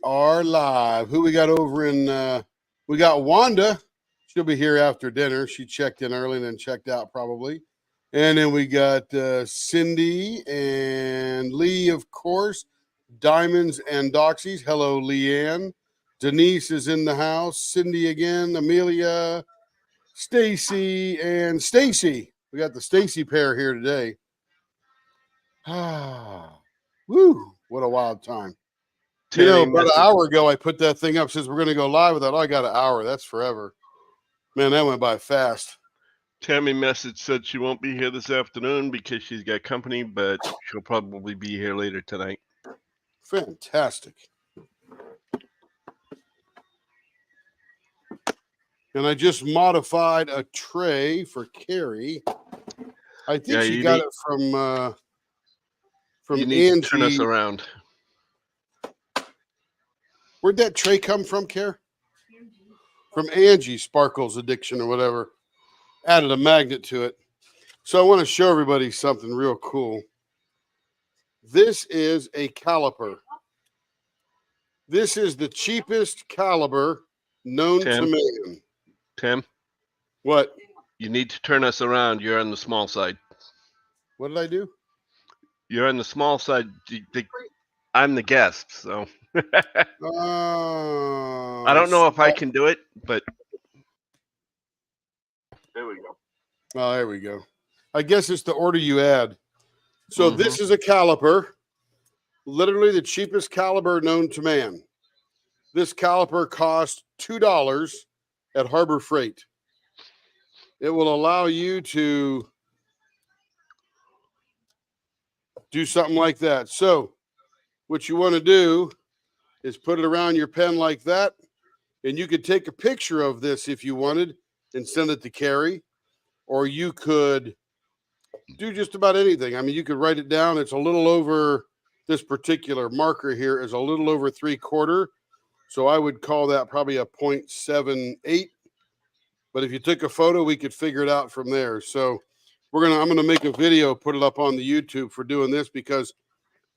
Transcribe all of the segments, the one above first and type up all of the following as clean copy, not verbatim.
are live. Who we got over in, we got Wanda. She'll be here after dinner. She checked in early and then checked out probably. And then we got Cindy and Lee, of course. Diamonds and Doxies. Hello, Leanne. Denise is in the house. Cindy again. Amelia, Stacy, and Stacy. We got the Stacy pair here today. Ah, woo! What a wild time. You know, about an hour ago, I put that thing up. Says we're going to go live with that. Oh, I got an hour. That's forever. Man, that went by fast. Tammy message said she won't be here this afternoon because she's got company, but she'll probably be here later tonight. Fantastic. And I just modified a tray for Carrie. I think she got it from Angie. Turn us around. Where'd that tray come from, Care? From Angie Sparkles Addiction or whatever. Added a magnet to it. So I want to show everybody something real cool. This is a caliper. This is the cheapest caliber known to man. Tim? What? You need to turn us around. You're on the small side. What did I do? You're on the small side. I'm the guest, so. I don't know if I can do it, but. There we go. Oh, there we go. I guess it's the order you add. So this is a caliper, literally the cheapest caliber known to man. This caliper costs $2 at Harbor Freight. It will allow you to do something like that. So what you want to do is put it around your pen like that, and you could take a picture of this if you wanted and send it to Carrie, or you could do just about anything. I mean, you could write it down. It's a little over, this particular marker here is a little over 3/4. So I would call that probably a 0.78. But if you took a photo, we could figure it out from there. So I'm gonna make a video, put it up on the YouTube for doing this, because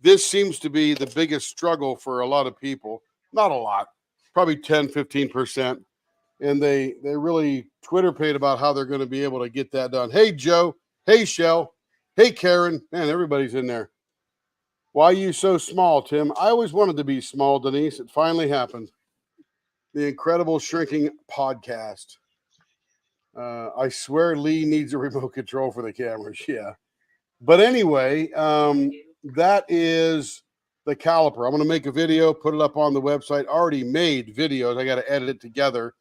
this seems to be the biggest struggle for a lot of people. Not a lot, probably 10, 15%. And they really Twitter paid about how they're going to be able to get that done. Hey, Joe. Hey, Shell. Hey, Karen. Man, everybody's in there. Why are you so small, Tim? I always wanted to be small, Denise. It finally happened. The Incredible Shrinking Podcast. I swear Lee needs a remote control for the cameras. Yeah. But anyway, that is the caliper. I'm going to make a video, put it up on the website. Already made videos. I got to edit it together,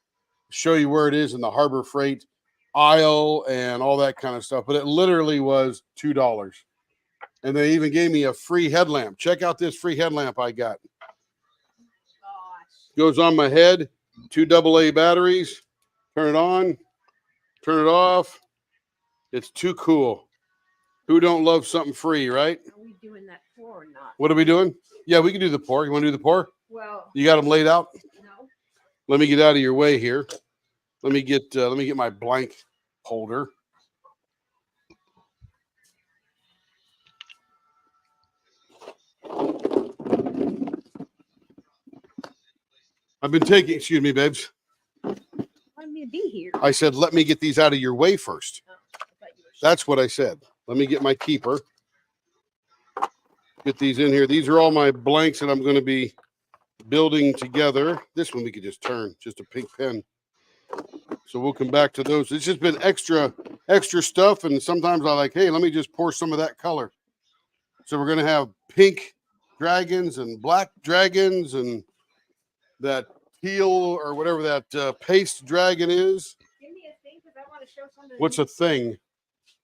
show you where it is in the Harbor Freight aisle and all that kind of stuff. But it literally was $2. And they even gave me a free headlamp. Check out this free headlamp I got. Goes on my head, 2 AA batteries. Turn it on, turn it off. It's too cool. Who don't love something free, right? Are we doing that pour or not? What are we doing? Yeah, we can do the pour. You want to do the pour? Well, you got them laid out? No. Let me get out of your way here. Let me get my blank holder. I've been taking, excuse me, babes. Want me to be here? I said, let me get these out of your way first. That's what I said. Let me get my keeper. Get these in here. These are all my blanks that I'm going to be building together. This one we could just turn, just a pink pen. So we'll come back to those. It's just been extra stuff. And sometimes I like, hey, let me just pour some of that color. So we're going to have pink dragons and black dragons and that teal or whatever that paste dragon is. Give me a thing because I want to show something. What's a thing?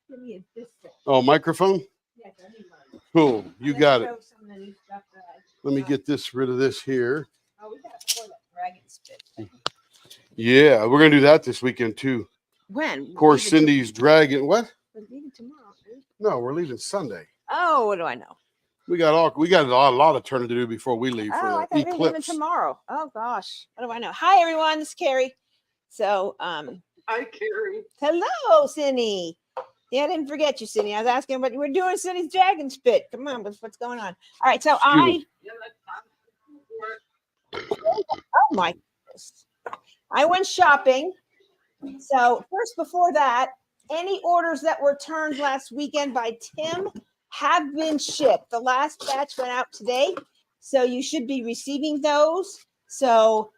Give me this thing. Oh, microphone? Yes, I need mine. Cool. You got it. Stuff Let me get rid of this here. Oh, we got to pour that dragon spit thing. Yeah, we're going to do that this weekend too. When? Pour Cindy's dragon. What? We're leaving tomorrow, dude. No, we're leaving Sunday. Oh, what do I know? We got a lot of turning to do before we leave for I the eclipse. leaving tomorrow. Oh gosh, what do I know? Hi everyone, this is Carrie. So, hi Carrie. Hello, Cindy. Yeah, I didn't forget you, Cindy. I was asking what we're doing. Cindy's dragon spit. Come on, what's going on? All right, so my goodness. I went shopping. So first, before that, any orders that were turned last weekend by Tim have been shipped. The last batch went out today. So you should be receiving those. So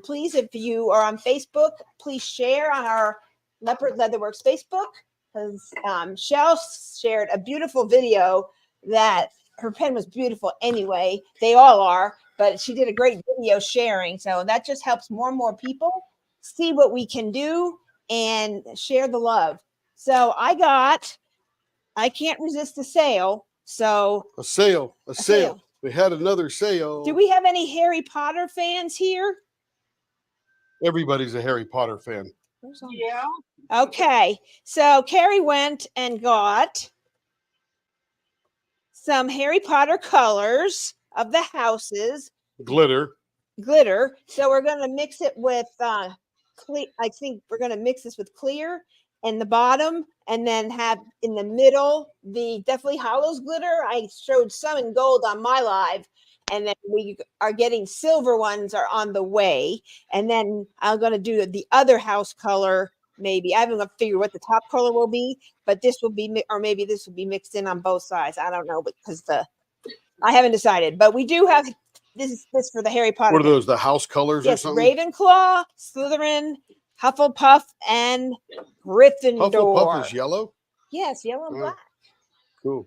please, if you are on Facebook, please share on our Leopard Leatherworks Facebook, because Shell shared a beautiful video that her pen was beautiful anyway. They all are, but she did a great video sharing. So that just helps more and more people see what we can do and share the love. So I can't resist a sale. So A sale. sale. We had another sale. Do we have any Harry Potter fans here? Everybody's a Harry Potter fan. Yeah. Okay, so Carrie went and got some Harry Potter colors of the houses, Glitter. glitter. So we're going to mix it with clear. I think we're going to mix this with clear in the bottom, and then have in the middle the Deathly Hollows glitter. I showed some in gold on my live, and then we are getting silver ones are on the way. And then I'm going to do the other house color. Maybe I haven't figured what the top color will be, but this will be, or maybe this will be mixed in on both sides. I don't know, because I haven't decided. But we do have this for the Harry Potter. What are those? The house colors or Yes, something? Ravenclaw, Slytherin, Hufflepuff, and Gryffindor. Hufflepuff is yellow. Yes, yellow and Oh. black. Cool.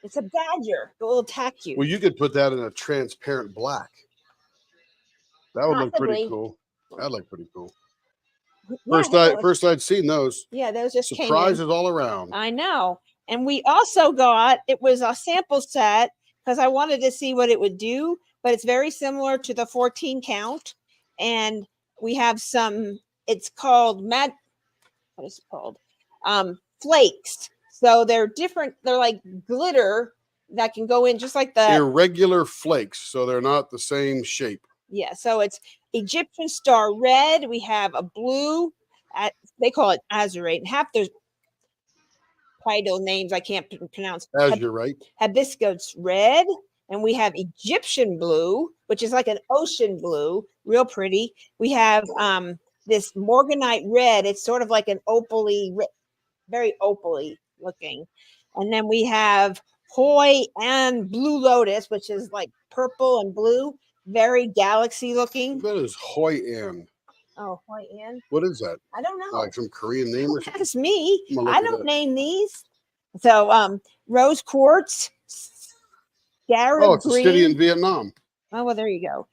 It's a badger. It will attack you. Well, you could put that in a transparent black. That would look pretty Possibly. cool. That'd look pretty cool. Yeah, First I'd seen those. yeah, those just came in. Surprises all around. I know. And we also got, it was a sample set because I wanted to see what it would do, but it's very similar to the 14 count. And we have some, it's called what is it called? Flakes. So they're different. They're like glitter that can go in just like the, Irregular flakes, so they're not the same shape. yeah. So it's Egyptian star red. We have a blue, they call it azurite. And half there's title names I can't pronounce. As you're right. Hibiscus red, and we have Egyptian blue, which is like an ocean blue, real pretty. We have this morganite red. It's sort of like an opaly, very opaly looking. And then we have Hoi and Blue Lotus, which is like purple and blue, very galaxy looking. What is Hoi An? Oh, Hoi An. What is that? I don't know. Like some Korean name or something? That's me. I'm gonna look I it don't up. name these. So rose quartz, Garrett Oh, it's a green. city in Vietnam. Oh, well, there you go.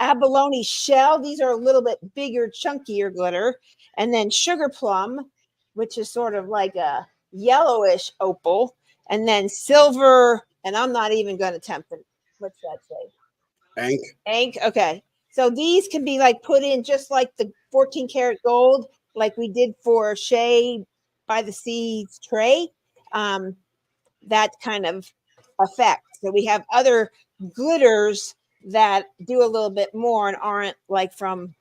Abalone shell. These are a little bit bigger, chunkier glitter. And then sugar plum, which is sort of like a yellowish opal. And then silver, and I'm not even going to attempt it. What's that say? Ank. Ink. Okay. So these can be like put in just like the 14 karat gold, like we did for Shea by the Seas tray. That kind of effect. So we have other glitters that do a little bit more and aren't like from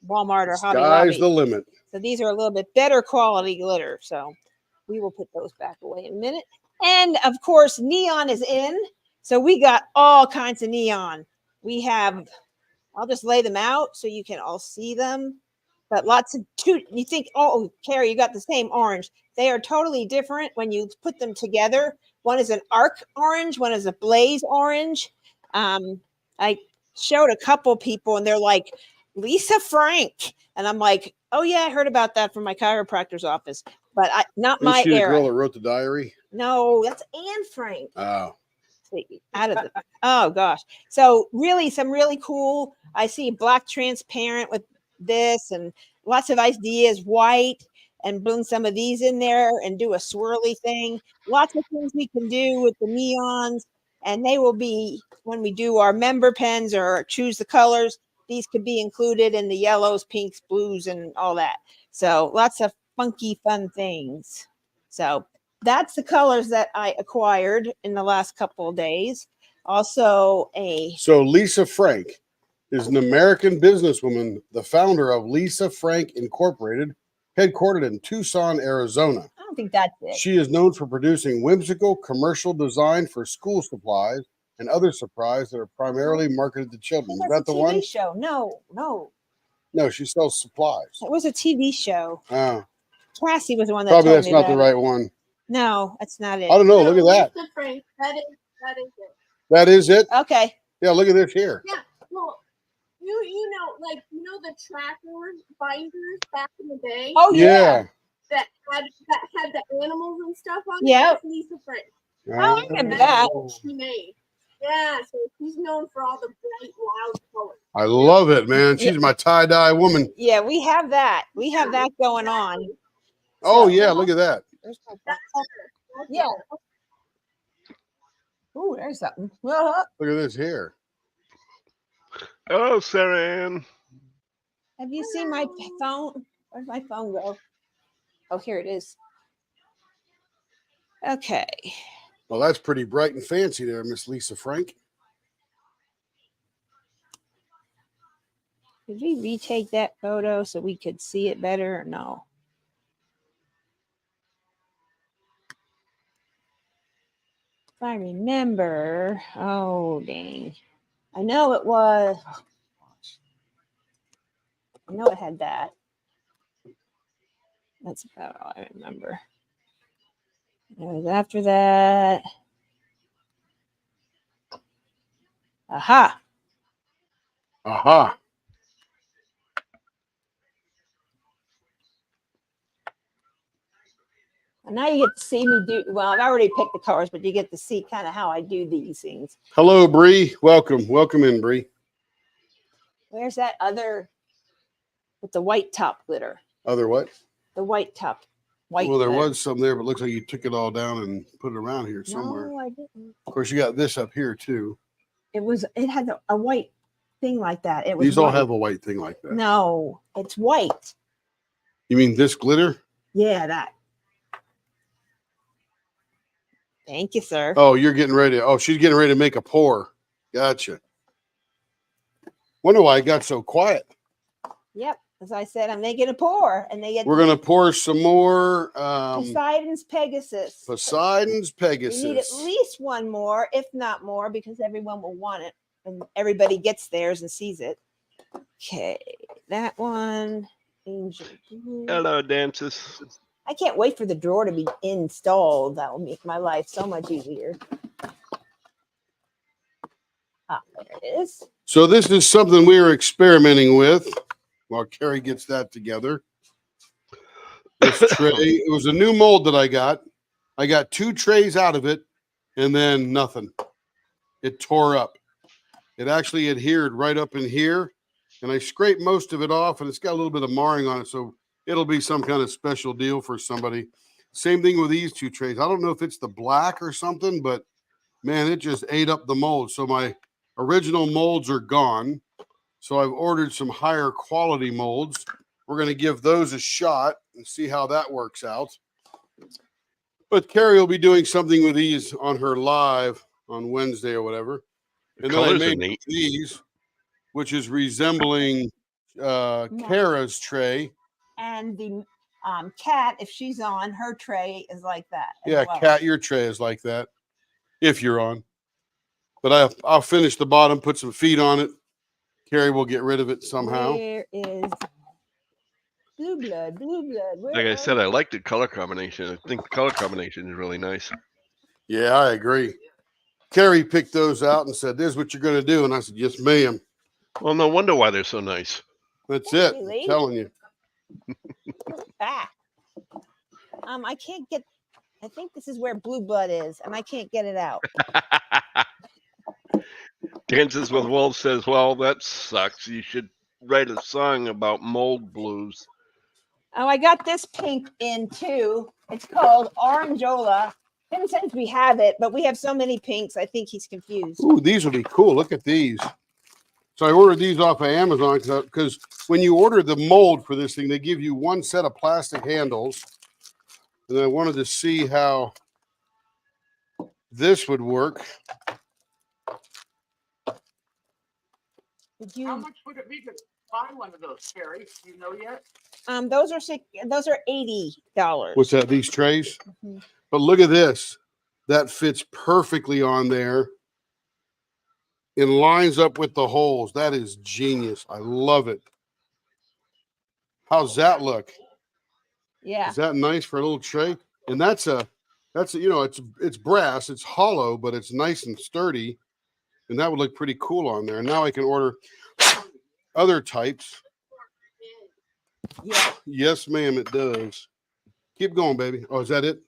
Walmart or Hobby Sky's Lobby. the limit. So these are a little bit better quality glitter. So we will put those back away in a minute. And of course, neon is in. So we got all kinds of neon. We have, I'll just lay them out so you can all see them. But lots of you think, oh, Carrie, you got the same orange. They are totally different when you put them together. One is an arc orange, one is a blaze orange. I showed a couple people and they're like, Lisa Frank. And I'm like, oh yeah, I heard about that from my chiropractor's office, but not Isn't my she the era. girl that wrote the diary? No, that's Anne Frank. Oh. Out of the, oh gosh. So really some really cool. I see black transparent with this and lots of ideas, white, and bring some of these in there and do a swirly thing. Lots of things we can do with the neons, and they will be when we do our member pens or choose the colors. These could be included in the yellows, pinks, blues, and all that. So lots of funky, fun things. So that's the colors that I acquired in the last couple of days. Also So Lisa Frank is an American businesswoman, the founder of Lisa Frank Incorporated, headquartered in Tucson, Arizona. I don't think that's it. She is known for producing whimsical commercial design for school supplies and other supplies that are primarily marketed to children. Is That's that a the TV one? show. No. No, she sells supplies. It was a TV show. Oh, Cassie was the one that probably told that's me not the about it. right one. No, that's not it. I don't know. Look at that. Lisa Frank, that is it. That is it. Okay. Yeah, look at this here. Yeah, well, you know the tracker binders back in the day Oh yeah. that had the animals and stuff on it. Yeah. That's Lisa Frank. I remember that. That's what she made. Yeah, so she's known for all the bright, loud colors. I love it, man. She's my tie-dye woman. Yeah, we have that. We have that going on. Oh yeah, look at that. There's my That's phone. her. Yeah. Ooh, there's something. Uh-huh. Look at this here. Oh, Sarah Ann. Have you seen my phone? Where'd my phone go? Oh, here it is. Okay. Well, that's pretty bright and fancy there, Miss Lisa Frank. Did we retake that photo so we could see it better or no? If I remember, oh dang. I know it was. I know it had that. That's about all I remember. It was after that. Aha. Aha. And now you get to see me do, well, I've already picked the colors, but you get to see kind of how I do these things. Hello, Bree. Welcome. Welcome in, Bree. Where's that other with the white top glitter? Other what? The white top. White. Well, there glitter. was some there, but it looks like you took it all down and put it around here somewhere. No, I didn't. Of course, you got this up here too. It had a white thing like that. It was These all white. have a white thing like that. No, it's white. You mean this glitter? Yeah, that. Thank you, sir. Oh, you're getting ready. Oh, she's getting ready to make a pour. Gotcha. Wonder why it got so quiet. Yep. As I said, I'm making a pour, and they get We're gonna pour some more Poseidon's Pegasus. Poseidon's Pegasus. We need at least one more, if not more, because everyone will want it, and everybody gets theirs and sees it. Okay, that one. Angel Blue. Hello, Dances. I can't wait for the drawer to be installed. That will make my life so much easier. Ah, there it is. So this is something we are experimenting with while Carrie gets that together. This tray, it was a new mold that I got. I got 2 trays out of it and then nothing. It tore up. It actually adhered right up in here, and I scraped most of it off, and it's got a little bit of marring on it, so it'll be some kind of special deal for somebody. Same thing with these 2 trays. I don't know if it's the black or something, but man, it just ate up the mold. So my original molds are gone. So I've ordered some higher quality molds. We're going to give those a shot and see how that works out. But Carrie will be doing something with these on her live on Wednesday or whatever. The And then I colors are made neat. these, which is resembling Kara's tray. And the cat, if she's on, her tray is like that. as Yeah, well. Kat, your tray is like that, if you're on. But I'll finish the bottom, put some feet on it. Carrie will get rid of it somehow. Where is Blue Blood? Blue Blood. Where Like I are said, you? I like the color combination. I think the color combination is really nice. Yeah, I agree. Carrie picked those out and said, "This is what you're going to do." And I said, "Yes, ma'am." Well, no wonder why they're so nice. That's it. Really? I'm telling you. back. I can't get. I think this is where Blue Blood is, and I can't get it out. Dances with Wolves says, well, that sucks. You should write a song about mold blues. Oh, I got this pink in too. It's called Orangeola. Tim says we have it, but we have so many pinks. I think he's confused. Ooh, these will be cool. Look at these. So I ordered these off of Amazon because when you order the mold for this thing, they give you 1 set of plastic handles. And I wanted to see how this would work. Did How you? much would it be to buy one of those, Carrie? Do you know yet? Those are $80. What's that? These trays? Mhm. But look at this. That fits perfectly on there. and lines up with the holes. That is genius. I love it. How's that look? Yeah. Is that nice for a little tray? And that's a, you know, it's brass, it's hollow, but it's nice and sturdy. And that would look pretty cool on there. And now I can order other types. Yeah. Yes, ma'am, it does. Keep going, baby. Oh, is that it?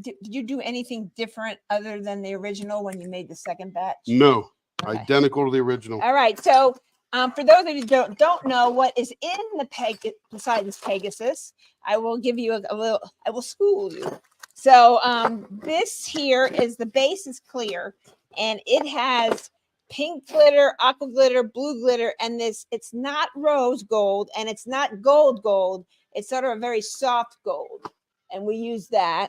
Did you do anything different other than the original when you made the second batch? No, Okay. identical to the original. All right. So for those of you who don't know what is in the Poseidon's Pegasus, I will give you a little, I will school you. So this here is the base is clear and it has pink glitter, aqua glitter, blue glitter, and this, it's not rose gold and it's not gold. It's sort of a very soft gold. And we use that.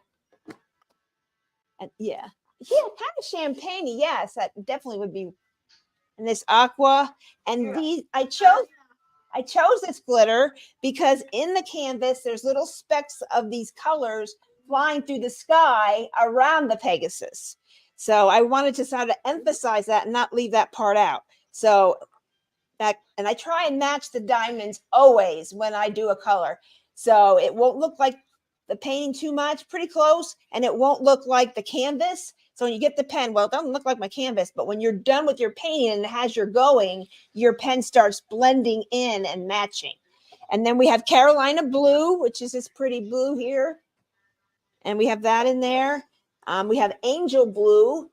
And yeah, kind of champagne. Yes, that definitely would be. And this aqua and these, I chose this glitter because in the canvas, there's little specks of these colors flying through the sky around the Pegasus. So I wanted to sort of emphasize that and not leave that part out. So that, and I try and match the diamonds always when I do a color. So it won't look like the painting too much, pretty close, and it won't look like the canvas. So when you get the pen, well, it doesn't look like my canvas, but when you're done with your painting and it has your going, your pen starts blending in and matching. And then we have Carolina blue, which is this pretty blue here. And we have that in there. We have angel blue,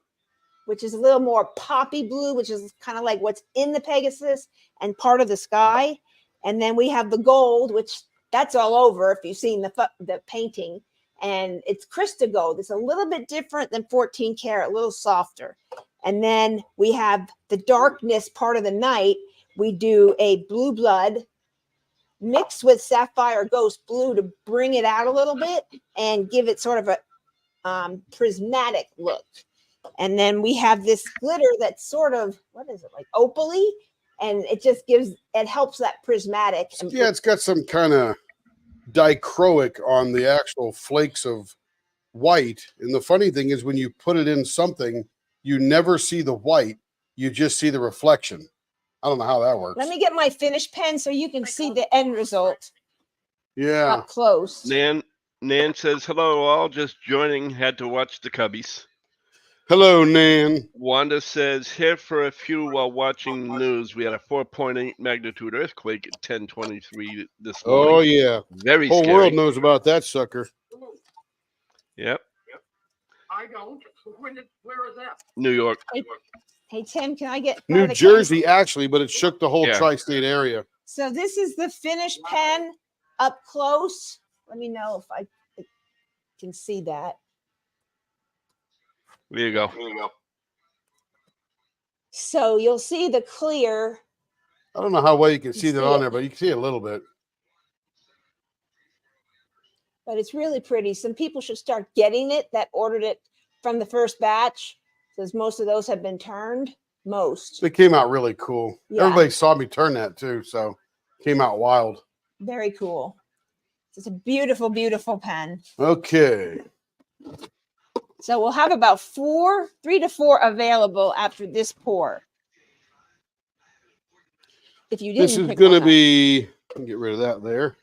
which is a little more poppy blue, which is kind of like what's in the Pegasus and part of the sky. And then we have the gold, which that's all over if you've seen the painting. And it's Krista gold. It's a little bit different than 14 karat, a little softer. And then we have the darkness part of the night. We do a blue blood mixed with sapphire ghost blue to bring it out a little bit and give it sort of a prismatic look. And then we have this glitter that's sort of, what is it, like opaly? And it just gives, it helps that prismatic. Yeah, it's got some kind of dichroic on the actual flakes of white. And the funny thing is when you put it in something, you never see the white, you just see the reflection. I don't know how that works. Let me get my finished pen so you can see the end result. Yeah. Up close. Nan says, hello all, just joining, had to watch the Cubbies. Hello, Nan. Wanda says, here for a few while watching the news. We had a 4.8 magnitude earthquake at 10:23 this morning. Oh, yeah. Very Whole scary. world knows about that sucker. Yep. I don't. Where is that? New York. Hey, Tim, can I get New the Jersey, actually, but it shook the whole Yeah. tri-state area. So this is the finished pen up close. Let me know if I can see that. There you go. So you'll see the clear. I don't know how well you can see You that see on it. there, but you can see a little bit. But it's really pretty. Some people should start getting it that ordered it from the first batch, because most of those have been turned. Most. It came out really cool. Yeah. Everybody saw me turn that too, so it came out wild. Very cool. It's a beautiful, beautiful pen. Okay. So we'll have about 3 to 4 available after this pour. If you didn't, This is pick going to one up. be, get rid of that there.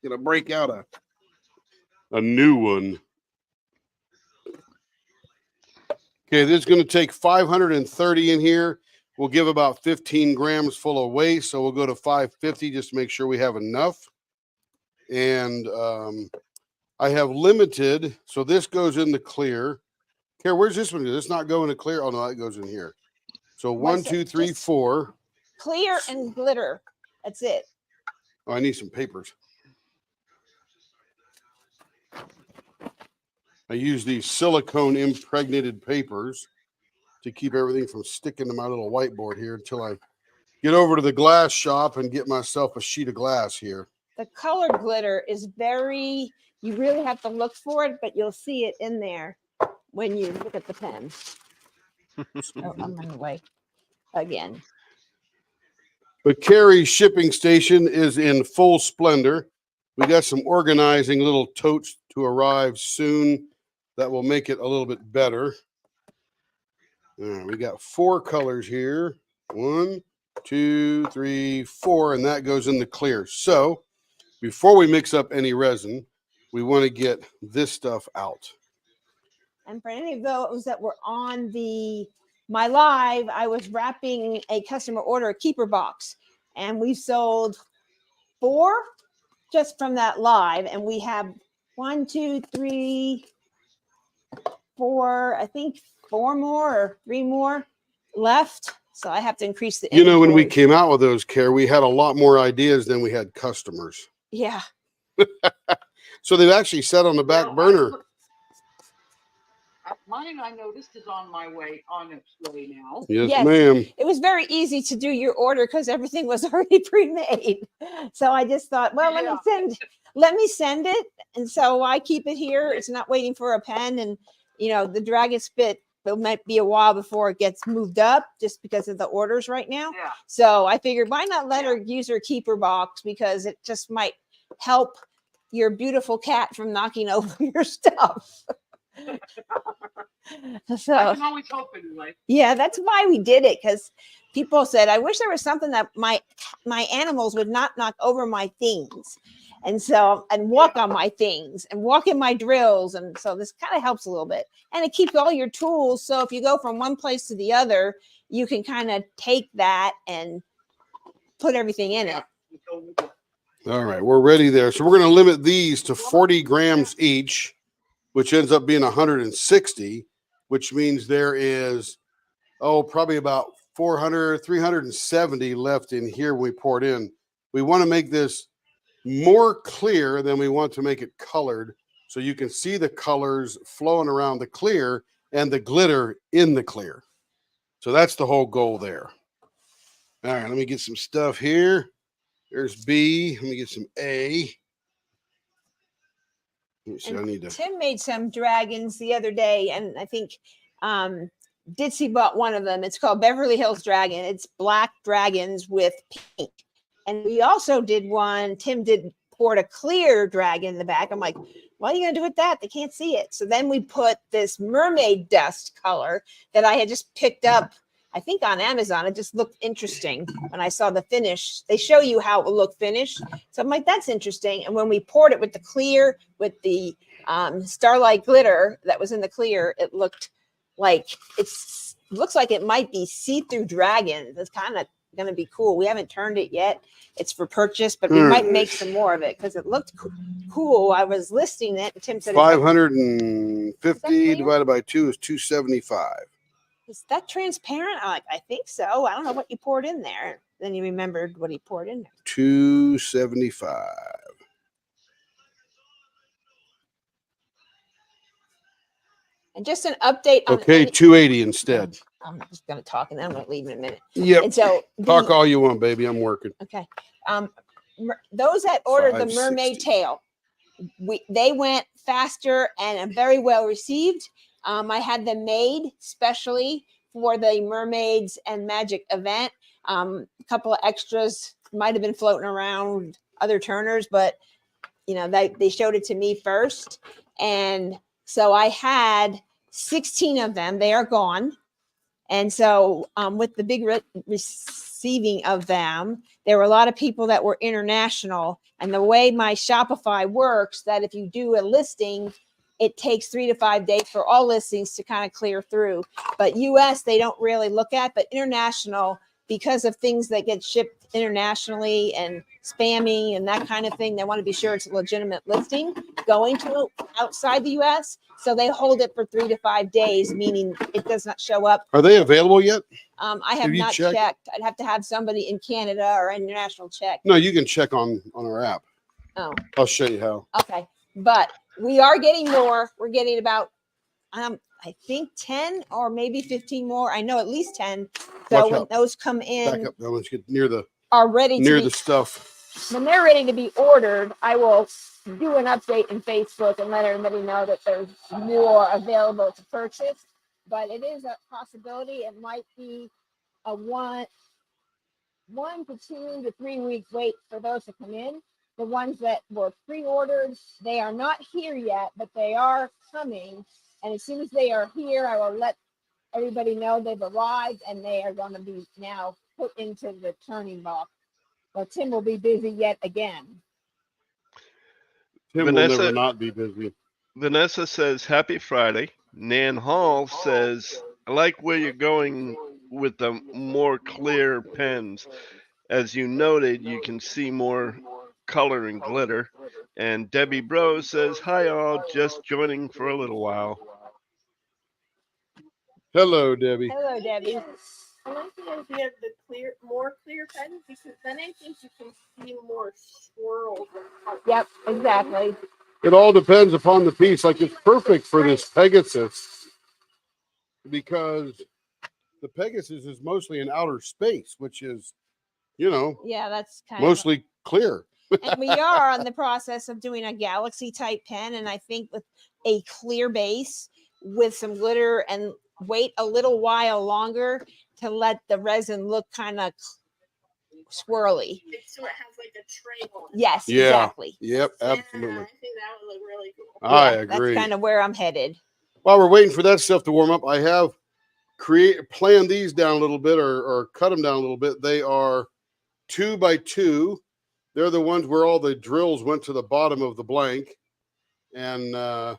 Going to break out a new one. Okay, this is going to take 530 in here. We'll give about 15 grams full of waste, so we'll go to 550 just to make sure we have enough. And I have limited, so this goes in the clear. Here, where's this one? Does this not go in the clear? Oh, no, that goes in here. So 1, What's it? 2, 3, Just 4. Clear and glitter. That's it. Oh, I need some papers. I use these silicone impregnated papers to keep everything from sticking to my little whiteboard here until I get over to the glass shop and get myself a sheet of glass here. The colored glitter is very, you really have to look for it, but you'll see it in there when you look at the pen. Oh, I'm on the way again. But Carrie's shipping station is in full splendor. We got some organizing little totes to arrive soon that will make it a little bit better. All right, we got 4 colors here. 1, 2, 3, 4, and that goes in the clear. So before we mix up any resin, we want to get this stuff out. And for any of those that were on my live, I was wrapping a customer order, a keeper box, and we sold 4 just from that live. And we have 1, 2, 3, 4, I think 4 more or 3 more left. So I have to increase the You know, when we inventory. came out with those, Care, we had a lot more ideas than we had customers. Yeah. So they've actually sat on the back Well, burner. Mine, I noticed, is on its way now. Yes, Yes. ma'am. It was very easy to do your order because everything was already pre-made. So I just thought, well, let me send it. And so I keep it here. It's not waiting for a pen. And the Dragon Spit, it might be a while before it gets moved up just because of the orders right now. Yeah. So I figured, why not let her use her keeper box, because it just might help your beautiful cat from knocking over your stuff. So I can always hope anyway. yeah, that's why we did it, because people said, I wish there was something that my animals would not knock over my things, and walk on my things and walk in my drills. And so this kind of helps a little bit, and it keeps all your tools. So if you go from one place to the other, you can kind of take that and put everything in it. All right, we're ready there. So we're going to limit these to 40 grams each, which ends up being 160, which means there is, probably about 370 left in here when we pour it in. We want to make this more clear than we want to make it colored, so you can see the colors flowing around the clear and the glitter in the clear. So that's the whole goal there. All right, let me get some stuff here. There's B. Let me get some A. Let me see, I need to. Tim made some dragons the other day, and I think Ditsy bought one of them. It's called Beverly Hills Dragon. It's black dragons with pink. And we also did one. Tim poured a clear dragon in the back. I'm like, what are you going to do with that? They can't see it. So then we put this mermaid dust color that I had just picked up, I think on Amazon. It just looked interesting when I saw the finish. They show you how it will look finished. So I'm like, that's interesting. And when we poured it with the clear, with the starlight glitter that was in the clear, it looked like looks like it might be see-through dragons. It's kind of going to be cool. We haven't turned it yet. It's for purchase, but we might make some more of it because it looked cool. I was listing it, and Tim said 550 divided by 2 is 275. Is that transparent? I'm like, I think so. I don't know what you poured in there. Then he remembered what he poured in there. 275. And just an update on Okay, 280 instead. I'm just going to talk, and then I'm going to leave in a minute. Yep. And so Talk all you want, baby. I'm working. okay. Those that ordered the 560. mermaid tail, they went faster and very well received. I had them made specially for the mermaids and magic event. A couple of extras might have been floating around other turners, but they showed it to me first. And so I had 16 of them. They are gone. And so with the big receiving of them, there were a lot of people that were international. And the way my Shopify works, that if you do a listing, it takes 3 to 5 days for all listings to kind of clear through. But US, they don't really look at, but international, because of things that get shipped internationally and spamming and that kind of thing, they want to be sure it's a legitimate listing going to outside the US. So they hold it for 3 to 5 days, meaning it does not show up. Are they available yet? I have you not checked? checked. I'd have to have somebody in Canada or international check. No, you can check on our app. Oh, I'll show you how. okay. But we are getting more. We're getting about, I think 10 or maybe 15 more. I know at least 10. So Watch when out. those come Back in, up. Now let's get near the are ready to be, stuff. when they're ready to be ordered, I will do an update in Facebook and let everybody know that there's more available to purchase. But it is a possibility. It might be a 1 to 2 to 3 week wait for those to come in. The ones that were pre-ordered, they are not here yet, but they are coming. And as soon as they are here, I will let everybody know they've arrived and they are going to be now put into the turning box. Well, Tim will be busy yet again. Tim Vanessa- will never not be busy. Vanessa says, Happy Friday. Nan Hall says, I like where you're going with the more clear pens. As you noted, you can see more color and glitter. And Debbie Bro says, Hi all, just joining for a little while. Hello, Debbie. Hello, Debbie. I like the idea of the more clear pens, because then I think you can see more swirls. Yep, exactly. It all depends upon the piece. Like it's perfect for this Pegasus because the Pegasus is mostly in outer space, which is, Yeah, that's kind mostly clear. and we are on the process of doing a galaxy type pen, and I think with a clear base with some glitter, and wait a little while longer to let the resin look kind of swirly. So it has like a trail. Yes, Yeah. exactly. Yep, Yeah, absolutely. I think that would look really cool. I Yeah, agree. That's kind of where I'm headed. While we're waiting for that stuff to warm up, I have planned these down a little bit or cut them down a little bit. They are 2x2. They're the ones where all the drills went to the bottom of the blank. And I'm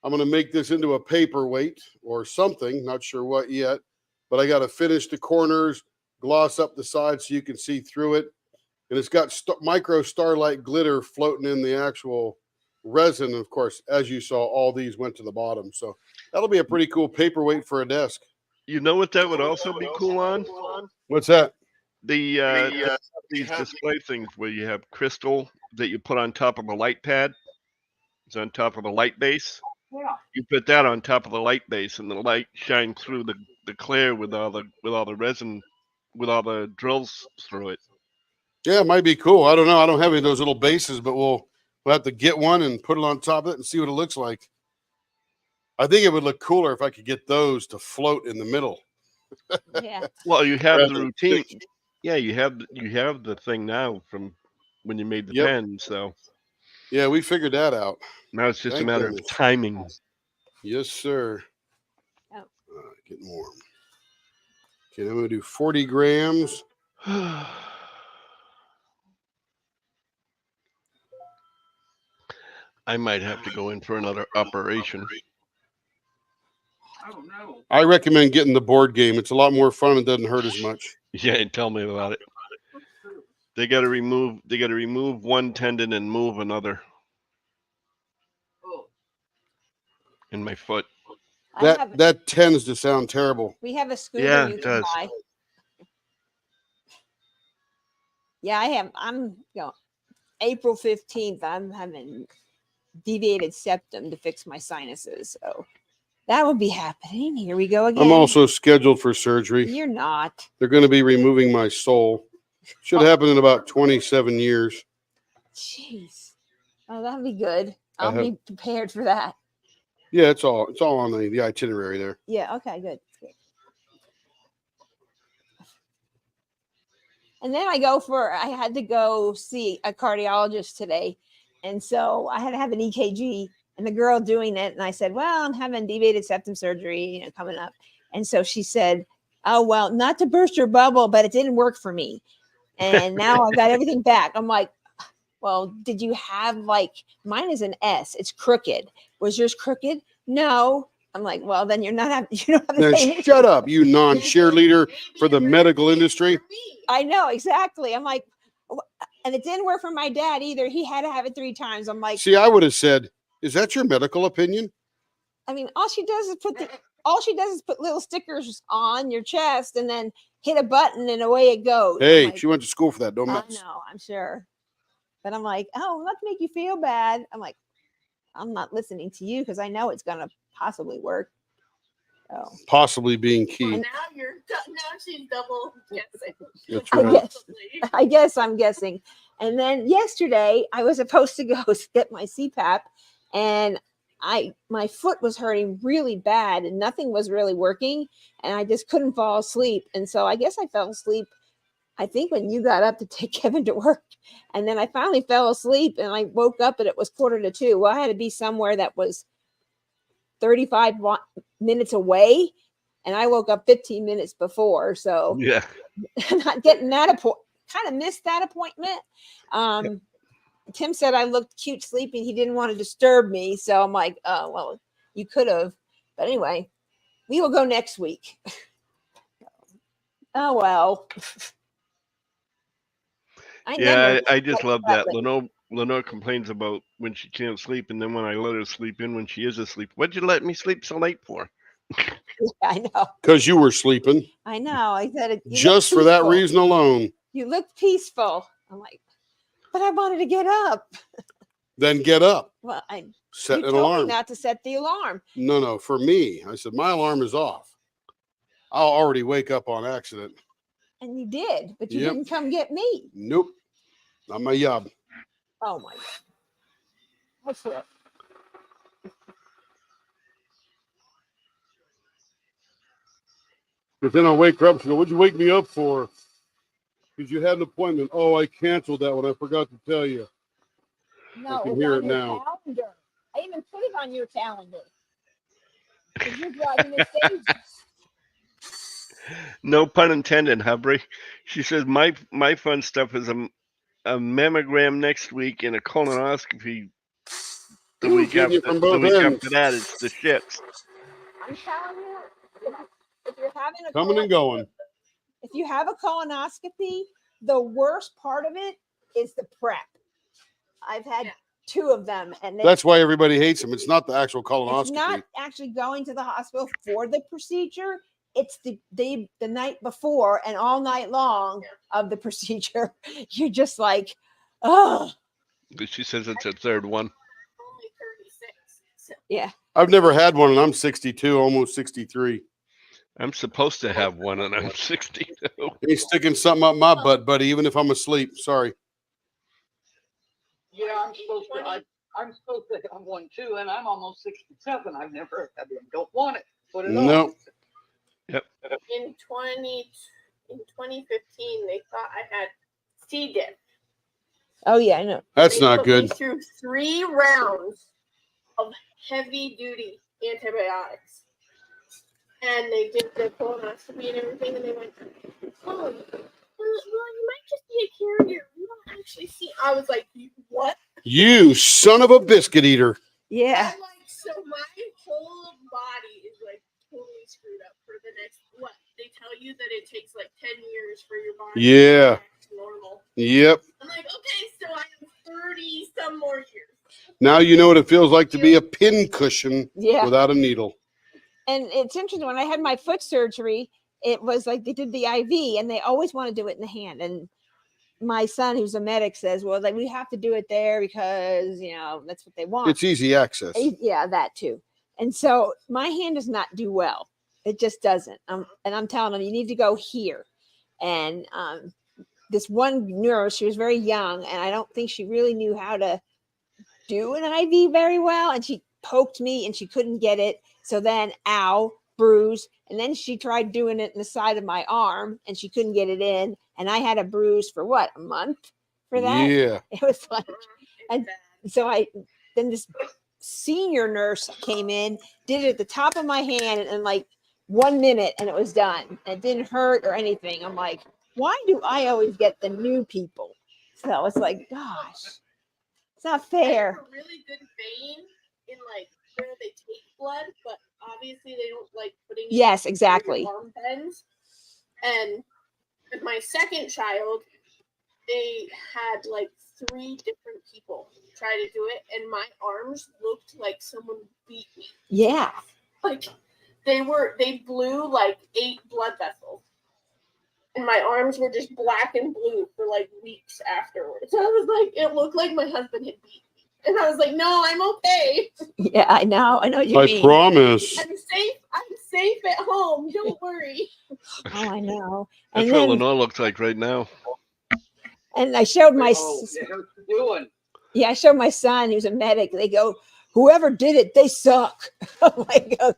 going to make this into a paperweight or something. Not sure what yet, but I got to finish the corners, gloss up the sides so you can see through it. And it's got micro starlight glitter floating in the actual resin. Of course, as you saw, all these went to the bottom. So that'll be a pretty cool paperweight for a desk. You know what that would also be cool on? What's that? These display things where you have crystal that you put on top of a light pad. It's on top of a light base. Yeah. You put that on top of the light base, and the light shines through the clear with all the resin, with all the drills through it. Yeah, it might be cool. I don't know. I don't have any of those little bases, but we'll have to get one and put it on top of it and see what it looks like. I think it would look cooler if I could get those to float in the middle. Yeah. Well, you have Rather the than routine. stick. Yeah, you have the thing now from when you made the Yep. pen. So Yeah, we figured that out. now it's just Thank a matter goodness. of timing. Yes, sir. Oh. Getting warm. Okay, I'm going to do 40 grams. I might have to go in for another operation. I don't know. I recommend getting the board game. It's a lot more fun and doesn't hurt as much. Yeah, tell me about it. They got to remove one tendon and move another Oh, in my foot. That tends to sound terrible. We have a scooter Yeah, you it can does. buy. Yeah, I'm April 15th. I'm having deviated septum to fix my sinuses. So that will be happening. Here we go again. I'm also scheduled for surgery. You're not. They're going to be removing my soul. Should happen in about 27 years. Jeez. Oh, that'll be good. I I'll hope- be prepared for that. Yeah, it's all on the itinerary there. Yeah, okay, good. And then I had to go see a cardiologist today. And so I had to have an EKG, and the girl doing it. And I said, well, I'm having deviated septum surgery, coming up. And so she said, oh, well, not to burst your bubble, but it didn't work for me. And now I've got everything back. I'm like, well, did you have mine is an S. It's crooked. Was yours crooked? No. I'm like, well, then you don't have the Then same issue. shut up, you non-cheerleader for the medical industry. I know, exactly. I'm like, and it didn't work for my dad either. He had to have it 3 times. I'm like, See, I would have said, is that your medical opinion? I mean, all she does is put little stickers on your chest and then hit a button and away it goes. I'm Hey, like, she went to school for that. Don't I mess. know, I'm sure. But I'm like, oh, not to make you feel bad. I'm like, I'm not listening to you because I know it's gonna possibly work. So Possibly being key. Now she's double guessing. That's I right. guess. I guess I'm guessing. And then yesterday I was supposed to go get my CPAP, and my foot was hurting really bad and nothing was really working, and I just couldn't fall asleep. And so I guess I fell asleep, I think, when you got up to take Kevin to work. And then I finally fell asleep and I woke up and it was 1:45. Well, I had to be somewhere that was 35 minutes away. and I woke up 15 minutes before. So Yeah. not getting that kind of missed that appointment. Tim said I looked cute sleeping. He didn't want to disturb me. So I'm like, oh, well, you could have. But anyway, we will go next week. Oh, well. Yeah, I just love that. Lenore complains about when she can't sleep, and then when I let her sleep in when she is asleep, what'd you let me sleep so late for? I know. Because you were sleeping. I know. I said it. Just for that reason alone. You look peaceful. I'm like, but I wanted to get up. Then get up. Well, Set you an told alarm. me not to set the alarm. No. For me, I said, my alarm is off. I'll already wake up on accident. And you did, but you Yep. didn't come get me. Nope. Not my job. Oh, my God. What's that? But then I wake her up. She goes, what'd you wake me up for? Because you had an appointment. Oh, I canceled that one. I forgot to tell you. No, I can it's hear on it your now. calendar. I even put it on your calendar. Because you're driving me crazy. No pun intended, Hubry. She says my fun stuff is a mammogram next week and a colonoscopy the Ooh, week getting you after. from The both week ends. after that is the shits. I'm telling you, if you're having a Coming and going. if you have a colonoscopy, the worst part of it is the prep. I've had 2 of them, and That's why everybody hates them. It's not the actual it's colonoscopy. not actually going to the hospital for the procedure. It's the night before and all night long of the procedure. You're just like, oh, She says it's her third one. Only 36. So yeah. I've never had one, and I'm 62, almost 63. I'm supposed to have one, and I'm 62. Ain't sticking something up my butt, buddy, even if I'm asleep. Sorry. Yeah, I'm supposed to have one too, and I'm almost 67. I've never had one. Don't want it. Put it on. No. in 2015, they thought I had C. diff. Oh yeah, I know. That's They not put me good. through 3 rounds of heavy duty antibiotics. And they did the colonoscopy and everything, and they went, oh, well, you might just be a carrier. You don't actually see. I was like, what? You son of a biscuit eater. Yeah. I'm like, so my whole body is like totally screwed up for the next, what? They tell you that it takes like 10 years for your body to Yeah. get back to normal. Yep. I'm like, okay, so I have 30 some more years. Now you know what it feels like to be a pin cushion Yeah. without a needle. And it's interesting, when I had my foot surgery, it was like they did the IV and they always want to do it in the hand. And my son, who's a medic, says, well, like, we have to do it there because, you know, that's what they want. It's easy access. Yeah, that too. And so my hand does not do well. It just doesn't. And I'm telling them, you need to go here. And this one nurse, she was very young, and I don't think she really knew how to do an IV very well. And she poked me and she couldn't get it. So then, ow, bruise. And then she tried doing it in the side of my arm and she couldn't get it in. And I had a bruise for what, a month for that? Yeah. It was like, It's And- bad. so then this senior nurse came in, did it at the top of my hand in like 1 minute, and it was done. It didn't hurt or anything. I'm like, why do I always get the new people? So it's like, gosh, it's not I have fair. a really good vein in like where they take blood, but obviously they don't like putting it Yes, where your exactly. arm bends. And with my second child, they had like 3 different people try to do it, and my arms looked like someone beat me. Yeah. Like they blew like 8 blood vessels. And my arms were just black and blue for like weeks afterwards. I was like, it looked like my husband had beat me. And I was like, no, I'm okay. Yeah, I know what you I mean. promise. I'm safe at home. Don't worry. Oh, I know. That's And what then, Lenore looks like right now. and I showed my, Oh, yeah, what you doing? yeah, I showed my son, who's a medic. They go, whoever did it, they suck. I'm like, oh,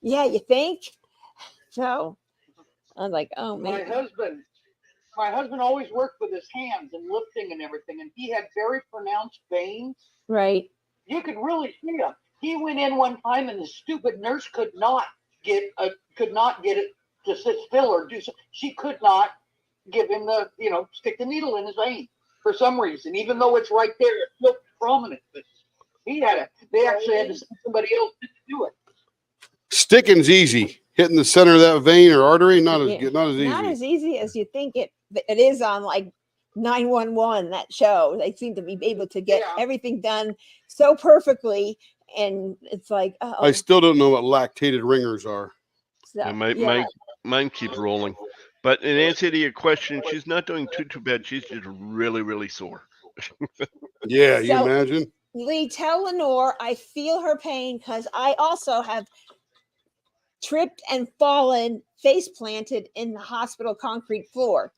yeah, you think? So I'm like, oh My man. husband always worked with his hands and lifting and everything, and he had very pronounced veins. Right. You could really see them. He went in one time, and the stupid nurse could not could not get it to sit still or do so. She could not give him the, stick the needle in his vein for some reason, even though it's right there, it's still prominent. But they actually had to send somebody else to do it. Sticking's easy. Hitting the center of that vein or artery, not as Yeah. good, not as easy. Not as easy as you think it is on like 911, that show. They seem to be able to get Yeah. everything done so perfectly, and it's like, oh, I still don't know what lactated ringers are. so, Yeah, mine keep rolling. But in answer to your question, she's not doing too bad. She's just really, really sore. Yeah, you So- imagine? Lee, tell Lenore I feel her pain because I also have tripped and fallen, face planted in the hospital concrete floor.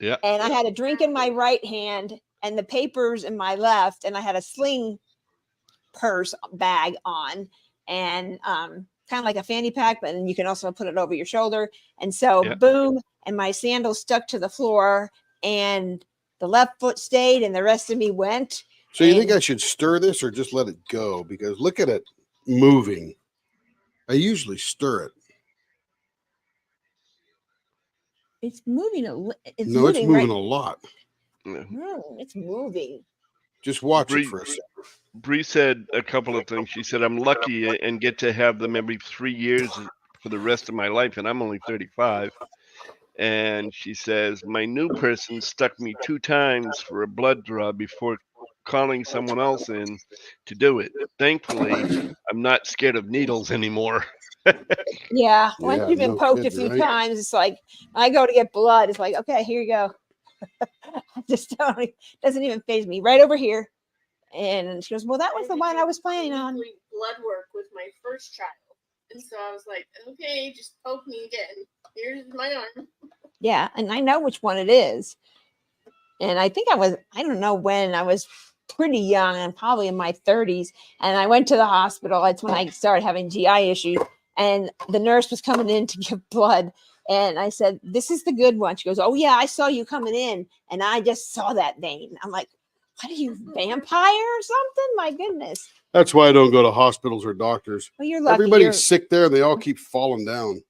Yeah. And I had a drink in my right hand and the papers in my left, and I had a sling purse bag on, and kind of like a fanny pack, but then you can also put it over your shoulder. And so, Yeah. boom, and my sandals stuck to the floor, and the left foot stayed, and the rest of me went. So you think And- I should stir this or just let it go? Because look at it moving. I usually stir it. It's moving. It's No, it's moving, moving right. a lot. It's moving. Just watch it Bree- for a second. Bree said a couple of things. She said, I'm lucky and get to have them every 3 years for the rest of my life, and I'm only 35. And she says, my new person stuck me 2 times for a blood draw before calling someone else in to do it. Thankfully, I'm not scared of needles anymore. Yeah. Once Yeah, you've been no poked a kidding, few right? times, it's like I go to get blood. It's like, okay, here you go. I just don't. Doesn't even phase me. Right over here. And she goes, well, that was the one I was planning on. Doing blood work with my first child, and so I was like, okay, just poke me again. Here's my arm. Yeah, and I know which one it is. And I think I don't know when, I was pretty young and probably in my 30s. And I went to the hospital. That's when I started having GI issues. And the nurse was coming in to give blood. And I said, this is the good one. She goes, oh, yeah, I saw you coming in. And I just saw that vein. I'm like, what are you, vampire or something? My goodness. That's why I don't go to hospitals or doctors. Well, you're lucky. Everybody's You're- sick there and they all keep falling down.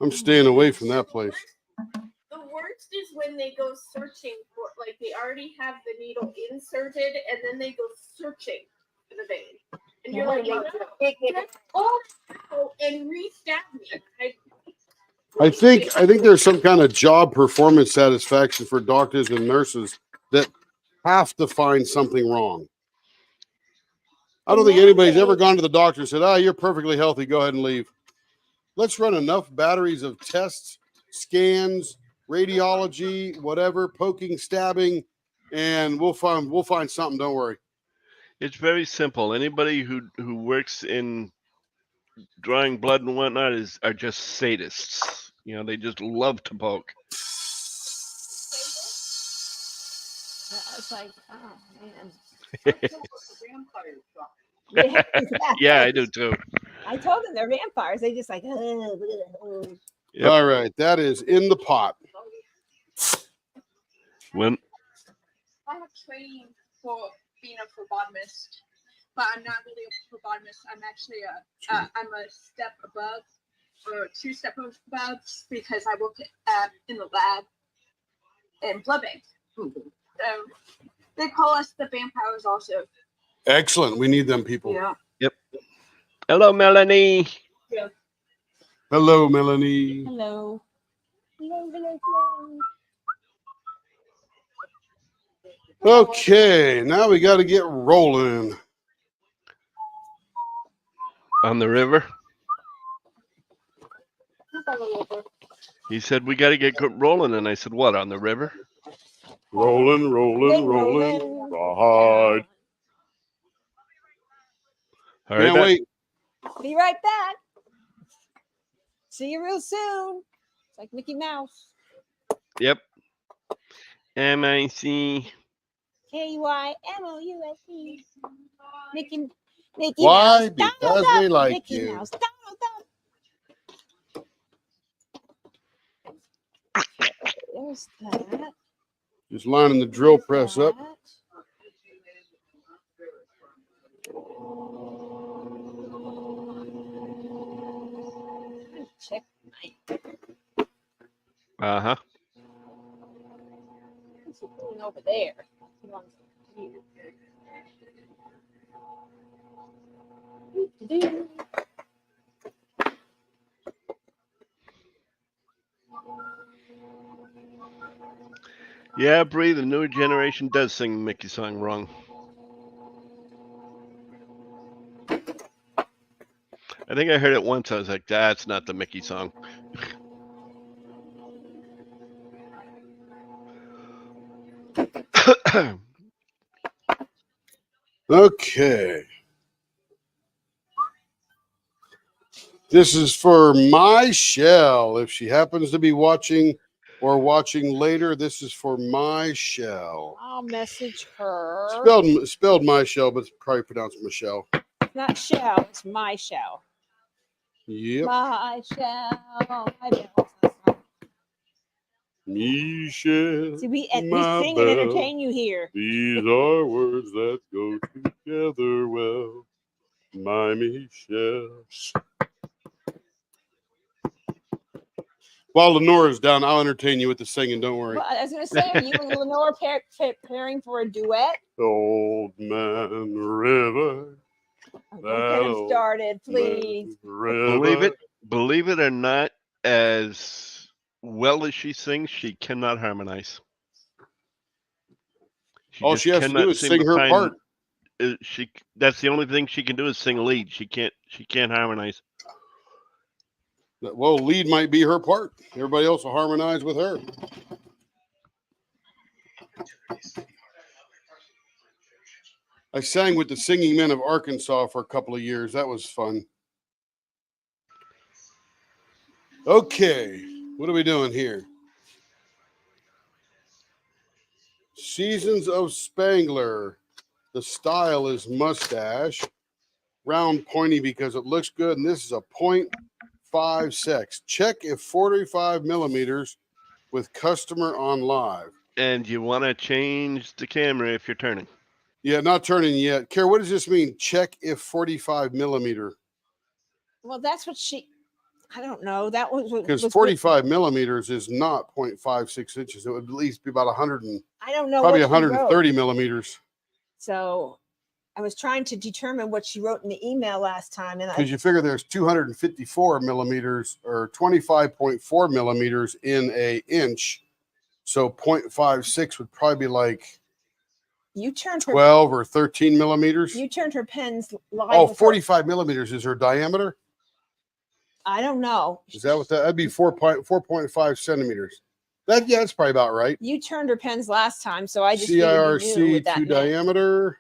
I'm staying away from that place. The worst is when they go searching for, like, they already have the needle inserted, and then they go searching for the vein, and you're like, oh, and re-stab me. I think there's some kind of job performance satisfaction for doctors and nurses that have to find something wrong. I don't think anybody's ever gone to the doctor and said, "Ah, you're perfectly healthy. Go ahead and leave." Let's run enough batteries of tests, scans, radiology, whatever, poking, stabbing, and we'll find something. Don't worry. It's very simple. Anybody who works in drawing blood and whatnot are just sadists. They just love to poke. It's like, oh, man. Vampire shot. Yeah, Yeah, I exactly. do too. I told them they're vampires. They just like, oh. Yep. All right, that is in the pot. When I have training for being a phlebotomist, but I'm not really a phlebotomist. I'm actually I'm a step above, or 2 steps above, because I work in the lab in blood bank. So they call us the vampires also. Excellent. We need them people. Yeah. hello, Melanie. Hello, Melanie. Hello. Okay, now we got to get rolling. On the river. He said we got to get rolling, and I said, "What, on the river?" Rolling, rolling, rolling. Rawhide. All right, Can't back. wait. Be right back. See you real soon. It's like Mickey Mouse. Yep. MIC. KYMOUSE. Mickey Why? Mouse. Because Donald they Duck. like Mickey you. Mouse. Donald Duck. There's that. Just lining the drill press up. That. Uh-huh. What's he doing over there? He wants here. Doo-doo-doo. Yeah, Bree, the newer generation does sing Mickey song wrong. I think I heard it once. I was like, that's not the Mickey song. Okay. This is for Michelle. If she happens to be watching or watching later, this is for Michelle. I'll message her. Spelled Michelle, but it's probably pronounced Michelle. Not shell, it's my shell. Yep. My shell. I know. Michelle. See, we my sing belle. and entertain you here. These are words that go together well. My Michelle. While Lenore's down, I'll entertain you with the singing. Don't worry. Well, I was going to say, are you and Lenore pairing for a duet? Old Man River. Don't get him old started, please. River. Believe it or not, as well as she sings, she cannot harmonize. All just she has to cannot do is seem sing to her find- part. That's the only thing she can do is sing lead. She can't harmonize. Well, lead might be her part. Everybody else will harmonize with her. I sang with the Singing Men of Arkansas for a couple of years. That was fun. Okay, what are we doing here? Seasons of Spangler. The style is mustache. Round pointy because it looks good. And this is a 0.56. Check if 45 millimeters with customer on live. And you want to change the camera if you're turning. Yeah, not turning yet. Kara, what does this mean? Check if 45 millimeter. Well, that's what I don't know. That was Because 45 millimeters is not 0.56 inches. It would at least be about 100 and I don't know. probably what she wrote. 130 millimeters. So I was trying to determine what she wrote in the email last time. And Because you figure there's 254 millimeters or 25.4 millimeters in a inch. So 0.56 would probably be like you turned her 12 or 13 millimeters. You turned her pens live. Oh, with her- 45 millimeters is her diameter. I don't know. Is that what that'd be? 4.5 centimeters. Yeah, that's probably about right. You turned her pens last time, so I just figured you knew CIRC what that 2 meant. diameter.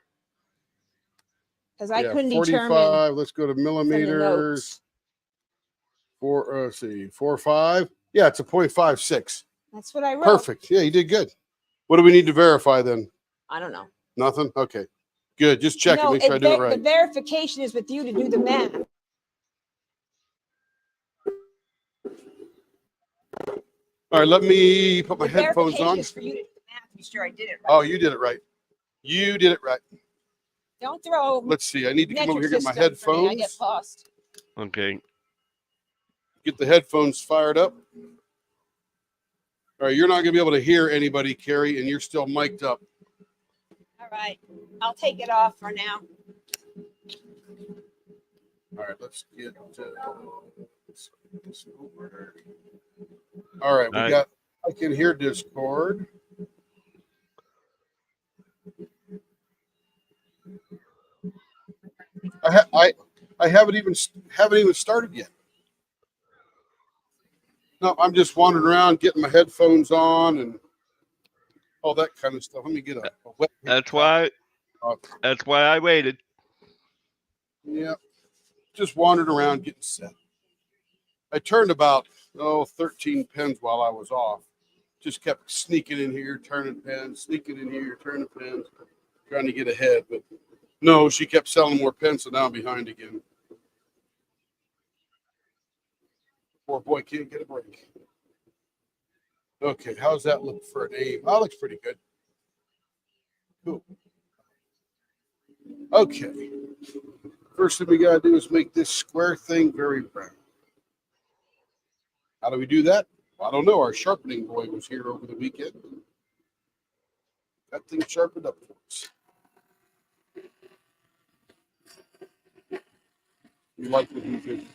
Because I Yeah, couldn't 45. determine Let's go to from the millimeters. notes. Let's see, 4.5. Yeah, it's a 0.56. That's what I wrote. Perfect. Yeah, you did good. What do we need to verify then? I don't know. Nothing. Okay, good. Just check No, it. Make sure I do it right. The verification is with you to do the math. All right, let me put my The headphones verification on. is for you to do the math. Be sure I did it right. Oh, you did it right. You did it right. Don't throw. Let's see. I need to come over here metric and get my system for me. I get headphones. lost. Okay. Get the headphones fired up. All right, you're not going to be able to hear anybody, Carrie, and you're still mic'd up. All right. I'll take it off for now. All right, let's get this over. All right, we All right. got. I can hear Discord. I haven't even started yet. No, I'm just wandering around, getting my headphones on, and all that kind of stuff. Let me get a wet. That's why I waited. Yeah, just wandered around getting set. I turned about 13 pens while I was off. Just kept sneaking in here, turning pens, sneaking in here, turning pens, trying to get ahead. But no, she kept selling more pens, so now I'm behind again. Poor boy can't get a break. Okay, how's that look for an aim? That looks pretty good. Cool. Okay. First thing we gotta do is make this square thing very round. How do we do that? I don't know. Our sharpening boy was here over the weekend. That thing sharpened up for us. We like what he did.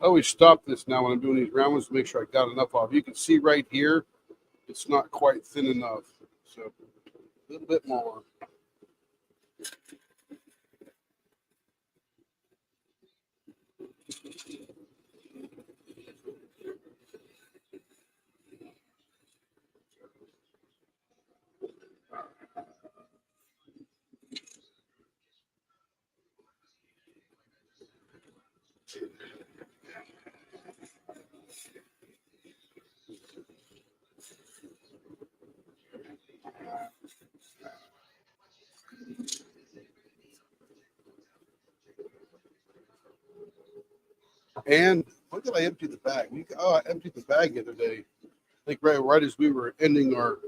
I always stop this now when I'm doing these round ones to make sure I got enough off. You can see right here, it's not quite thin enough. So a little bit more. And when did I empty the bag? I emptied the bag the other day. I think right as we were ending our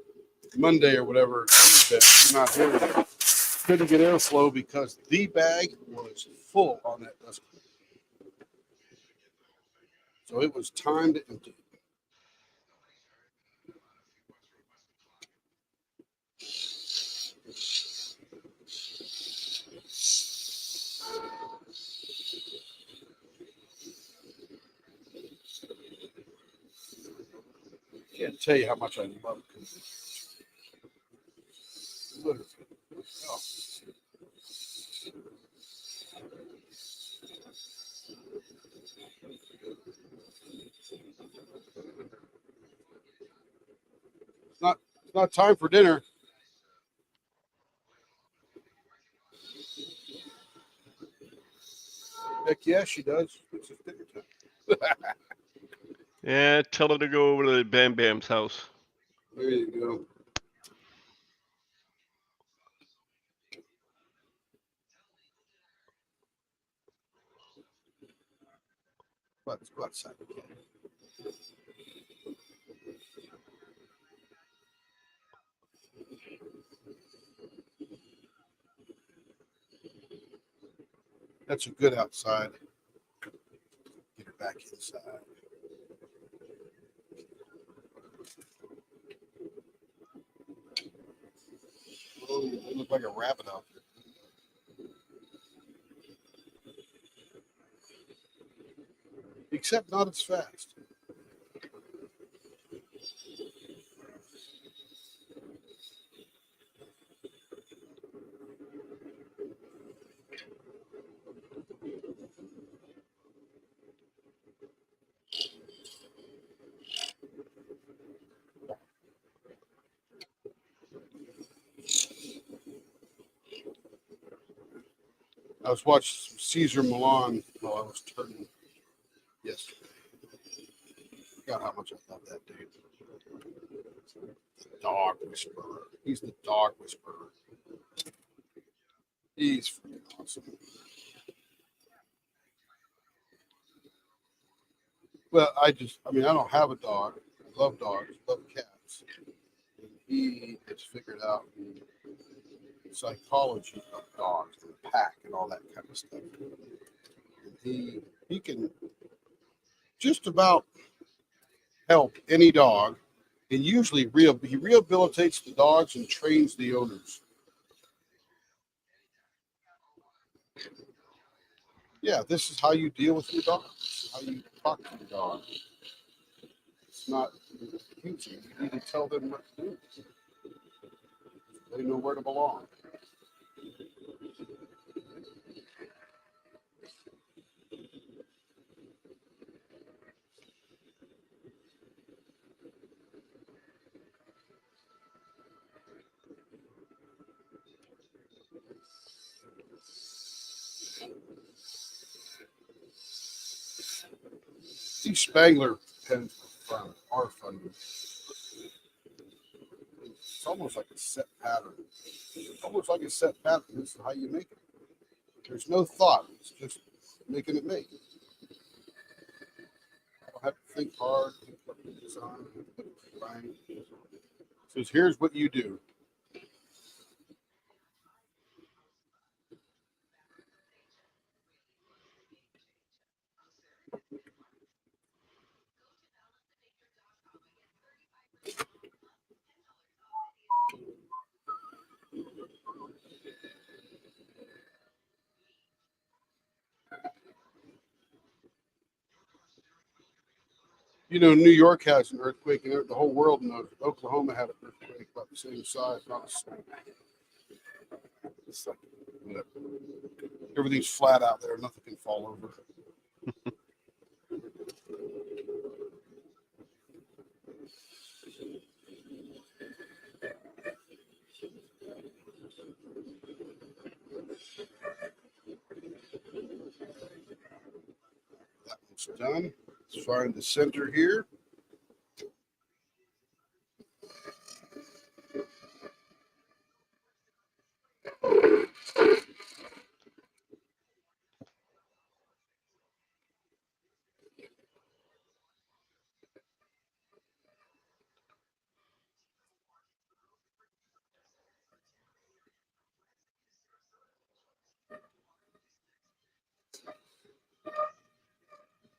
Monday or whatever. Tuesday, not here. Couldn't get airflow because the bag was full on that dust. So it was time to empty. Can't tell you how much I love it. Literally. Oh. It's not time for dinner. Heck yeah, she does. It's just dinner time. Yeah, tell her to go over to Bam Bam's house. There you go. Let's go outside. That's a good outside. Get her back inside. Oh, you look like a rabbit out there. Except not as fast. I was watching Caesar Milan while I was turning yesterday. Forgot how much I love that dude. The dog whisperer. He's the dog whisperer. He's freaking awesome. Well, I don't have a dog. I love dogs, love cats. And he has figured out the psychology of dogs and the pack and all that kind of stuff. And he can just about help any dog, and usually he rehabilitates the dogs and trains the owners. Yeah, this is how you deal with your dog. This is how you talk to your dog. It's not confusing. You need to tell them what to do. They know where to belong. These Spangler pens are fun. It's almost like a set pattern. It's almost like a set pattern. This is how you make it. There's no thought. It's just making it make. I don't have to think hard. Think about Says, here's what you do. You know, New York has an earthquake, and the whole world knows. Oklahoma had an earthquake about the same size, not the same. It's like, whatever. Everything's flat out there. Nothing can fall over. That one's done. Let's find the center here.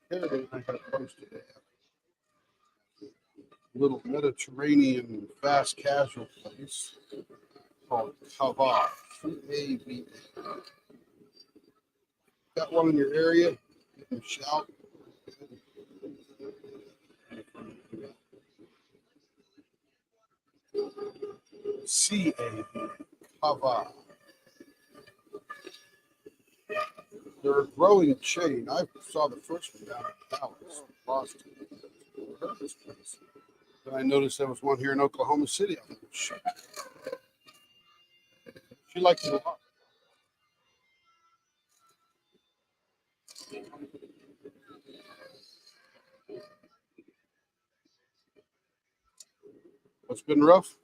There it is. I got it posted there. Little Mediterranean fast casual place called Kava. C-A-V-A. Got one in your area? You can shout. C-A-V-A. Kava. They're a growing chain. I saw the first one down in Dallas, Boston. I heard this place. Then I noticed there was one here in Oklahoma City. I thought, shit. She liked it a lot. What's been rough?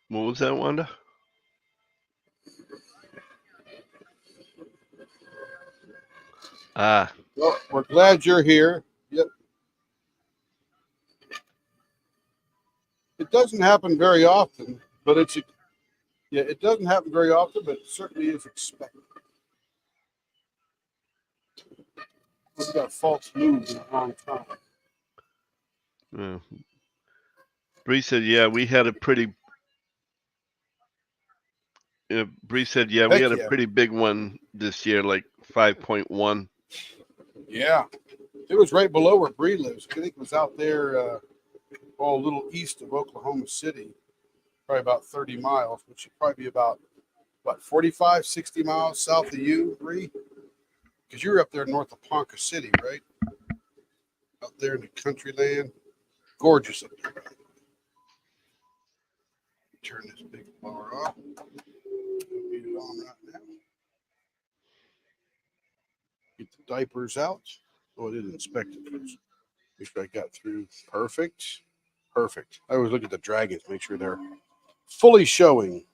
What was that, Wanda? Ah, Well, we're glad you're here. Yep. It doesn't happen very often, but it doesn't happen very often, but it certainly is expected. We've got false moves in the wrong time. yeah. Bree said, yeah, we had a pretty. Bree said, yeah, we Heck had a yeah. pretty big one this year, like 5.1. Yeah. It was right below where Bree lives. I think it was out there, a little east of Oklahoma City, probably about 30 miles, which would probably be about, 45, 60 miles south of you, Bree? Because you're up there north of Ponca City, right? Out there in the country land. Gorgeous up there. Turn this big blower off. Get it on right now. Get the diapers out. Oh, I didn't inspect it first. Make sure I got through. Perfect. Perfect. I always look at the dragons, make sure they're fully showing.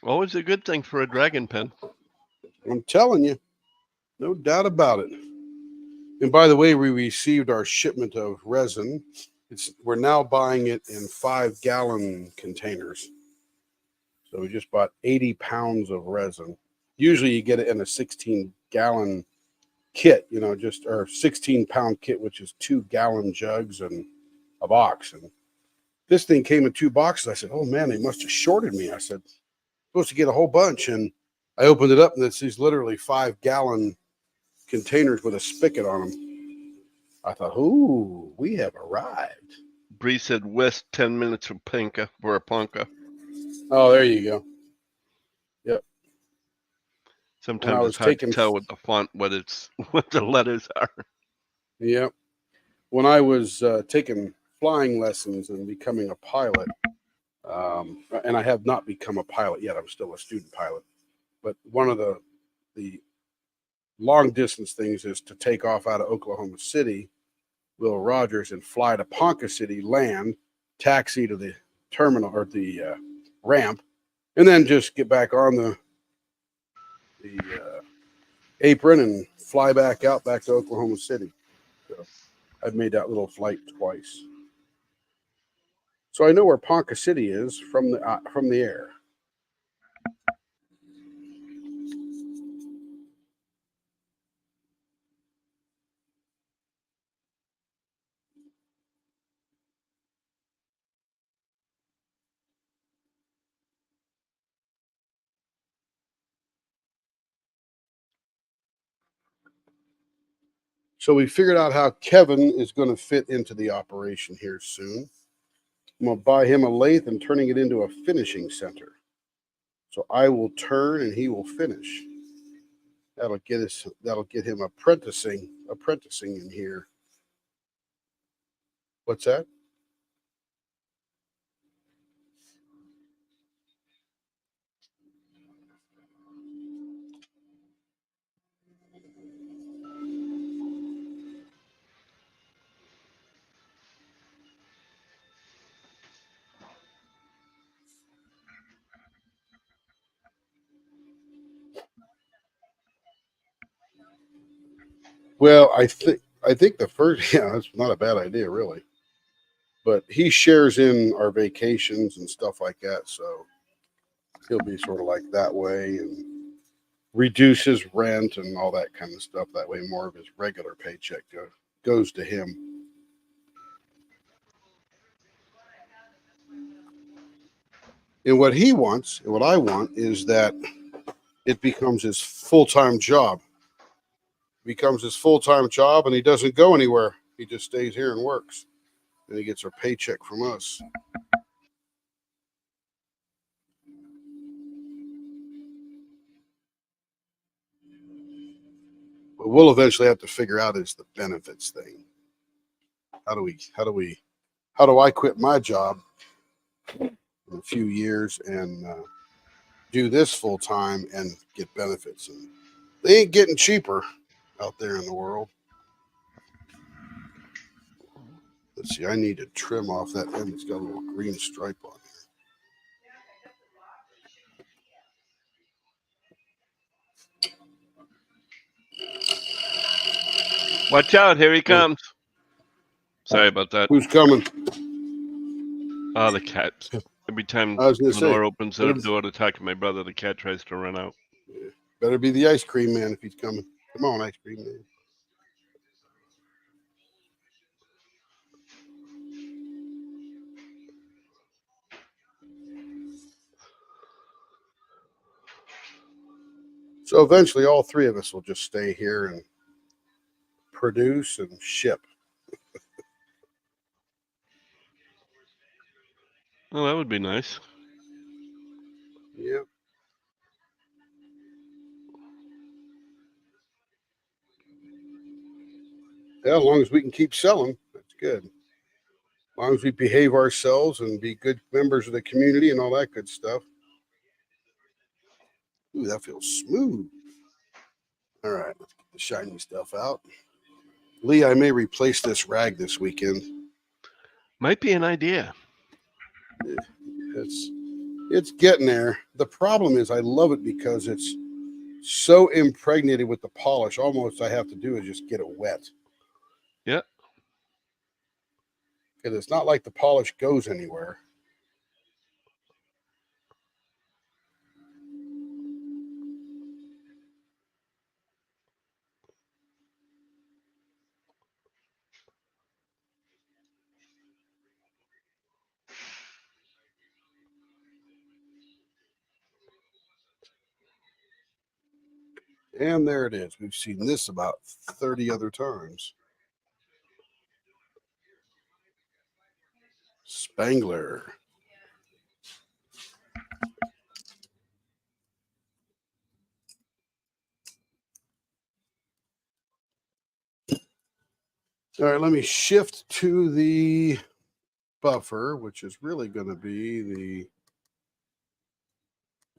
Always a good thing for a dragon pen. I'm telling you, no doubt about it. And by the way, we received our shipment of resin. We're now buying it in 5-gallon containers. So we just bought 80 pounds of resin. Usually you get it in a 16-gallon kit, or 16-pound kit, which is 2-gallon jugs and a box. And this thing came in 2 boxes. I said, oh man, they must have shorted me. I said, supposed to get a whole bunch. And I opened it up, and it's these literally 5-gallon containers with a spigot on them. I thought, ooh, we have arrived. Bree said west 10 minutes from Ponca. Oh, there you go. Yep. Sometimes it's hard to tell with the font what the letters are. Yep. When I was taking flying lessons and becoming a pilot, and I have not become a pilot yet. I'm still a student pilot. But one of the long distance things is to take off out of Oklahoma City, Will Rogers, and fly to Ponca City, land, taxi to the terminal or the ramp, and then just get back on the apron and fly back out back to Oklahoma City. So I've made that little flight twice. So I know where Ponca City is from the air. So we figured out how Kevin is going to fit into the operation here soon. I'm going to buy him a lathe and turning it into a finishing center. So I will turn and he will finish. That'll get him apprenticing in here. What's that? Well, I think the first, yeah, that's not a bad idea, really. But he shares in our vacations and stuff like that, so he'll be sort of like that way and reduce his rent and all that kind of stuff. That way, more of his regular paycheck goes to him. And what he wants, and what I want, is that it becomes his full-time job. Becomes his full-time job, and he doesn't go anywhere. He just stays here and works, and he gets our paycheck from us. What we'll eventually have to figure out is the benefits thing. How do I quit my job in a few years and do this full time and get benefits? And they ain't getting cheaper out there in the world. Let's see, I need to trim off that end. It's got a little green stripe on it. Watch out, here he comes. Sorry about that. Who's coming? Oh, the cat. Every time I was the gonna say, door opens the better- door to talk to my brother, the cat tries to run out. Better be the ice cream man if he's coming. Come on, ice cream man. So eventually, all three of us will just stay here and produce and ship. Oh, that would be nice. Yep. Yeah, as long as we can keep selling, that's good. As long as we behave ourselves and be good members of the community and all that good stuff. Ooh, that feels smooth. All right, let's get the shiny stuff out. Lee, I may replace this rag this weekend. Might be an idea. It's getting there. The problem is I love it because it's so impregnated with the polish. Almost I have to do is just get it wet. Yeah. Because it's not like the polish goes anywhere. And there it is. We've seen this about 30 other times. Spangler. All right, let me shift to the buffer, which is really going to be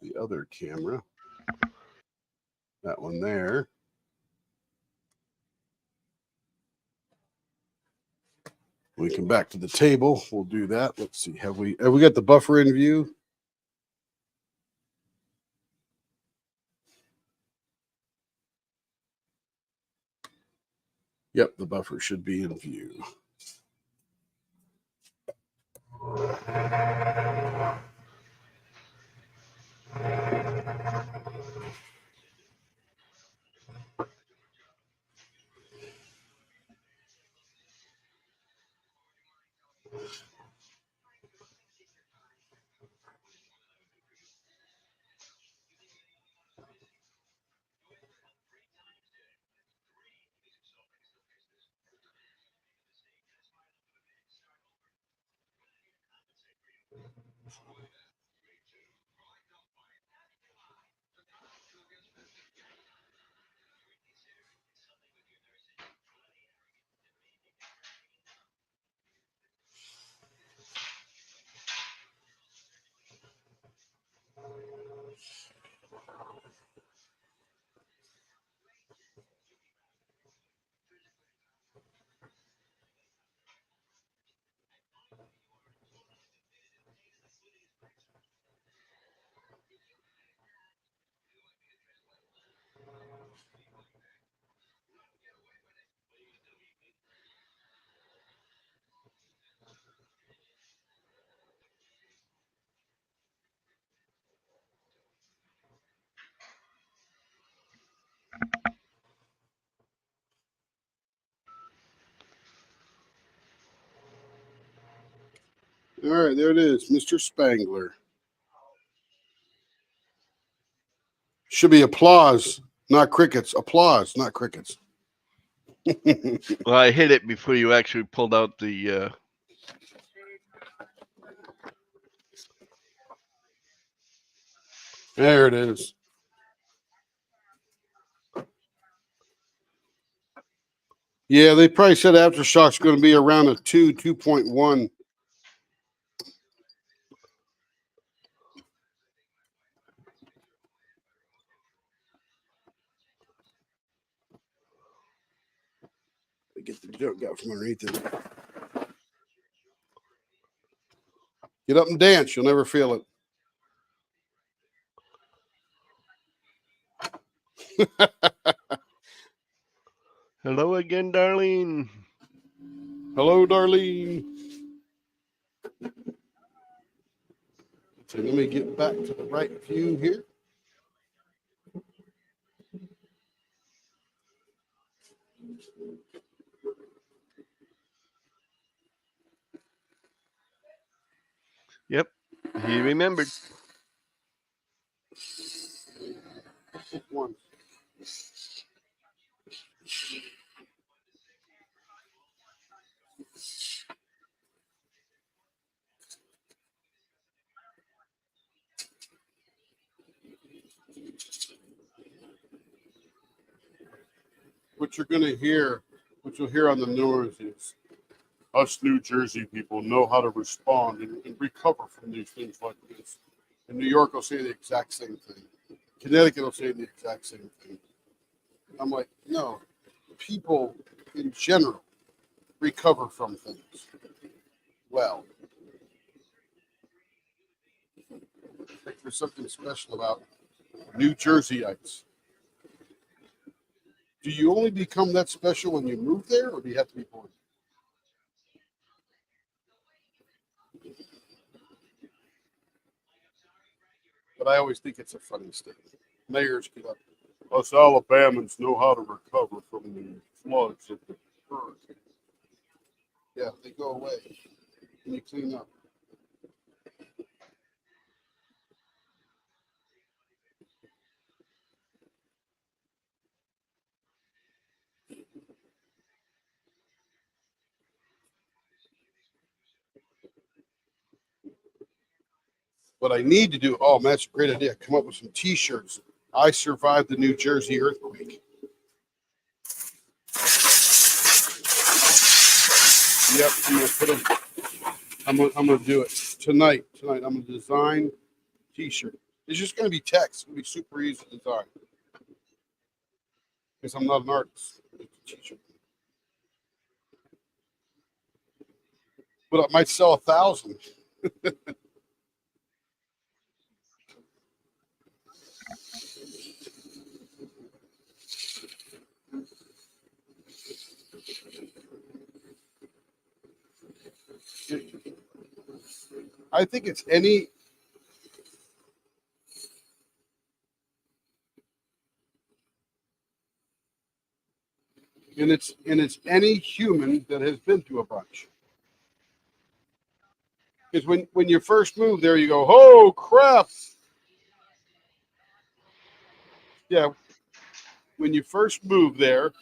the other camera. That one there. We come back to the table. We'll do that. Let's see. Have we got the buffer in view? Yep, the buffer should be in view. All right, there it is, Mr. Spangler. Should be applause, not crickets. Applause, not crickets. Well, I hit it before you actually pulled out the. There it is. Yeah, they probably said Aftershock's going to be around a 2.1. Get the joke out from underneath it. Get up and dance. You'll never feel it. Hello again, Darlene. Hello, Darlene. So let me get back to the right view here. Yep, he remembered. One. What you're going to hear, what you'll hear on the news is us New Jersey people know how to respond and recover from these things like this. And New York will say the exact same thing. Connecticut will say the exact same thing. I'm like, no, people in general recover from things well. I think there's something special about New Jerseyites. Do you only become that special when you move there, or do you have to be born? But I always think it's a funny statement. Mayors get up. Us Alabamans know how to recover from the floods of the hurricane. Yeah, they go away and you clean up. What I need to do, oh, man, that's a great idea. Come up with some T-shirts. I survived the New Jersey earthquake. Yep, I'm gonna put them. I'm gonna do it tonight. Tonight, I'm gonna design T-shirt. It's just gonna be text. It's gonna be super easy to design because I'm not an artist. It's a T-shirt. but it might sell 1,000. I think it's any. And it's any human that has been to a bunch. Because when you first move there, you go, oh crap. Yeah. When you first move there,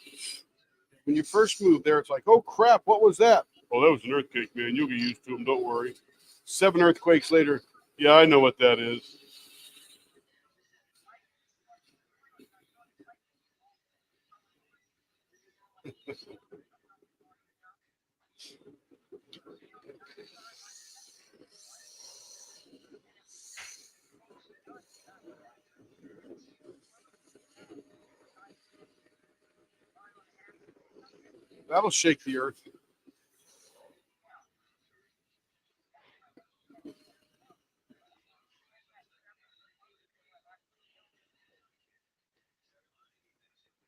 it's like, oh crap, what was that? Oh, that was an earthquake, man. You'll get used to them. Don't worry. 7 earthquakes later, yeah, I know what that is. That'll shake the earth.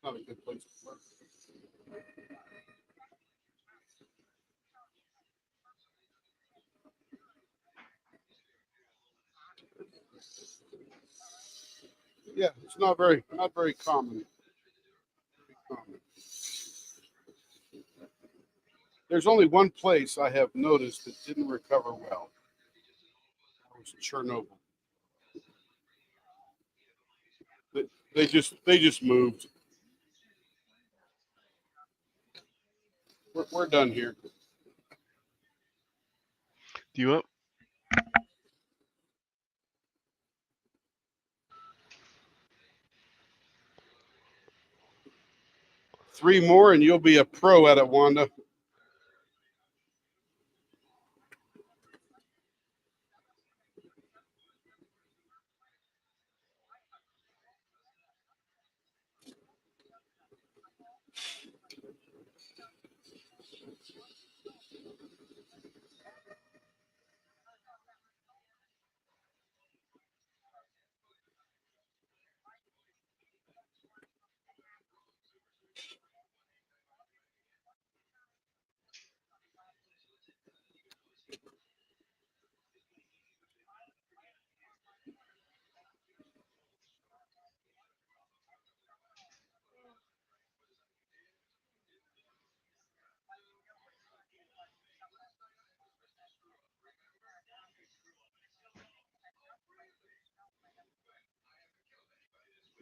Not a good place to work. Yeah, it's not very common. There's only one place I have noticed that didn't recover well. That was Chernobyl. They just moved. We're done here. Do you up? 3 more and you'll be a pro at it, Wanda.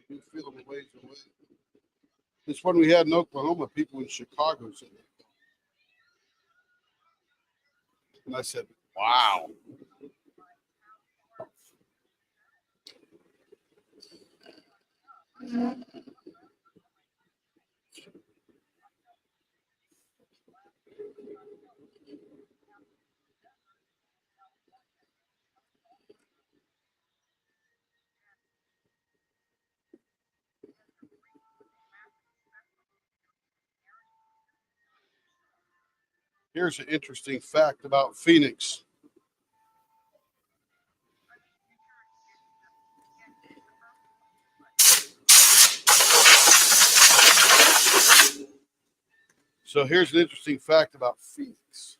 You feel them a ways away. This one we had in Oklahoma, people in Chicago said, and I said, wow. Here's an interesting fact about Phoenix. So here's an interesting fact about Phoenix.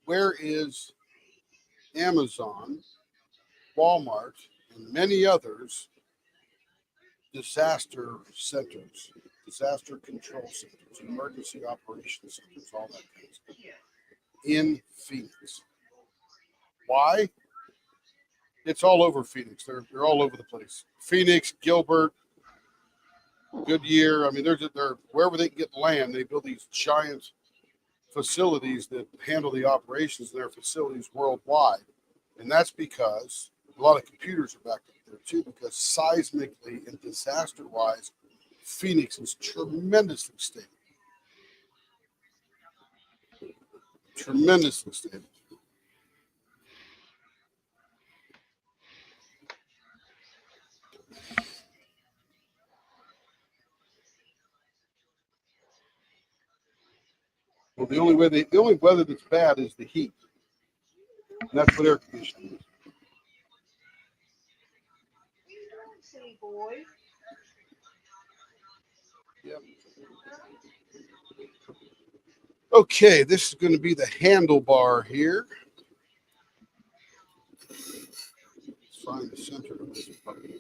Where is Amazon, Walmart, and many others disaster centers, disaster control centers, emergency operations centers, all that kind of stuff in Phoenix? Why? It's all over Phoenix. They're all over the place. Phoenix, Gilbert, Goodyear. I mean, they're wherever they can get land, they build these giant facilities that handle the operations in their facilities worldwide. And that's because a lot of computers are back up there too, because seismically and disaster wise, Phoenix is tremendously stable. Tremendously stable. Well, the only weather that's bad is the heat. And that's what air conditioning is. Silly boy. Yep. Okay, this is going to be the handlebar here. Let's find the center of this puppy.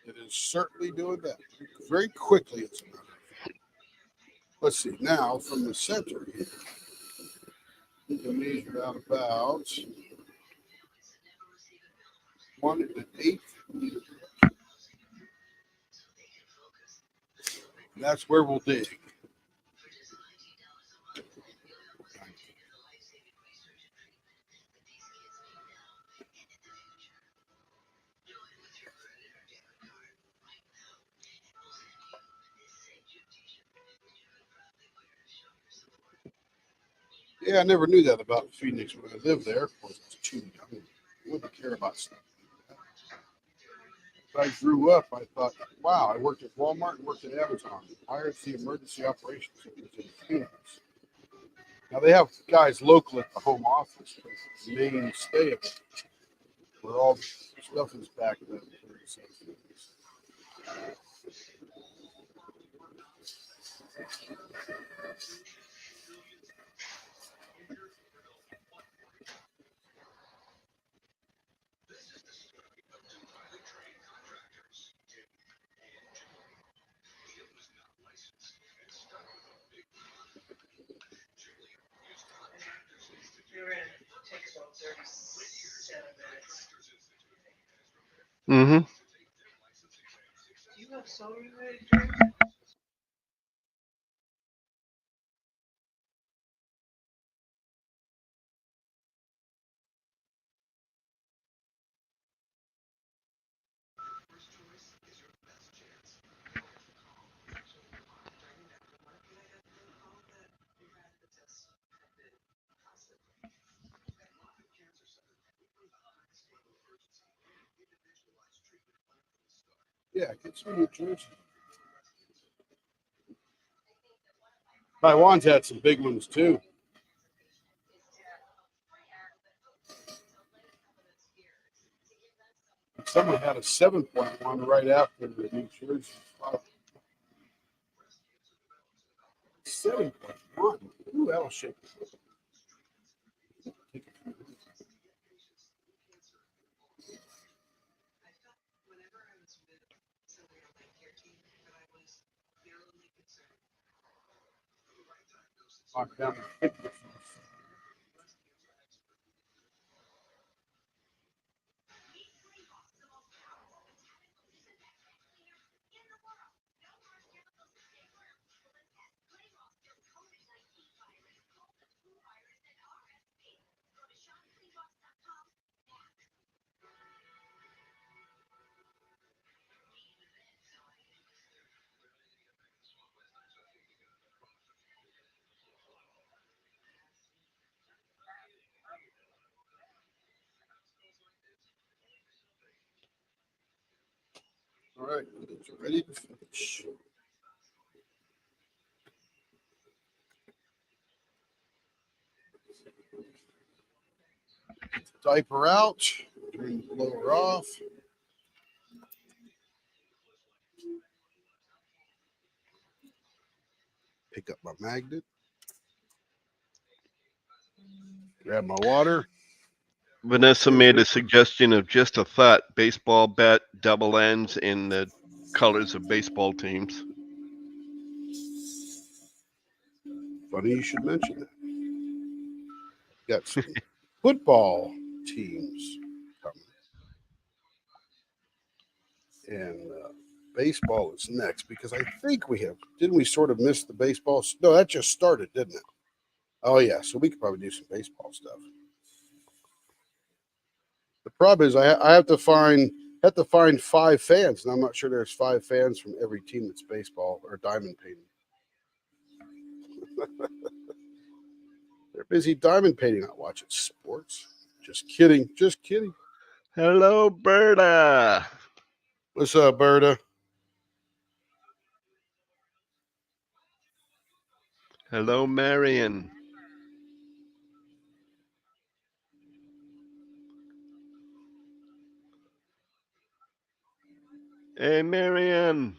It is certainly doing that very quickly. As a matter of fact. Let's see now from the center here. You can measure out about 1/8 meter. That's where we'll dig. Yeah, I never knew that about Phoenix when I lived there. Of course, I was too young. I wouldn't care about stuff like that. As I grew up, I thought, wow, I worked at Walmart and worked at Amazon. Hired the emergency operations in Phoenix. Now they have guys local at the home office, but the mainstay of it, where all the stuff is backed up. Mm-hmm. Yeah, get some New Jersey. Taiwan's had some big ones too. Someone had a 7.1 right after the New Jersey. Wow. 7.1. Who else shake? Knock down the hip. All right, it's ready to finish. Diaper out, turn the blower off. Pick up my magnet. Grab my water. Vanessa made a suggestion of just a thought: baseball bat, double ends in the colors of baseball teams. Funny you should mention that. Got some football teams coming. And baseball is next because I think didn't we sort of miss the baseball? No, that just started, didn't it? Oh, yeah. So we could probably do some baseball stuff. The problem is I have to find 5 fans, and I'm not sure there's 5 fans from every team that's baseball or diamond painting. They're busy diamond painting, not watching sports. Just kidding. Just kidding. Hello, Berta. What's up, Berta? Hello, Marion. Hey, Marion.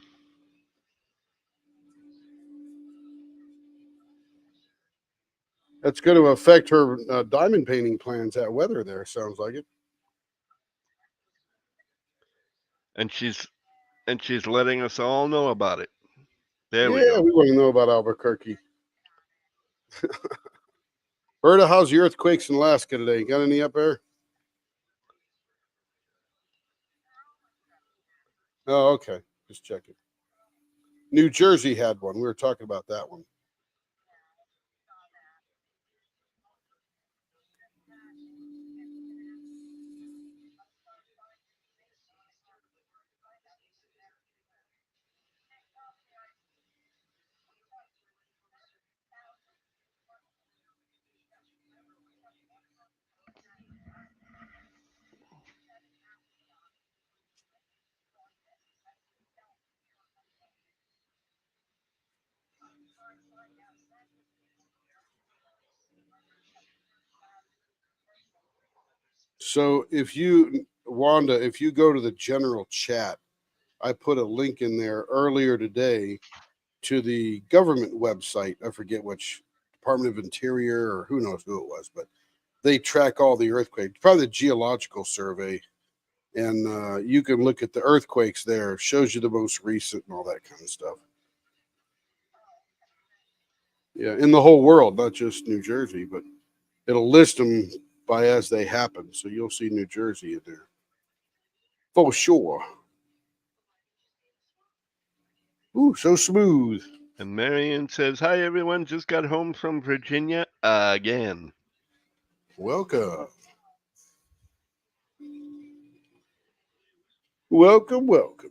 That's going to affect her diamond painting plans. That weather there sounds like it. And she's letting us all know about it. There we Yeah, go. we want to know about Albuquerque. Berta, how's the earthquakes in Alaska today? Got any up there? Oh, okay. Just checking. New Jersey had one. We were talking about that one. So if you, Wanda, if you go to the general chat, I put a link in there earlier today to the government website. I forget which Department of Interior or who knows who it was, but they track all the earthquakes, probably the Geological Survey. And you can look at the earthquakes there. Shows you the most recent and all that kind of stuff. Yeah, in the whole world, not just New Jersey, but it'll list them by as they happen. So you'll see New Jersey in there. For sure. Ooh, so smooth. And Marion says, "Hi everyone, just got home from Virginia again." Welcome. Welcome, welcome.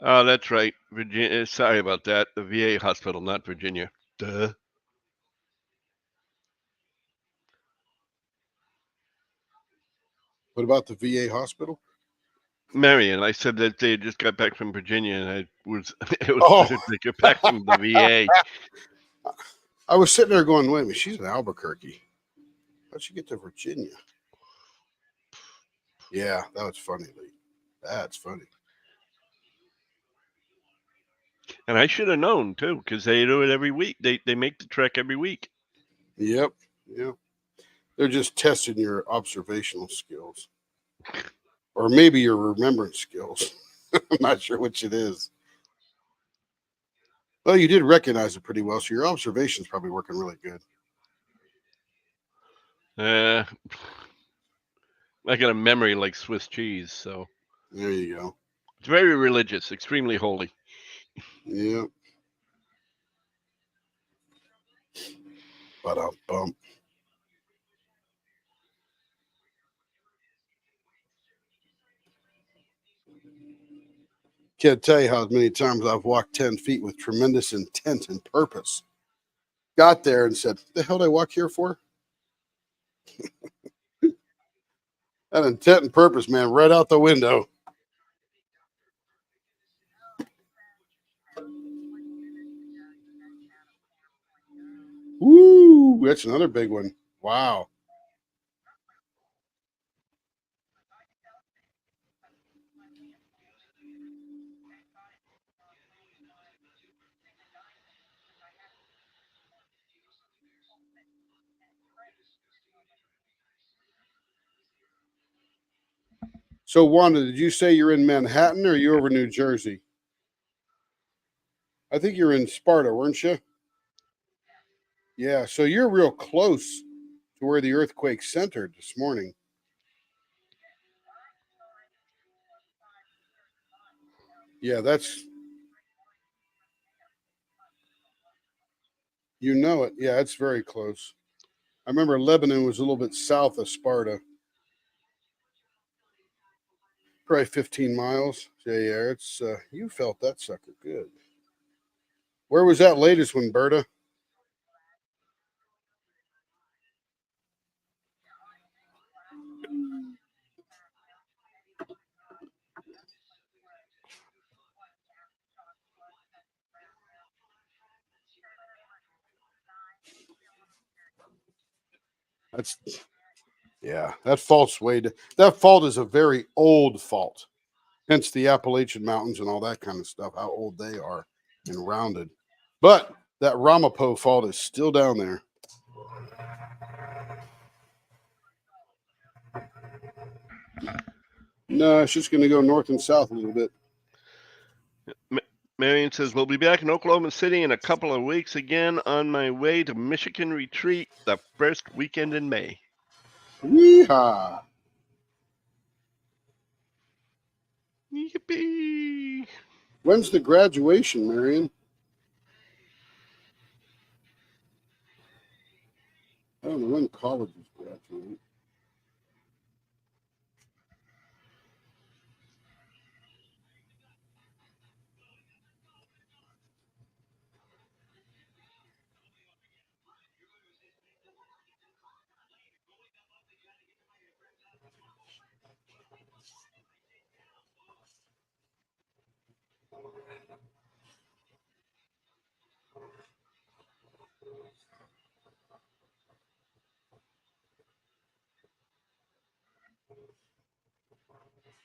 Oh, that's right, Virginia. Sorry about that. The VA hospital, not Virginia. Duh. What about the VA hospital? Marion, I said that they just got back from Virginia, and I was it was Oh. they got back from the VA. I was sitting there going, wait a minute, she's in Albuquerque. How'd she get to Virginia? Yeah, that was funny, Lee. That's funny. And I should have known too, because they do it every week. They make the trek every week. Yep. Yep. They're just testing your observational skills. Or maybe your remembrance skills. I'm not sure which it is. Well, you did recognize it pretty well, so your observation's probably working really good. I got a memory like Swiss cheese, so There you go. it's very religious, extremely holy. Yep. Ba-dum-bum. Can't tell you how many times I've walked 10 feet with tremendous intent and purpose. Got there and said, the hell did I walk here for? That intent and purpose, man, right out the window. Woo, that's another big one. Wow. So, Wanda, did you say you're in Manhattan or are you over New Jersey? I think you're in Sparta, weren't you? Yeah, so you're real close to where the earthquake centered this morning. Yeah, that's, you know it. Yeah, it's very close. I remember Lebanon was a little bit south of Sparta. Probably 15 miles. Yeah, it's you felt that sucker good. Where was that latest one, Berta? That's, yeah, that fault's that fault is a very old fault. Hence the Appalachian Mountains and all that kind of stuff, how old they are and rounded. But that Ramapo fault is still down there. No, it's just going to go north and south a little bit. Marion says, we'll be back in Oklahoma City in a couple of weeks again on my way to Michigan retreat the first weekend in May. Yeehaw. Yippee! When's the graduation, Marion? I don't know when colleges graduate.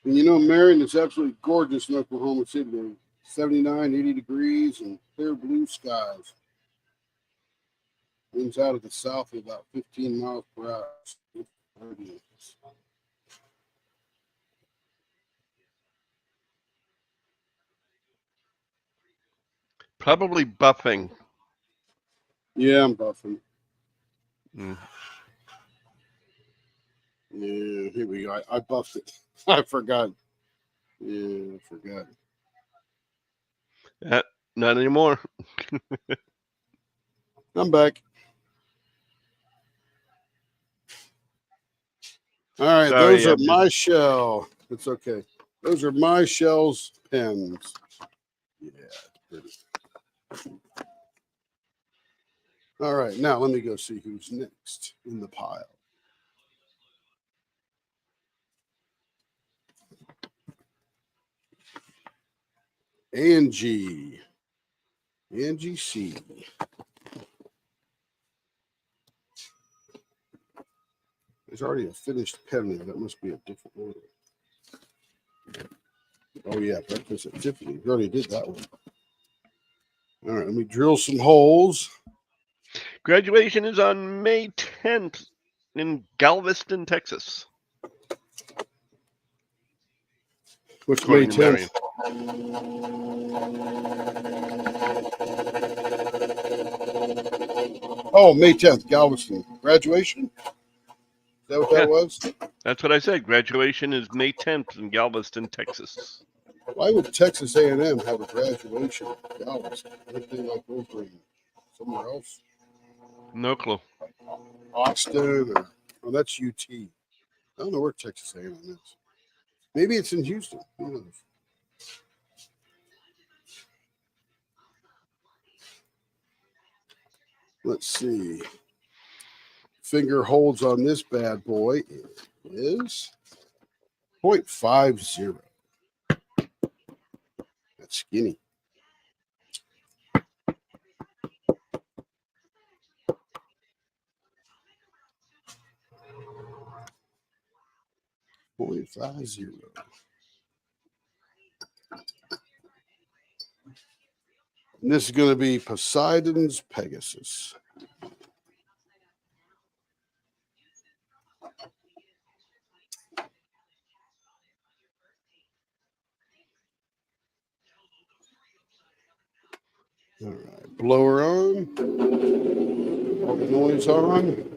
And you know, Marion, it's absolutely gorgeous in Oklahoma City today. 79, 80 degrees and clear blue skies. Winds out of the south at about 15 miles per hour. Probably buffing. Yeah, I'm buffing. Mm. Yeah, here we go. I buffed it. I forgot. Yeah, I forgot. Not anymore. I'm back. All right, Sorry, those are I'm just- my shell. It's okay. Those are my shells pens. Yeah, pretty. All right, now let me go see who's next in the pile. Angie. Angie C. There's already a finished pen there. That must be a different order. Oh, yeah, breakfast at Tiffany. We already did that one. All right, let me drill some holes. Graduation is on May 10th in Galveston, Texas. What's May According to Marion. 10th? Oh, May 10th, Galveston. Graduation? Is that what that was? That's what I said. Graduation is May 10th in Galveston, Texas. Why would Texas A&M have a graduation in Galveston? Aren't they like over in somewhere else? No clue. Austin? Or, oh, that's UT. I don't know where Texas A&M is. Maybe it's in Houston. Who knows? Let's see. Finger holds on this bad boy is 0.50. That's skinny. .50. And this is going to be Poseidon's Pegasus. All right, blower on. All the noise on.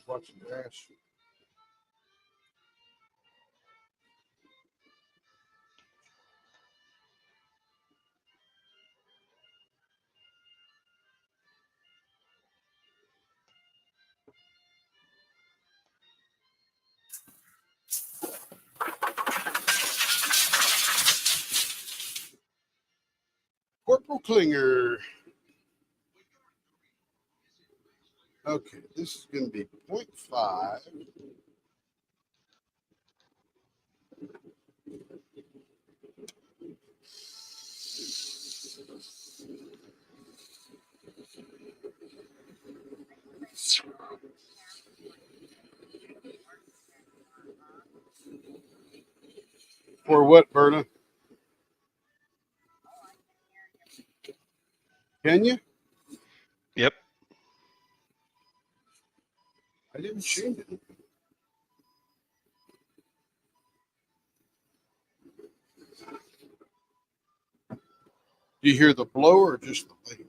Watching grass. Corporal Klinger. Okay, this is going to be 0.5. For what, Berta? Can you? Yep. I didn't change it. Do you hear the blower or just the lathe?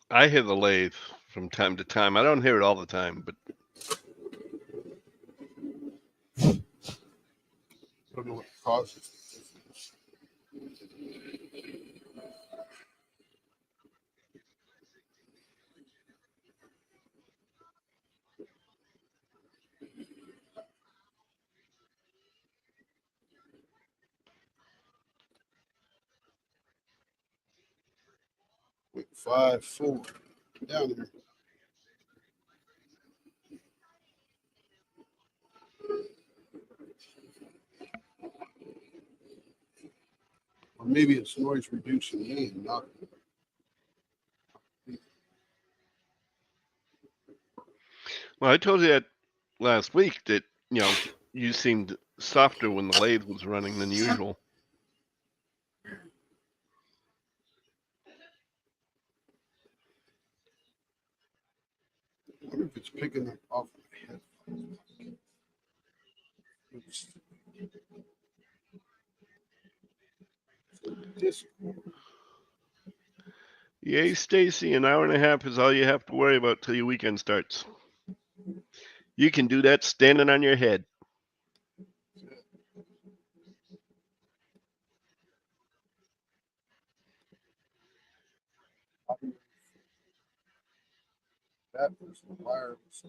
I hear the lathe from time to time. I don't hear it all the time, but I don't know what causes the difference. 0.54 down there. Or maybe it's noise reducing me and not. well, I told you that last week that, you know, you seemed softer when the lathe was running than usual. I wonder if it's picking up off my head. Yay, Stacy, an hour and a half is all you have to worry about till your weekend starts. You can do that standing on your head. That was the wireless.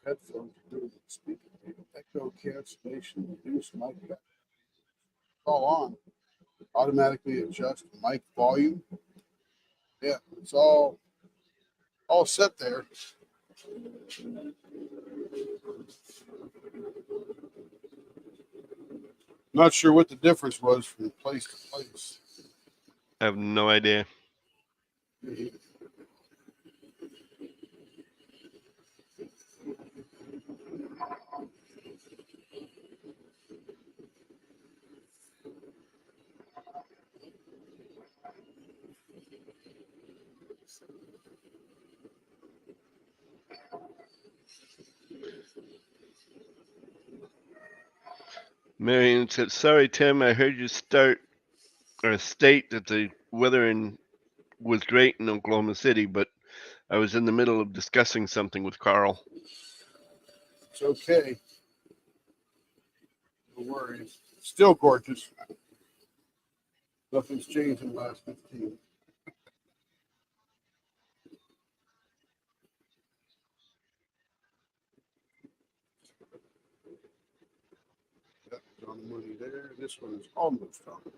Headphones do the speaker. Echo cancellation, reduce mic. All on. Automatically adjust mic volume. Yeah, it's all set there. Not sure what the difference was from place to place. I have no idea. Marion said, sorry, Tim, I heard you state that the weather in was great in Oklahoma City, but I was in the middle of discussing something with Carl. It's okay. No worries. Still gorgeous. Nothing's changed in the last 15. That's on the money there. This one is almost on.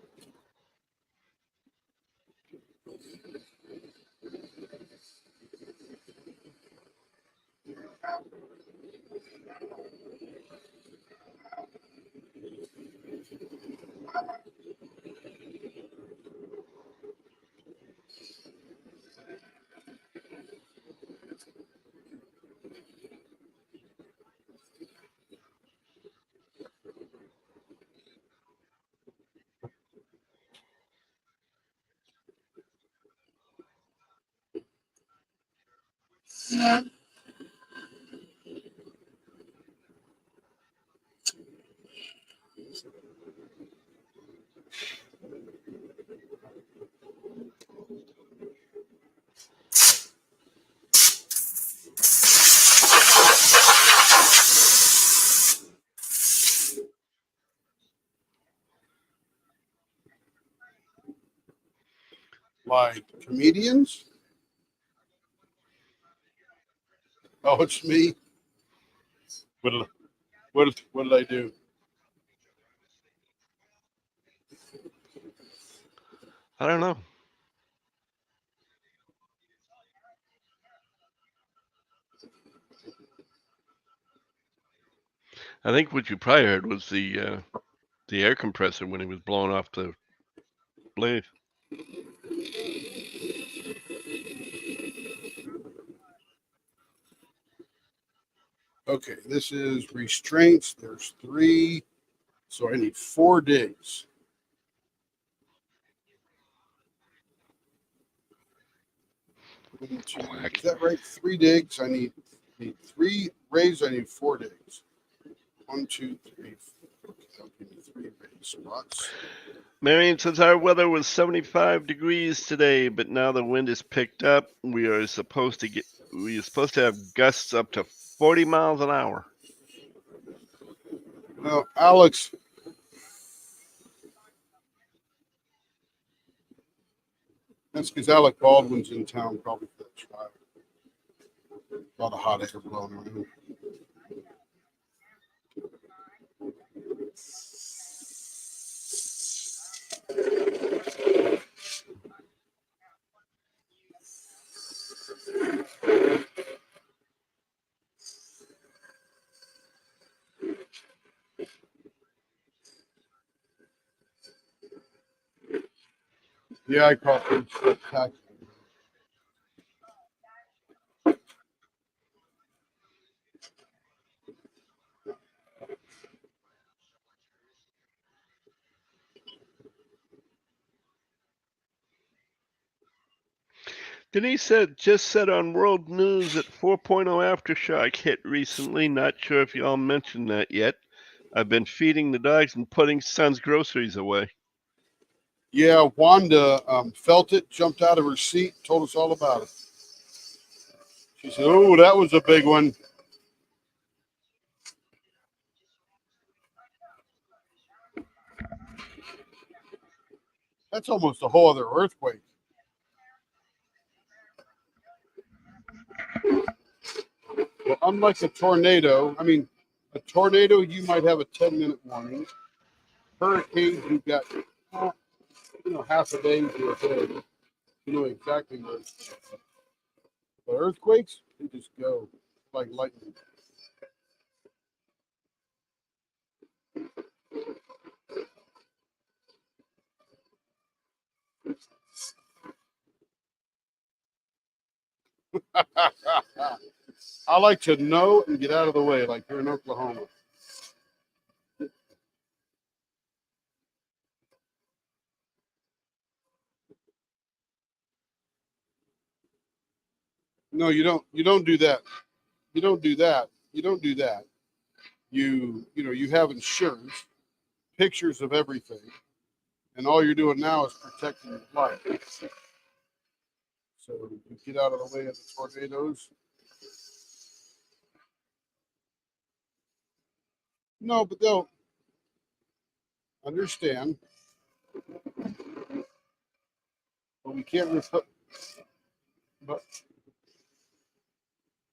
Like comedians? Oh, it's me. What did I do? I don't know. I think what you probably heard was the air compressor when he was blowing off the blade. Okay, this is restraints. There's 3, so I need 4 digs. Is that right? 3 digs. I need 3 rays. I need 4 digs. 1, 2, 3. I'll give you 3 raise spots. Marion says our weather was 75 degrees today, but now the wind is picked up. We are supposed to have gusts up to 40 miles an hour. Well, Alex, that's because Alec Baldwin's in town probably for that trial. A lot of hot air blowing around. Yeah, I caught them spectacular. Denise said, just said on World News that 4.0 Aftershock hit recently. Not sure if y'all mentioned that yet. I've been feeding the dogs and putting son's groceries away. Yeah, Wanda felt it, jumped out of her seat, told us all about it. She said, "Oh, that was a big one." That's almost a whole other earthquake. Well, unlike a tornado, a tornado, you might have a 10-minute warning. Hurricanes, you've got, half a day to a day. You know exactly where it's going. But earthquakes, they just go like lightning. I like to know and get out of the way, like here in Oklahoma. No, you don't. You don't do that. You don't do that. You don't do that. You have insurance, pictures of everything, and all you're doing now is protecting your life. So you get out of the way of the tornadoes. No, but they'll understand. But we can't but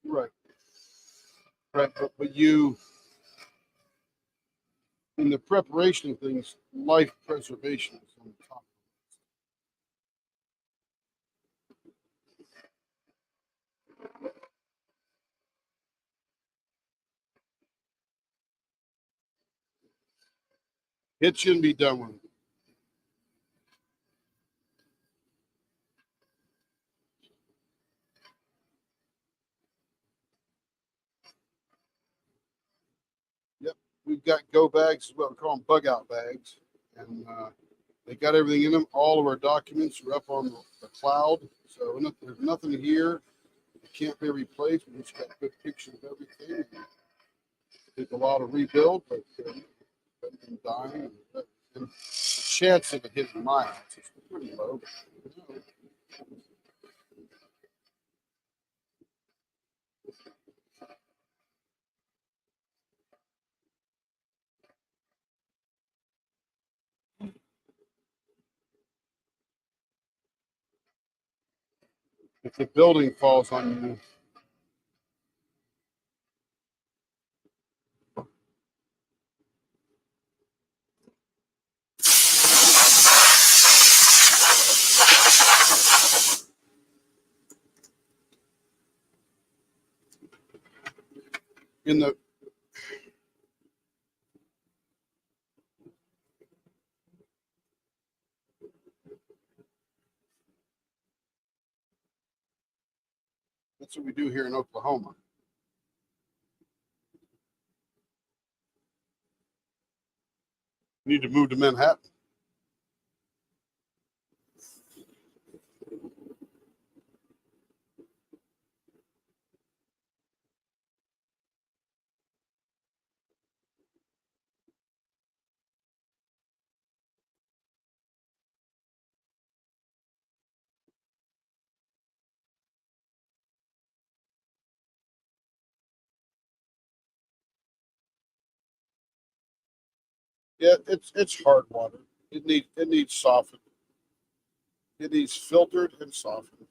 right. Right. But you in the preparation of things, life preservation is on the top. It shouldn't be done with. Yep, we've got go bags, what we call them bug out bags, and they got everything in them. All of our documents are up on the cloud, so there's nothing here that can't be replaced. We just got a good picture of everything. Take a lot of rebuild, but dying and the chance of it hitting my house is pretty low. If the building falls on you, in the that's what we do here in Oklahoma. We need to move to Manhattan. Yeah, it's hard water. It needs softened. It needs filtered and softened.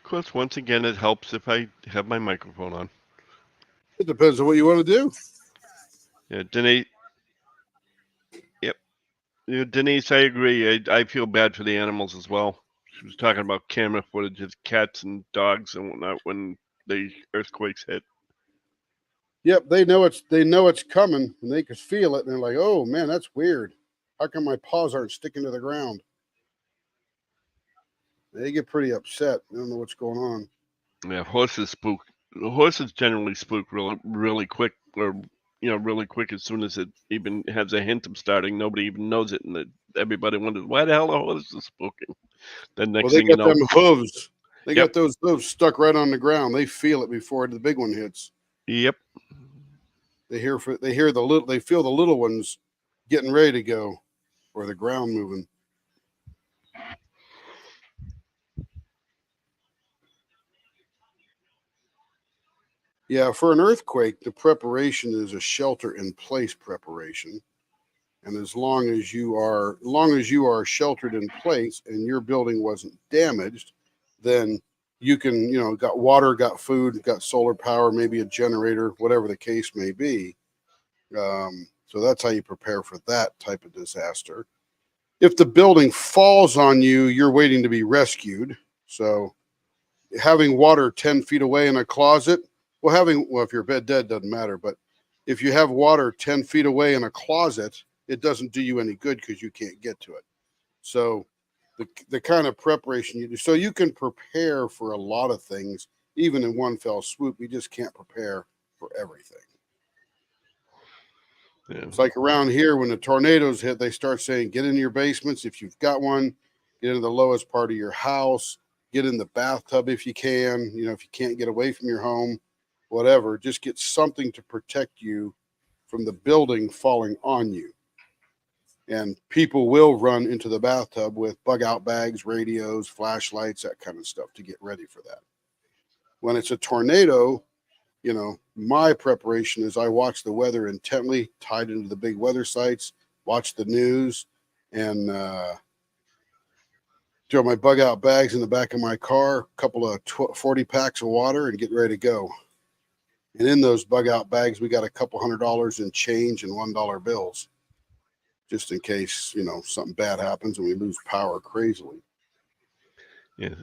Of course, once again, it helps if I have my microphone on. It depends on what you want to do. Yeah, Denise. Yep. Yeah, Denise, I agree. I feel bad for the animals as well. She was talking about camera footage of cats and dogs and whatnot when the earthquakes hit. Yep, they know it's coming and they can feel it and they're like, oh man, that's weird. How come my paws aren't sticking to the ground? They get pretty upset. They don't know what's going on. Yeah, horses spook. Horses generally spook really quick, or really quick as soon as it even has a hint of starting. Nobody even knows it, and everybody wonders why the hell are horses spooking. Then next Well, they thing you got know, them hooves. They Yep. got those hooves stuck right on the ground. They feel it before the big one hits. yep. They feel the little ones getting ready to go, or the ground moving. Yeah, for an earthquake, the preparation is a shelter in place preparation. And as long as you are sheltered in place and your building wasn't damaged, then you can, got water, got food, got solar power, maybe a generator, whatever the case may be. So that's how you prepare for that type of disaster. If the building falls on you, you're waiting to be rescued. So having water 10 feet away in a closet, if you're dead, doesn't matter. But if you have water 10 feet away in a closet, it doesn't do you any good because you can't get to it. So the kind of preparation you do, so you can prepare for a lot of things, even in one fell swoop. You just can't prepare for everything. Yeah. It's like around here when the tornadoes hit, they start saying, get into your basements if you've got one, get into the lowest part of your house, get in the bathtub if you can, if you can't get away from your home, whatever, just get something to protect you from the building falling on you. And people will run into the bathtub with bug out bags, radios, flashlights, that kind of stuff to get ready for that. When it's a tornado, my preparation is I watch the weather intently, tied into the big weather sites, watch the news, and throw my bug out bags in the back of my car, a couple of 40 packs of water, and get ready to go. And in those bug out bags, we got a couple $100 in change and $1 bills, just in case, something bad happens and we lose power crazily. Yeah.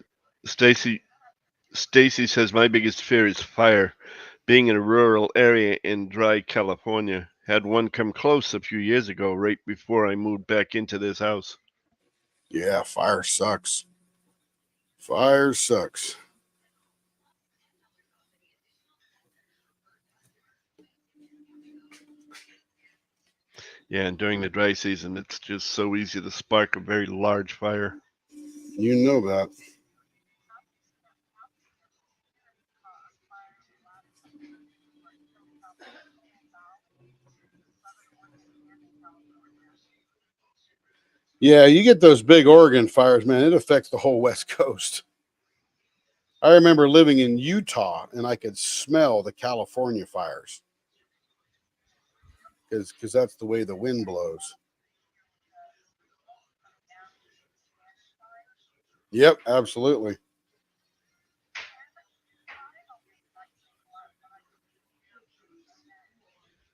Stacy says my biggest fear is fire. Being in a rural area in dry California, had one come close a few years ago, right before I moved back into this house. Yeah, fire sucks. Fire sucks. Yeah, and during the dry season, it's just so easy to spark a very large fire. You know that. Yeah, you get those big Oregon fires, man. It affects the whole West Coast. I remember living in Utah and I could smell the California fires because that's the way the wind blows. Yep, absolutely.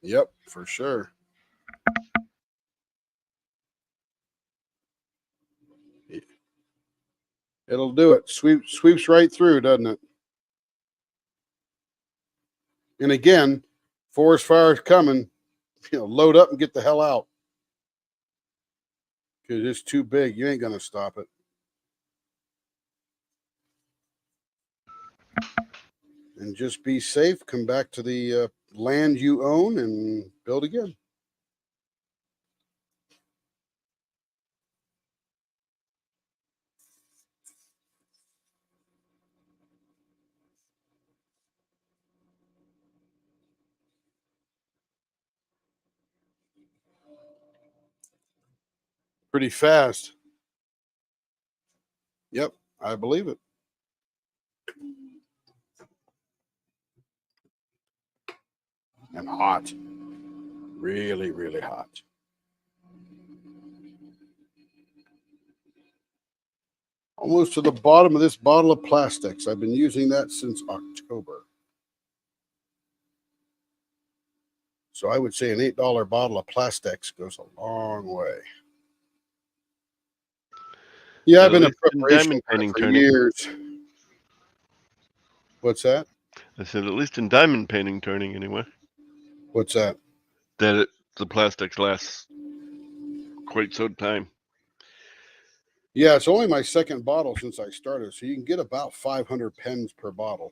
Yep, for sure. It'll do it. Sweeps right through, doesn't it? And again, forest fires coming, load up and get the hell out. Because it's too big. You ain't going to stop it. And just be safe. Come back to the land you own and build again. Pretty fast. Yep, I believe it. And hot. Really, really hot. Almost to the bottom of this bottle of plastics. I've been using that since October. So I would say an $8 bottle of plastics goes a long way. Yeah, I've been in preparation for years. What's that? I said, at least in diamond painting turning, anyway. What's that? That the plastics last quite some time. Yeah, it's only my second bottle since I started, so you can get about 500 pens per bottle.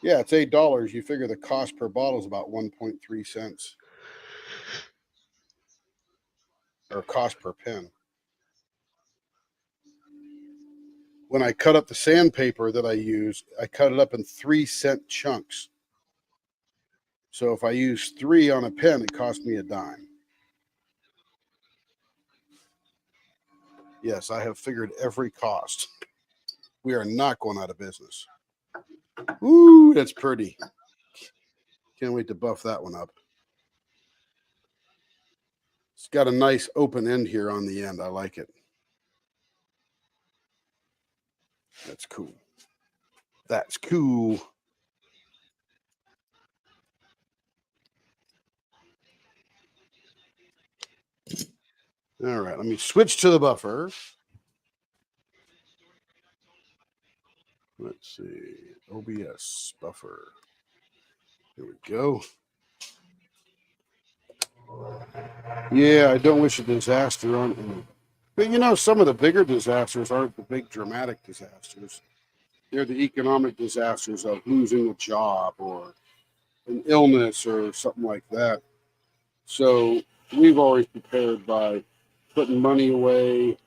Yeah, it's $8. You figure the cost per bottle is about 1.3 cents. Or cost per pen. When I cut up the sandpaper that I use, I cut it up in 3-cent chunks. So if I use 3 on a pen, it cost me $0.10. Yes, I have figured every cost. We are not going out of business. Ooh, that's pretty. Can't wait to buff that one up. It's got a nice open end here on the end. I like it. That's cool. That's cool. All right, let me switch to the buffer. Let's see. OBS buffer. Here we go. Yeah, I don't wish a disaster on any. But you know, some of the bigger disasters aren't the big dramatic disasters. They're the economic disasters of losing a job or an illness or something like that. So we've always prepared by putting money away,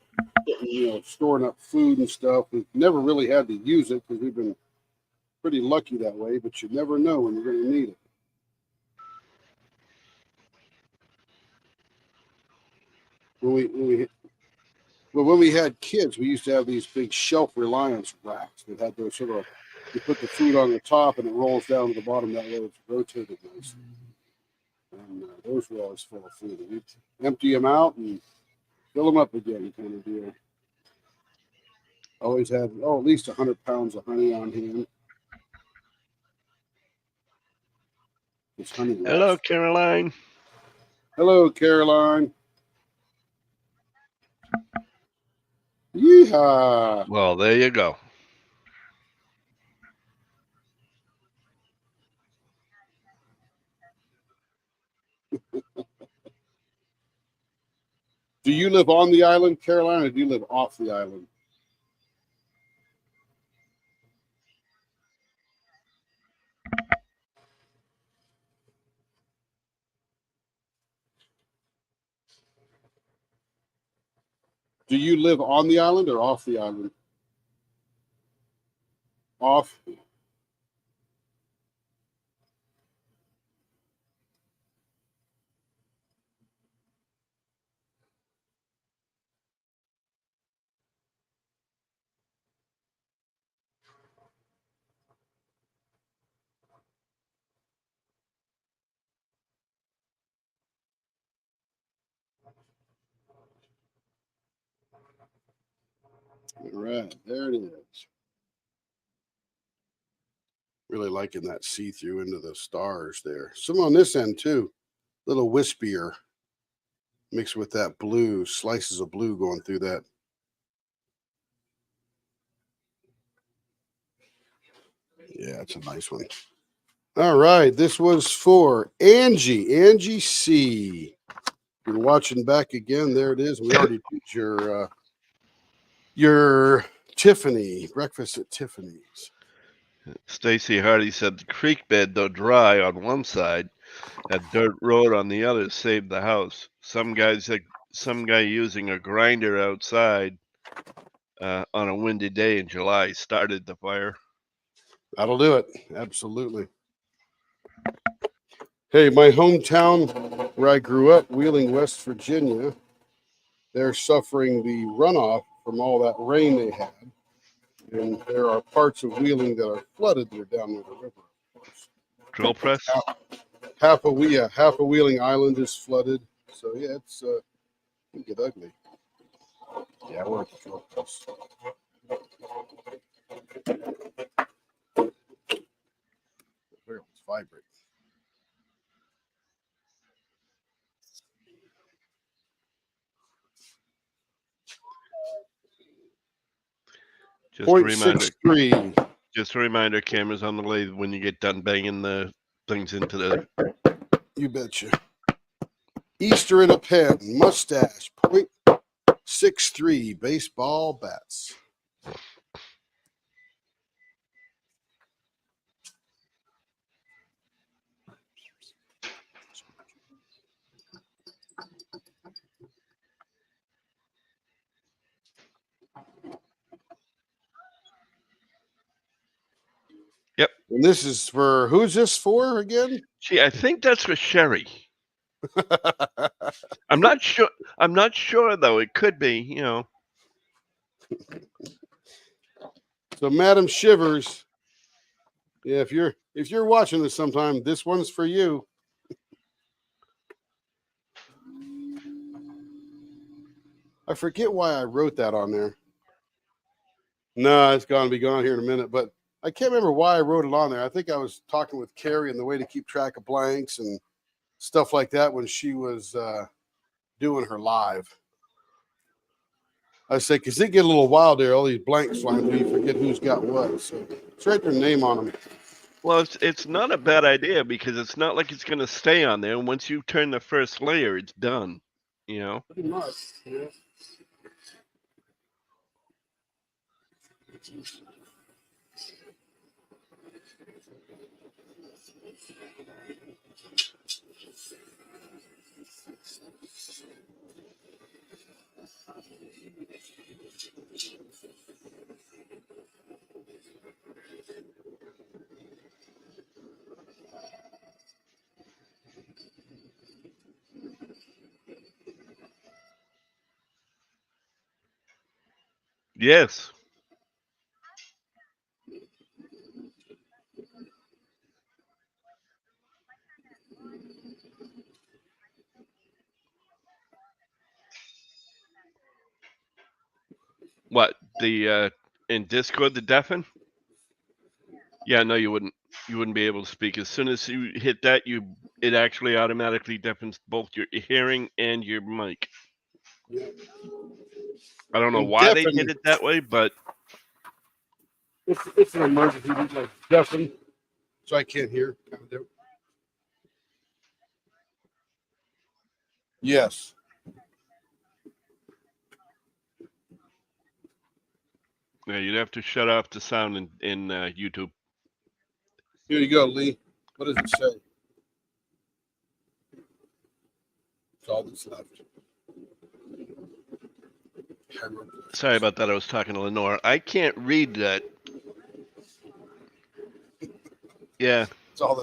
storing up food and stuff. We've never really had to use it because we've been pretty lucky that way, but you never know when you're going to need it. When we had kids, we used to have these big shelf reliance racks that had those sort of, you put the food on the top and it rolls down to the bottom. That way it's rotated nicely. And those were always full of food. We'd empty them out and fill them up again, kind of deal. Always had, at least 100 pounds of honey on hand. It's honey. Hello, Caroline. Hello, Caroline. Yeehaw. Well, there you go. Do you live on the island, Caroline, or do you live off the island? Do you live on the island or off the island? Off. All right, there it is. Really liking that see-through into the stars there. Some on this end too, a little wispier, mixed with that blue, slices of blue going through that. Yeah, it's a nice one. All right, this was for Angie C. You're watching back again. There it is. We already did your Tiffany breakfast at Tiffany's. Stacy Hardy said the creek bed, though dry on one side, had dirt road on the other, saved the house. Some guy using a grinder outside on a windy day in July started the fire. That'll do it. Absolutely. Hey, my hometown where I grew up, Wheeling, West Virginia, they're suffering the runoff from all that rain they had. And there are parts of Wheeling that are flooded. They're down near the river. Drill press? Half of Wheeling Island is flooded. So yeah, it's it can get ugly. Yeah, we're at the drill press. It's vibrating. Just a reminder. 0.63. Just a reminder, cameras on the lathe when you get done banging the things into the. You betcha. Easter in a pen, mustache, 0.63 baseball bats. Yep. And this is for, who's this for again? Gee, I think that's for Sherry. I'm not sure. I'm not sure though. It could be. So Madam Shivers, yeah, if you're watching this sometime, this one's for you. I forget why I wrote that on there. No, it's gonna be gone here in a minute, but I can't remember why I wrote it on there. I think I was talking with Carrie and the way to keep track of blanks and stuff like that when she was doing her live. I say, because they get a little wild there, all these blanks flying through, you forget who's got what. So it's write their name on them. Well, it's not a bad idea because it's not like it's gonna stay on there. Once you turn the first layer, it's done. You know. Pretty much. Yeah. Yes. What the in Discord the deafen? Yeah, no, you wouldn't. You wouldn't be able to speak as soon as you hit that. It actually automatically deafens both your hearing and your mic. Yeah. I don't know And why they deafen- did it that way, but It's an emergency, like deafen, so I can't hear. Kind of deal. Yes. yeah, you'd have to shut off the sound in YouTube. Here you go, Lee. What does it say? It's all that's left. Sorry about that. I was talking to Lenore. I can't read that. Yeah. It's all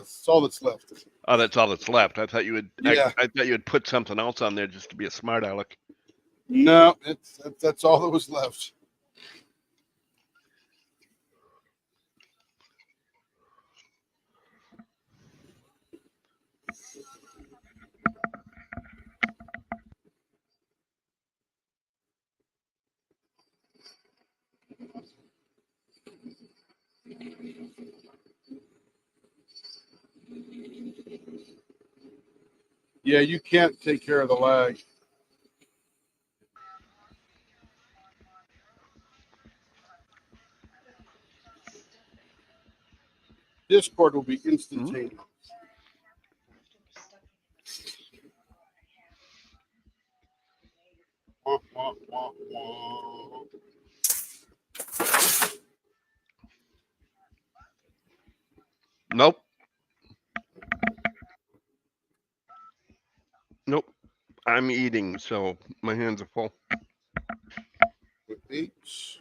that's left. Oh, that's all that's left. I thought you would. Yeah. I thought you would put something else on there just to be a smart aleck. No, that's all that was left. Yeah, you can't take care of the lag. Discord will be instantaneous. Wah, wah, wah, wah. Nope. Nope. I'm eating, so my hands are full. With H.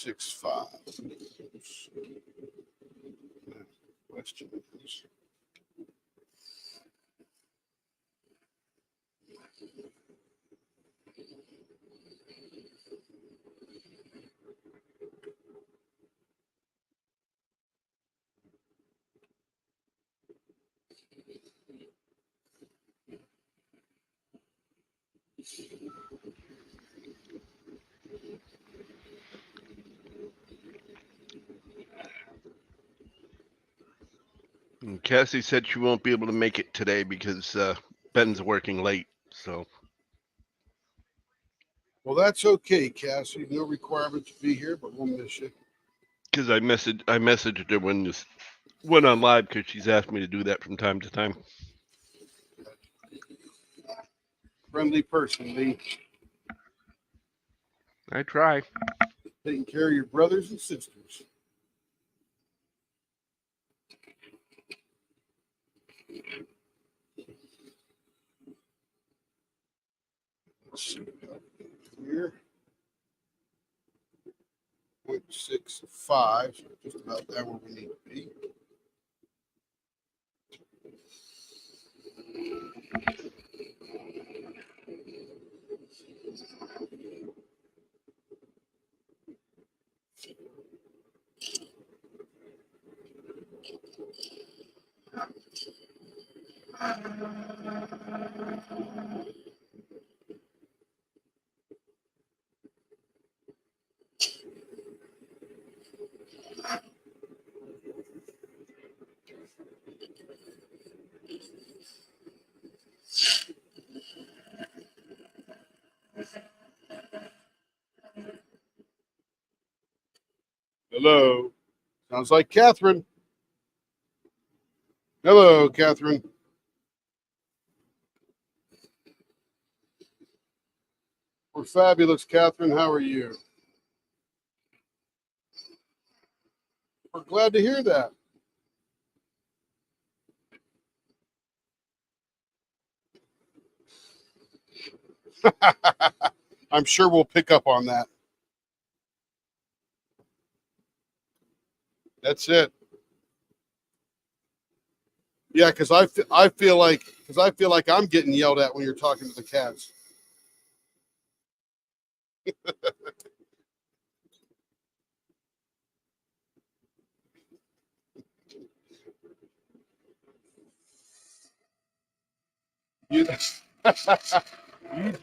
Six five. Question is, And Cassie said she won't be able to make it today because Ben's working late. So Well, that's okay, Cassie. No requirement to be here, but we'll miss you. because I messaged her when this went on live because she's asked me to do that from time to time. Friendly person, Lee. I try. Taking care of your brothers and sisters. Let's see. Here. 0.65, so just about there where we need to be. Hello. Sounds like Catherine. Hello, Catherine. We're fabulous, Catherine. How are you? We're glad to hear that. I'm sure we'll pick up on that. That's it. Yeah, because I feel like I'm getting yelled at when you're talking to the cats. You,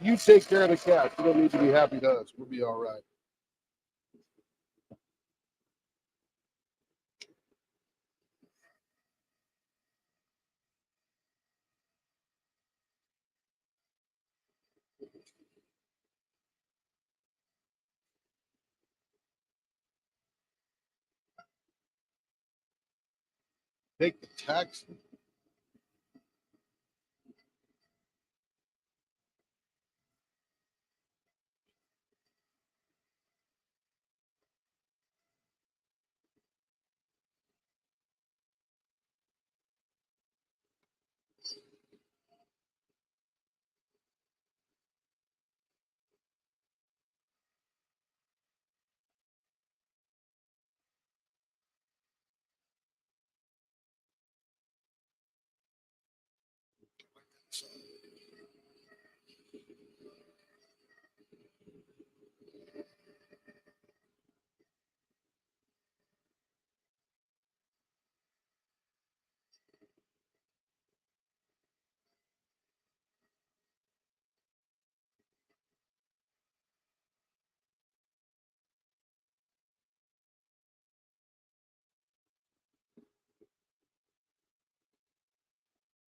you take care of the cats. You don't need to be happy to us. We'll be all right. Take the taxi.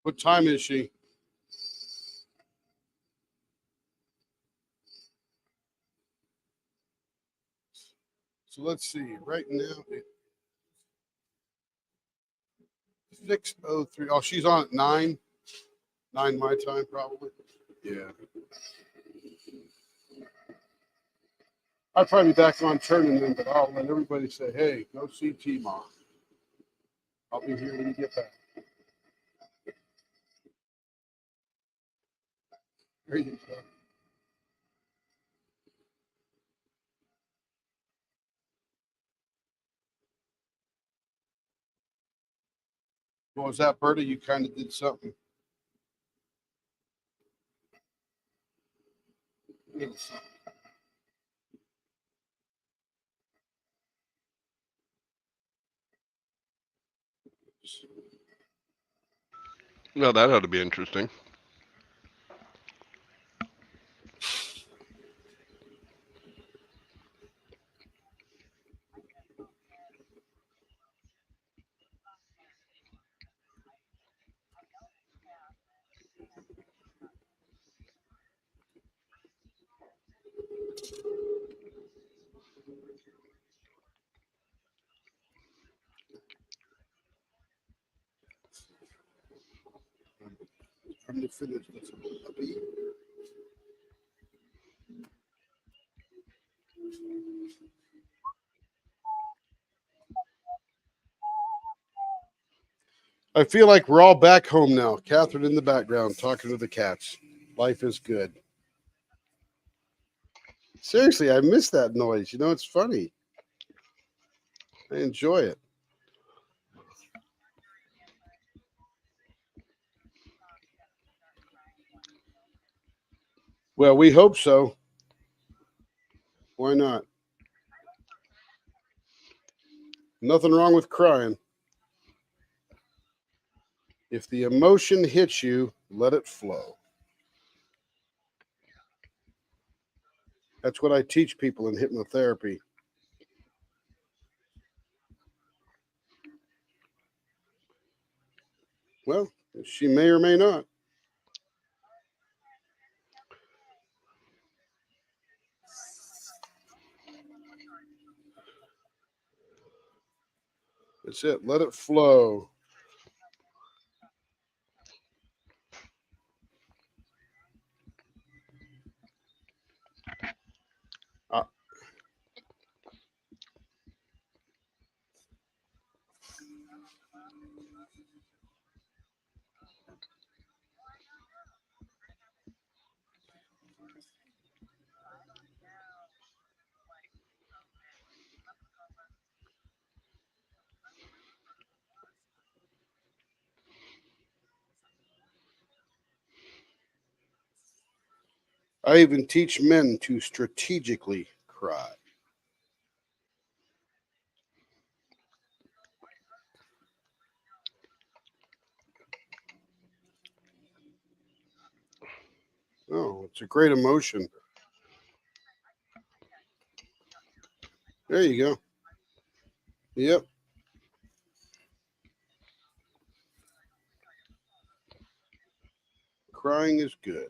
What time is she? So let's see. Right now, it's 6:03. Oh, she's on at 9. 9 my time, probably. Yeah. I'll probably be back on turning then, but I'll let everybody say, hey, go see T-Mom. I'll be here when you get back. There you go. What was that, Berta? You kind of did something. Well, that ought to be interesting. finish this puppy. I feel like we're all back home now. Catherine in the background talking to the cats. Life is good. Seriously, I miss that noise. You know, it's funny. I enjoy it. Well, we hope so. Why not? Nothing wrong with crying. If the emotion hits you, let it flow. That's what I teach people in hypnotherapy. Well, she may or may not. That's it. Let it flow. Uh, I even teach men to strategically cry. Oh, it's a great emotion. There you go. Yep. Crying is good.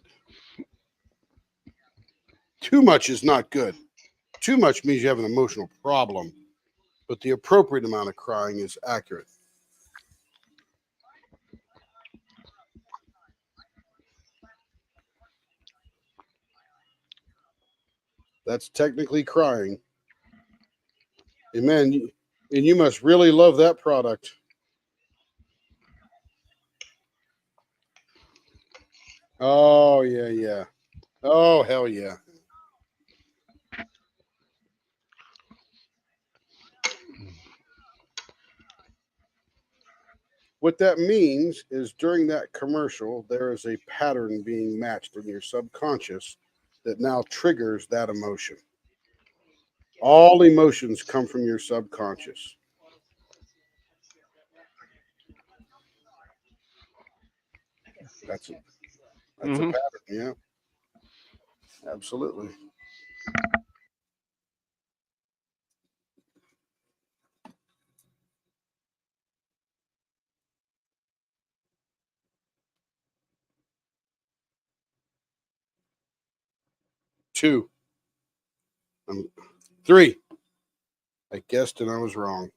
Too much is not good. Too much means you have an emotional problem, but the appropriate amount of crying is accurate. That's technically crying. Amen. And you must really love that product. Oh, yeah, yeah. Oh, hell yeah. What that means is during that commercial, there is a pattern being matched in your subconscious that now triggers that emotion. All emotions come from your subconscious. That's a, that's a Mhm. pattern. Yeah, absolutely. Two. Three. I guessed and I was wrong.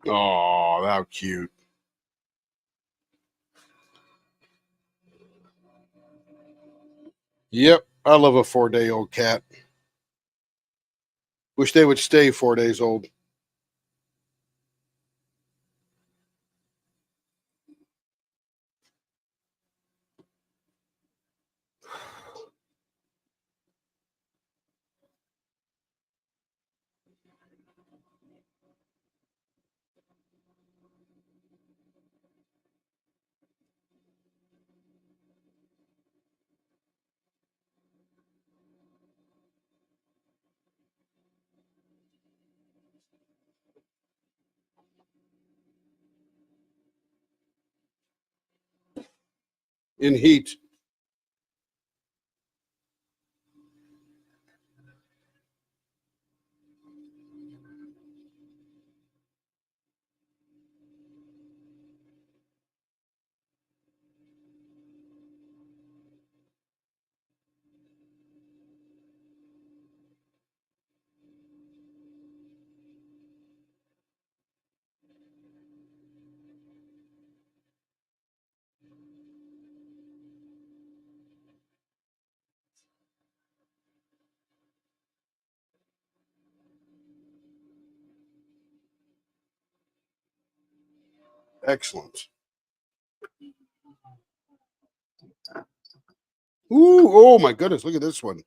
Oh, how cute. Yep. I love a 4-day-old cat. Wish they would stay 4 days old. in heat. Excellent. Ooh, oh my goodness, look at this one.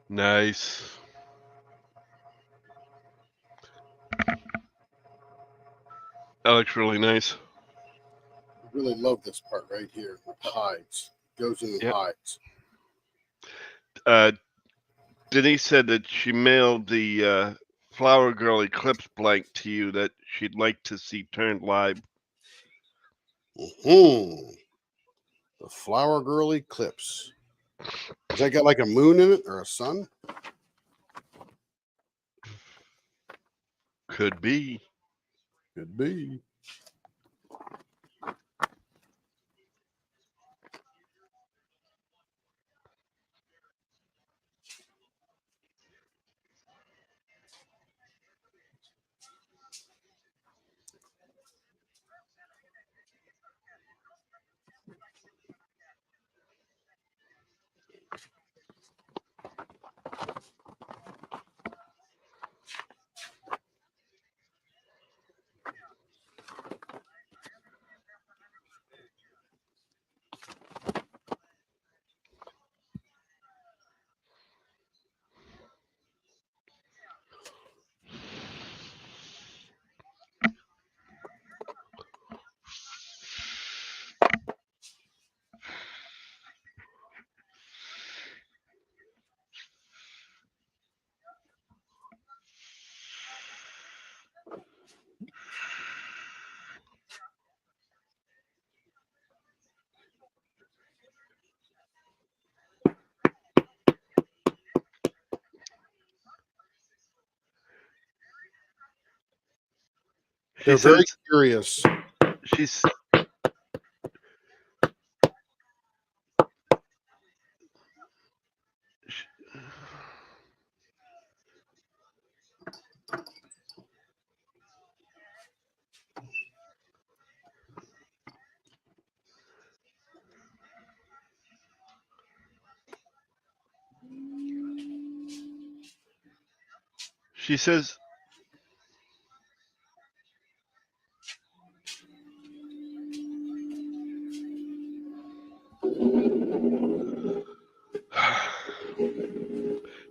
Nice. That looks really nice. I really love this part right here with the hides. Goes in the Yep. hides. Denise said that she mailed the Flower Girl Eclipse blank to you that she'd like to see turned live. The Flower Girl Eclipse. Has that got like a moon in it or a sun? Could be. Could be. They're She very says curious. she's she says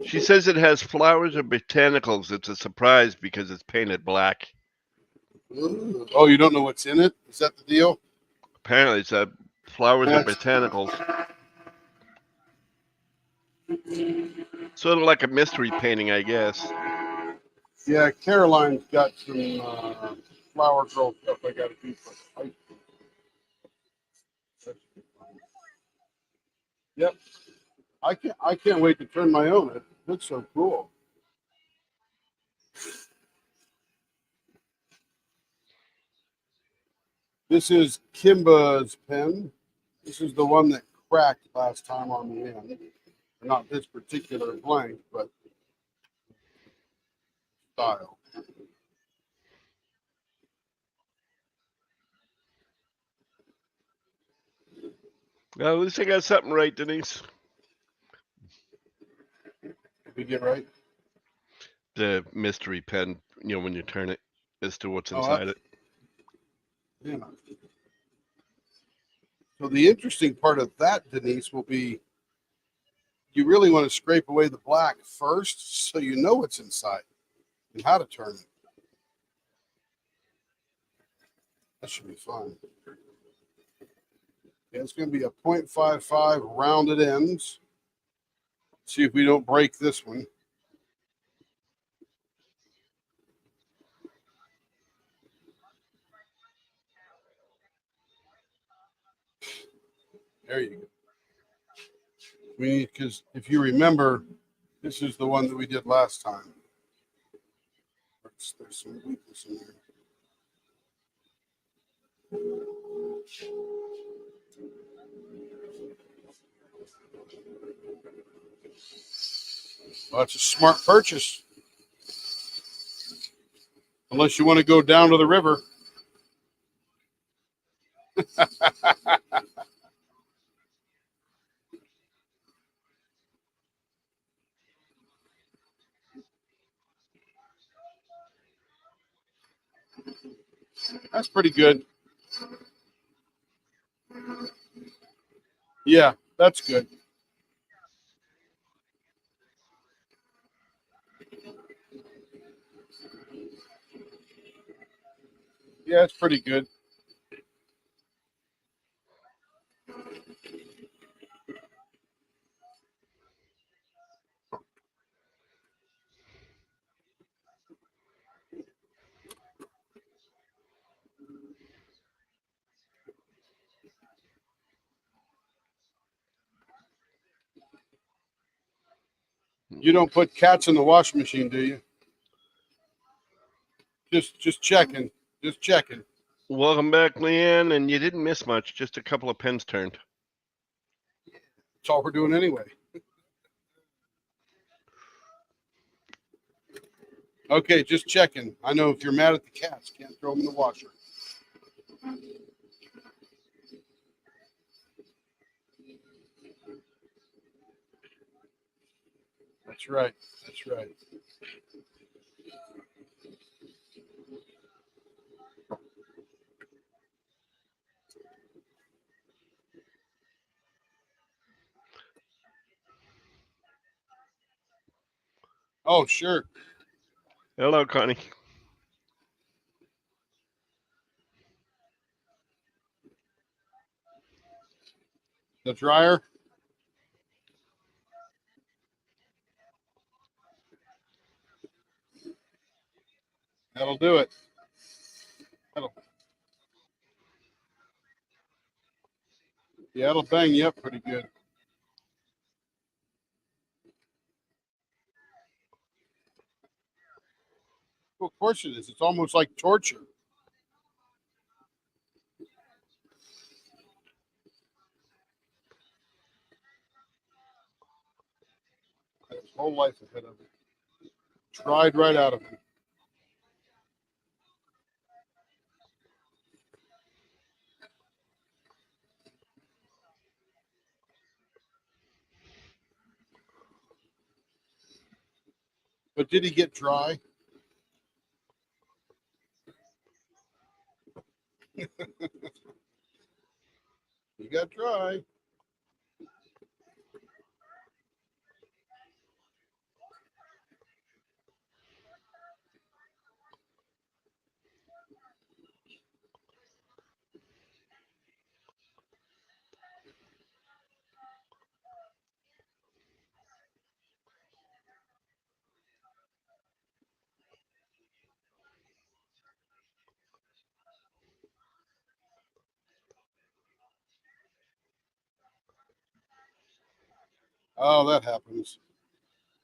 she says it has flowers or botanicals. It's a surprise because it's painted black. Ooh. Oh, you don't know what's in it? Is that the deal? Apparently, it's flowers or That's- botanicals. Sort of like a mystery painting, I guess. Yeah, Caroline's got some flower girl stuff I got to do for high school. Yep. I can't wait to turn my own. It looks so cool. This is Kimba's pen. This is the one that cracked last time on the end. Not this particular blank, but style. Well, at least I got something right, Denise. Did we get right? The mystery pen, when you turn it, as to what's Oh, inside it. Yeah. So the interesting part of that, Denise, will be you really want to scrape away the black first so you know what's inside and how to turn it. That should be fun. Yeah, it's going to be a 0.55 rounded ends. See if we don't break this one. There you go. Because if you remember, this is the one that we did last time. There's some weakness in there. Well, that's a smart purchase. Unless you want to go down to the river. That's pretty good. Yeah, that's good. Yeah, it's pretty good. You don't put cats in the washing machine, do you? Just checking. Just checking. Welcome back, Leanne, and you didn't miss much. Just a couple of pens turned. That's all we're doing anyway. Okay, just checking. I know if you're mad at the cats, can't throw them in the washer. That's right. That's right. Oh, sure. Hello, Connie. The dryer. That'll do it. Yeah, it'll bang you up pretty good. Well, of course it is. It's almost like torture. whole life ahead of him. Tried right out of him. But did he get dry? He got dry. Oh, that happens.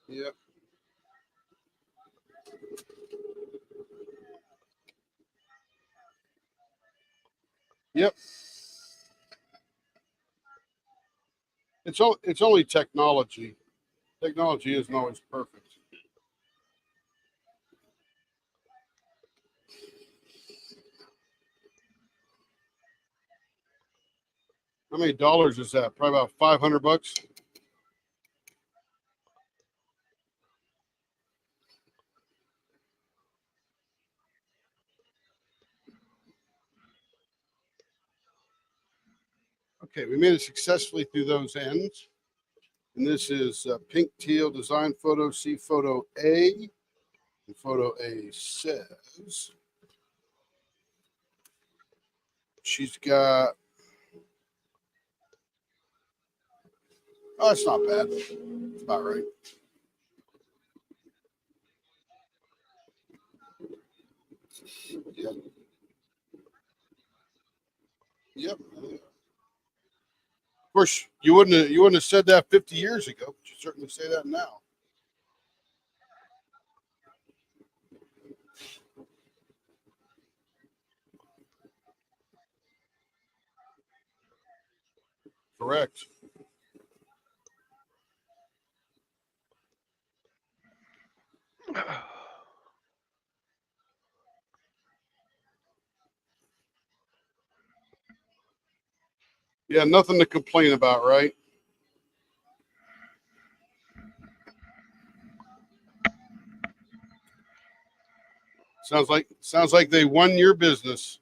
Yep. Yep. It's only technology. Technology isn't always perfect. How many dollars is that? Probably about $500. Okay, we made it successfully through those ends. And this is pink teal design photo. See photo A. And photo A says she's got, oh, it's not bad. It's about right. Yep. Yep. Of course, you wouldn't have said that 50 years ago, but you certainly say that now. Correct. Yeah, nothing to complain about, right? Sounds like they won your business.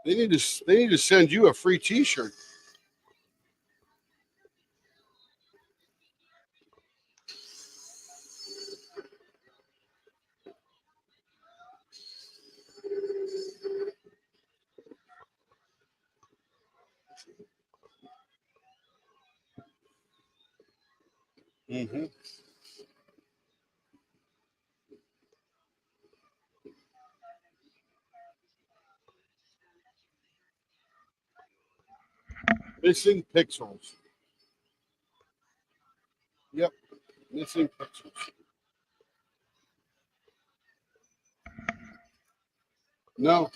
They need to send you a free T-shirt. Mm-hmm. Missing pixels. Yep, missing pixels. No.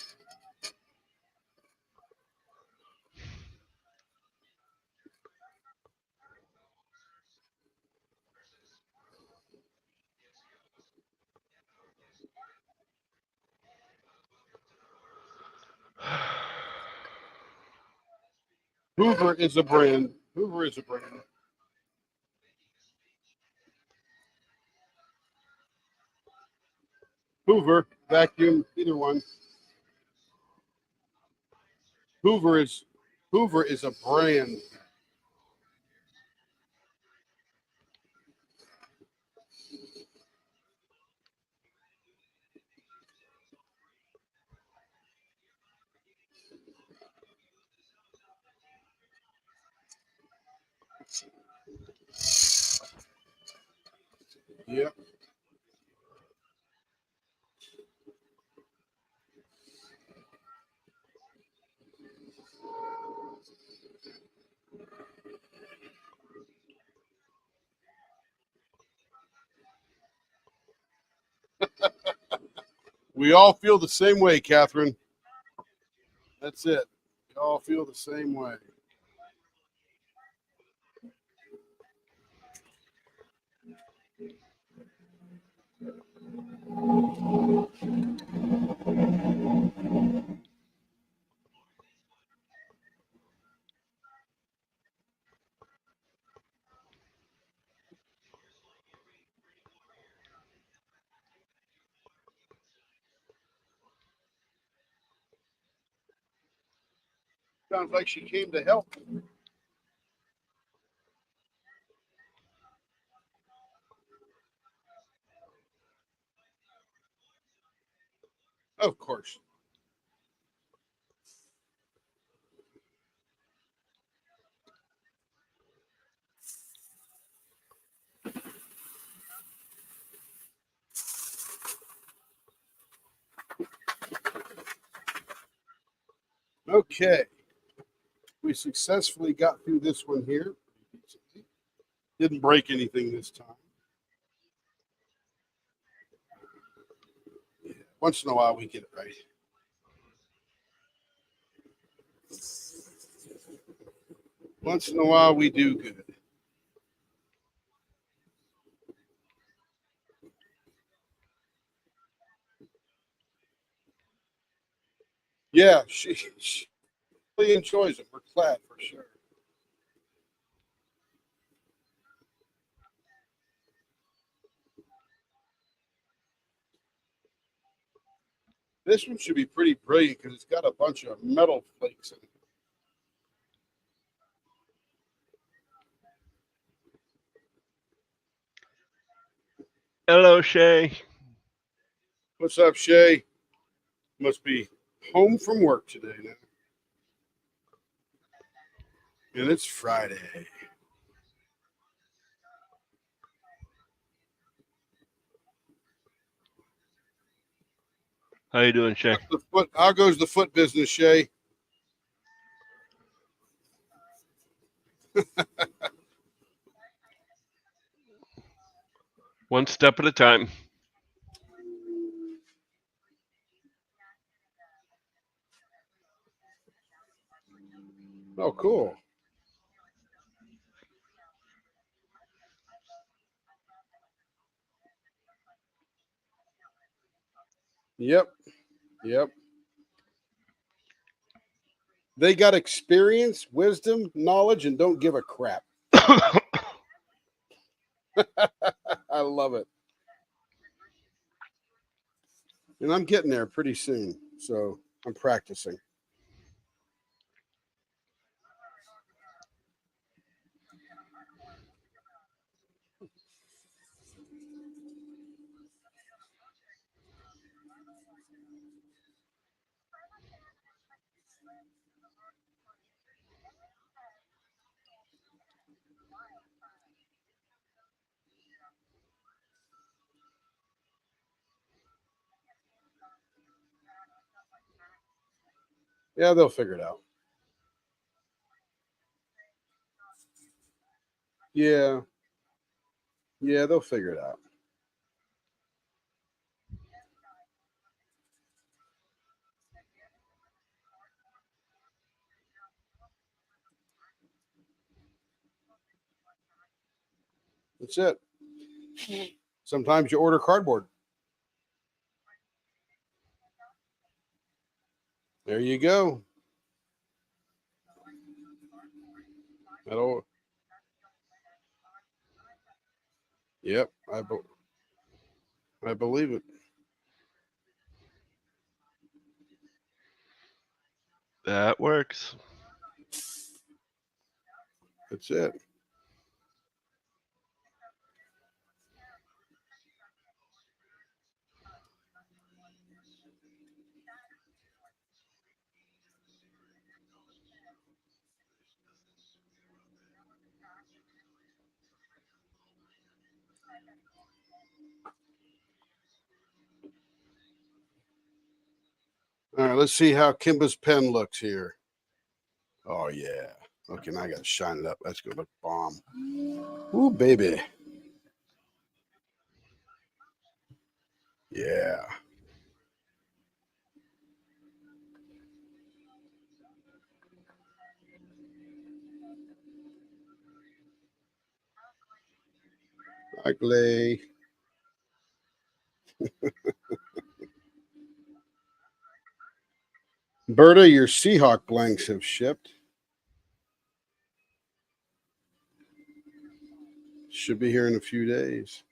Hoover is a brand. Hoover is a brand. Hoover, vacuum, either one. Hoover is a brand. Yep. We all feel the same way, Catherine. That's it. We all feel the same way. Sounds like she came to help. Of course. Okay. We successfully got through this one here. Didn't break anything this time. Yeah, once in a while we get it right. Once in a while we do good. Yeah, she really enjoys it. We're glad for sure. This one should be pretty brilliant because it's got a bunch of metal flakes in it. Hello, Shay. What's up, Shay? Must be home from work today now. And it's Friday. How you doing, Shay? How goes the foot business, Shay? One step at a time. Oh, cool. Yep. Yep. They got experience, wisdom, knowledge, and don't give a crap. I love it. And I'm getting there pretty soon. So I'm practicing. Yeah, they'll figure it out. Yeah. Yeah, they'll figure it out. That's it. Sometimes you order cardboard. There you go. That'll. Yep, I believe it. That works. That's it. All right, let's see how Kimba's pen looks here. Oh, yeah. Okay, now I got to shine it up. That's going to look bomb. Ooh, baby. Yeah. Ugly. Berta, your Seahawk blanks have shipped. Should be here in a few days.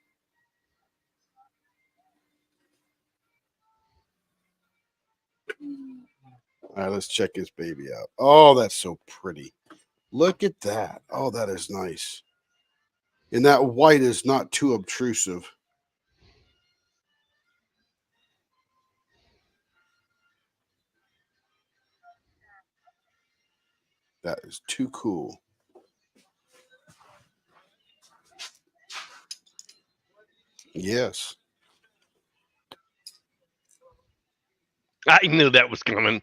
All right, let's check his baby out. Oh, that's so pretty. Look at that. Oh, that is nice. And that white is not too obtrusive. That is too cool. Yes. I knew that was coming.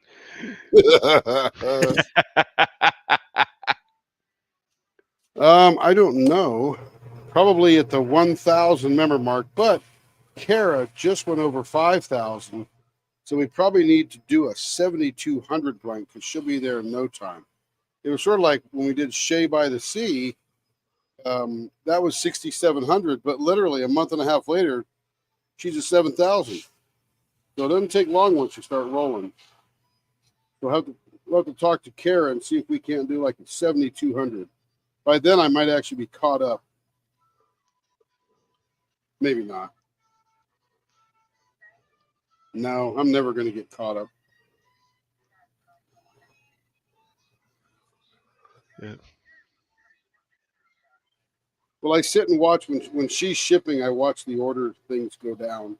I don't know. Probably at the 1,000 member mark, but Kara just went over 5,000. So we probably need to do a 7,200 blank because she'll be there in no time. It was sort of like when we did Shea by the Sea. That was 6,700, but literally a month and a half later, she's at 7,000. So it doesn't take long once you start rolling. We'll have to talk to Kara and see if we can't do like a 7,200. By then, I might actually be caught up. Maybe not. No, I'm never going to get caught up. Yeah. Well, I sit and watch when she's shipping. I watch the order things go down,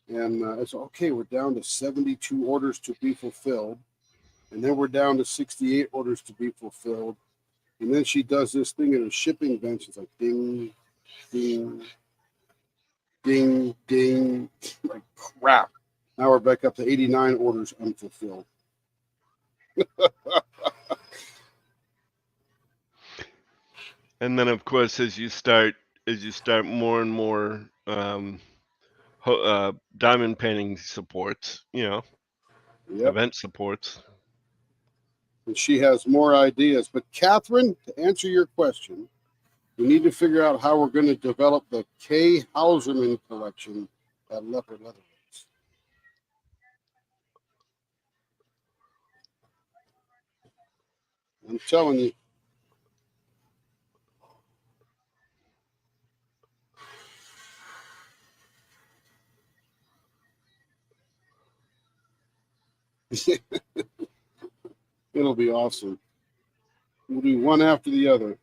and it's okay. We're down to 72 orders to be fulfilled, and then we're down to 68 orders to be fulfilled. And then she does this thing at her shipping bench. It's like ding, ding, ding, ding. Like crap. Now we're back up to 89 orders unfulfilled. And then, of course, as you start more and more diamond painting supports, Yep. event supports. And she has more ideas. But Catherine, to answer your question, we need to figure out how we're going to develop the Kay Hauserman collection at Leopard Leatherworks. I'm telling you. It'll be awesome. We'll do one after the other.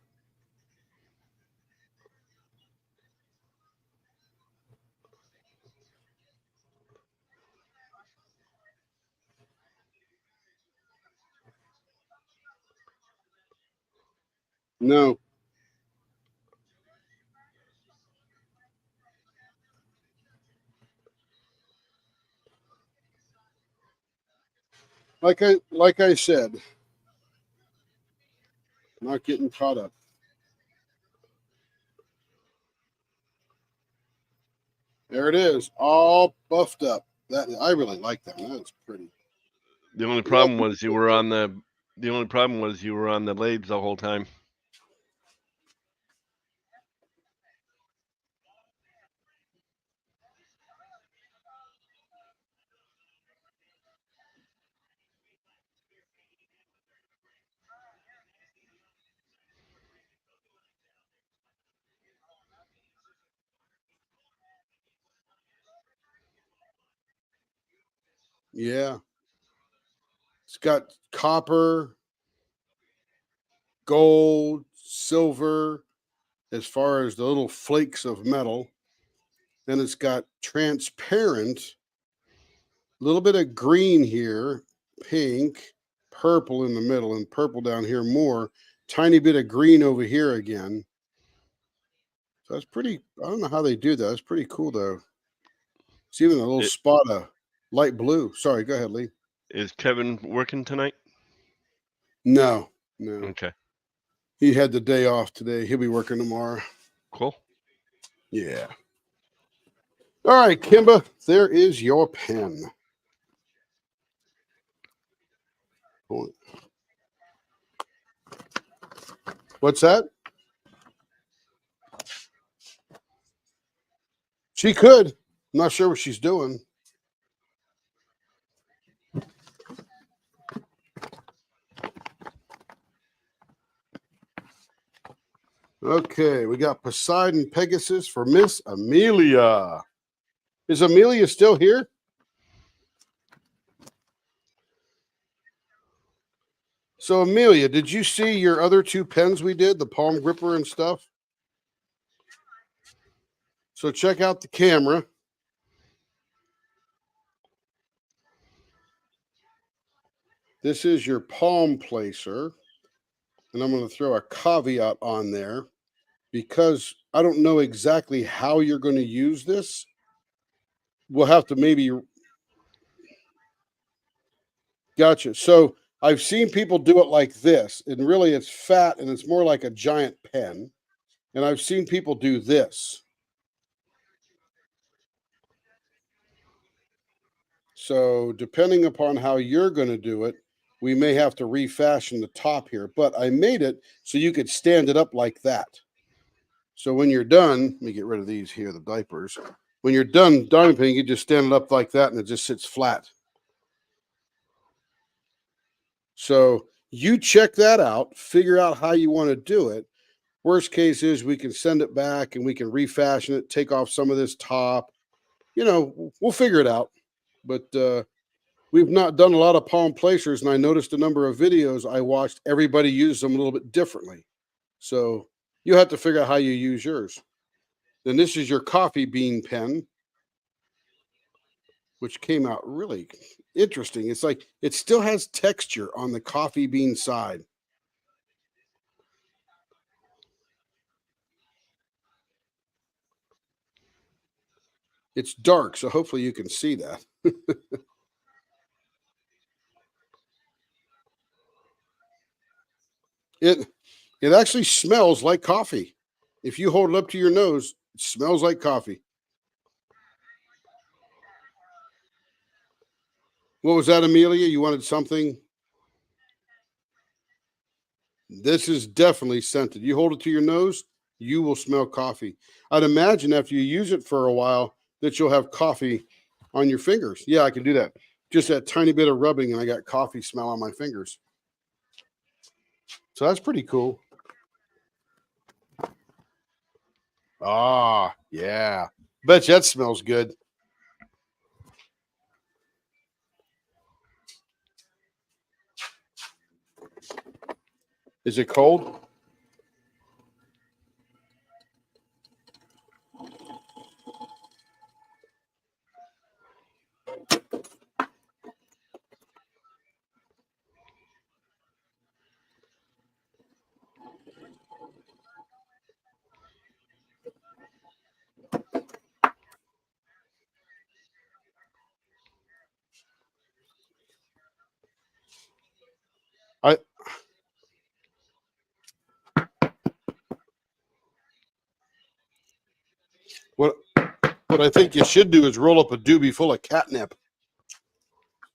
No. Like I said, not getting caught up. There it is, all buffed up. That I really like that. That's pretty. The only problem was you were on the lathes the whole time. Yeah. It's got copper, gold, silver, as far as the little flakes of metal. Then it's got transparent, a little bit of green here, pink, purple in the middle, and purple down here more. Tiny bit of green over here again. So that's pretty. I don't know how they do that. That's pretty cool, though. It's even a little spot of light blue. Sorry, go ahead, Lee. Is Kevin working tonight? No. Okay. He had the day off today. He'll be working tomorrow. Cool. Yeah. All right, Kimba, there is your pen. What's that? She could. I'm not sure what she's doing. Okay, we got Poseidon Pegasus for Miss Amelia. Is Amelia still here? So, Amelia, did you see your other two pens we did, the palm gripper and stuff? So check out the camera. This is your palm placer. And I'm going to throw a caveat on there because I don't know exactly how you're going to use this. We'll have to maybe. Gotcha. So I've seen people do it like this, and really it's fat and it's more like a giant pen. And I've seen people do this. So depending upon how you're going to do it, we may have to refashion the top here, but I made it so you could stand it up like that. So when you're done, let me get rid of these here, the diapers. When you're done diamond painting, you just stand it up like that and it just sits flat. So you check that out, figure out how you want to do it. Worst case is we can send it back and we can refashion it, take off some of this top. You know, we'll figure it out. But we've not done a lot of palm placers, and I noticed a number of videos I watched, everybody used them a little bit differently. So you have to figure out how you use yours. Then this is your coffee bean pen, which came out really interesting. It's like it still has texture on the coffee bean side. It's dark, so hopefully you can see that. It actually smells like coffee. If you hold it up to your nose, it smells like coffee. What was that, Amelia? You wanted something? This is definitely scented. You hold it to your nose, you will smell coffee. I'd imagine after you use it for a while that you'll have coffee on your fingers. Yeah, I can do that. Just that tiny bit of rubbing and I got coffee smell on my fingers. So that's pretty cool. Ah, yeah. Bet you that smells good. Is it cold? I what what I think you should do is roll up a doobie full of catnip.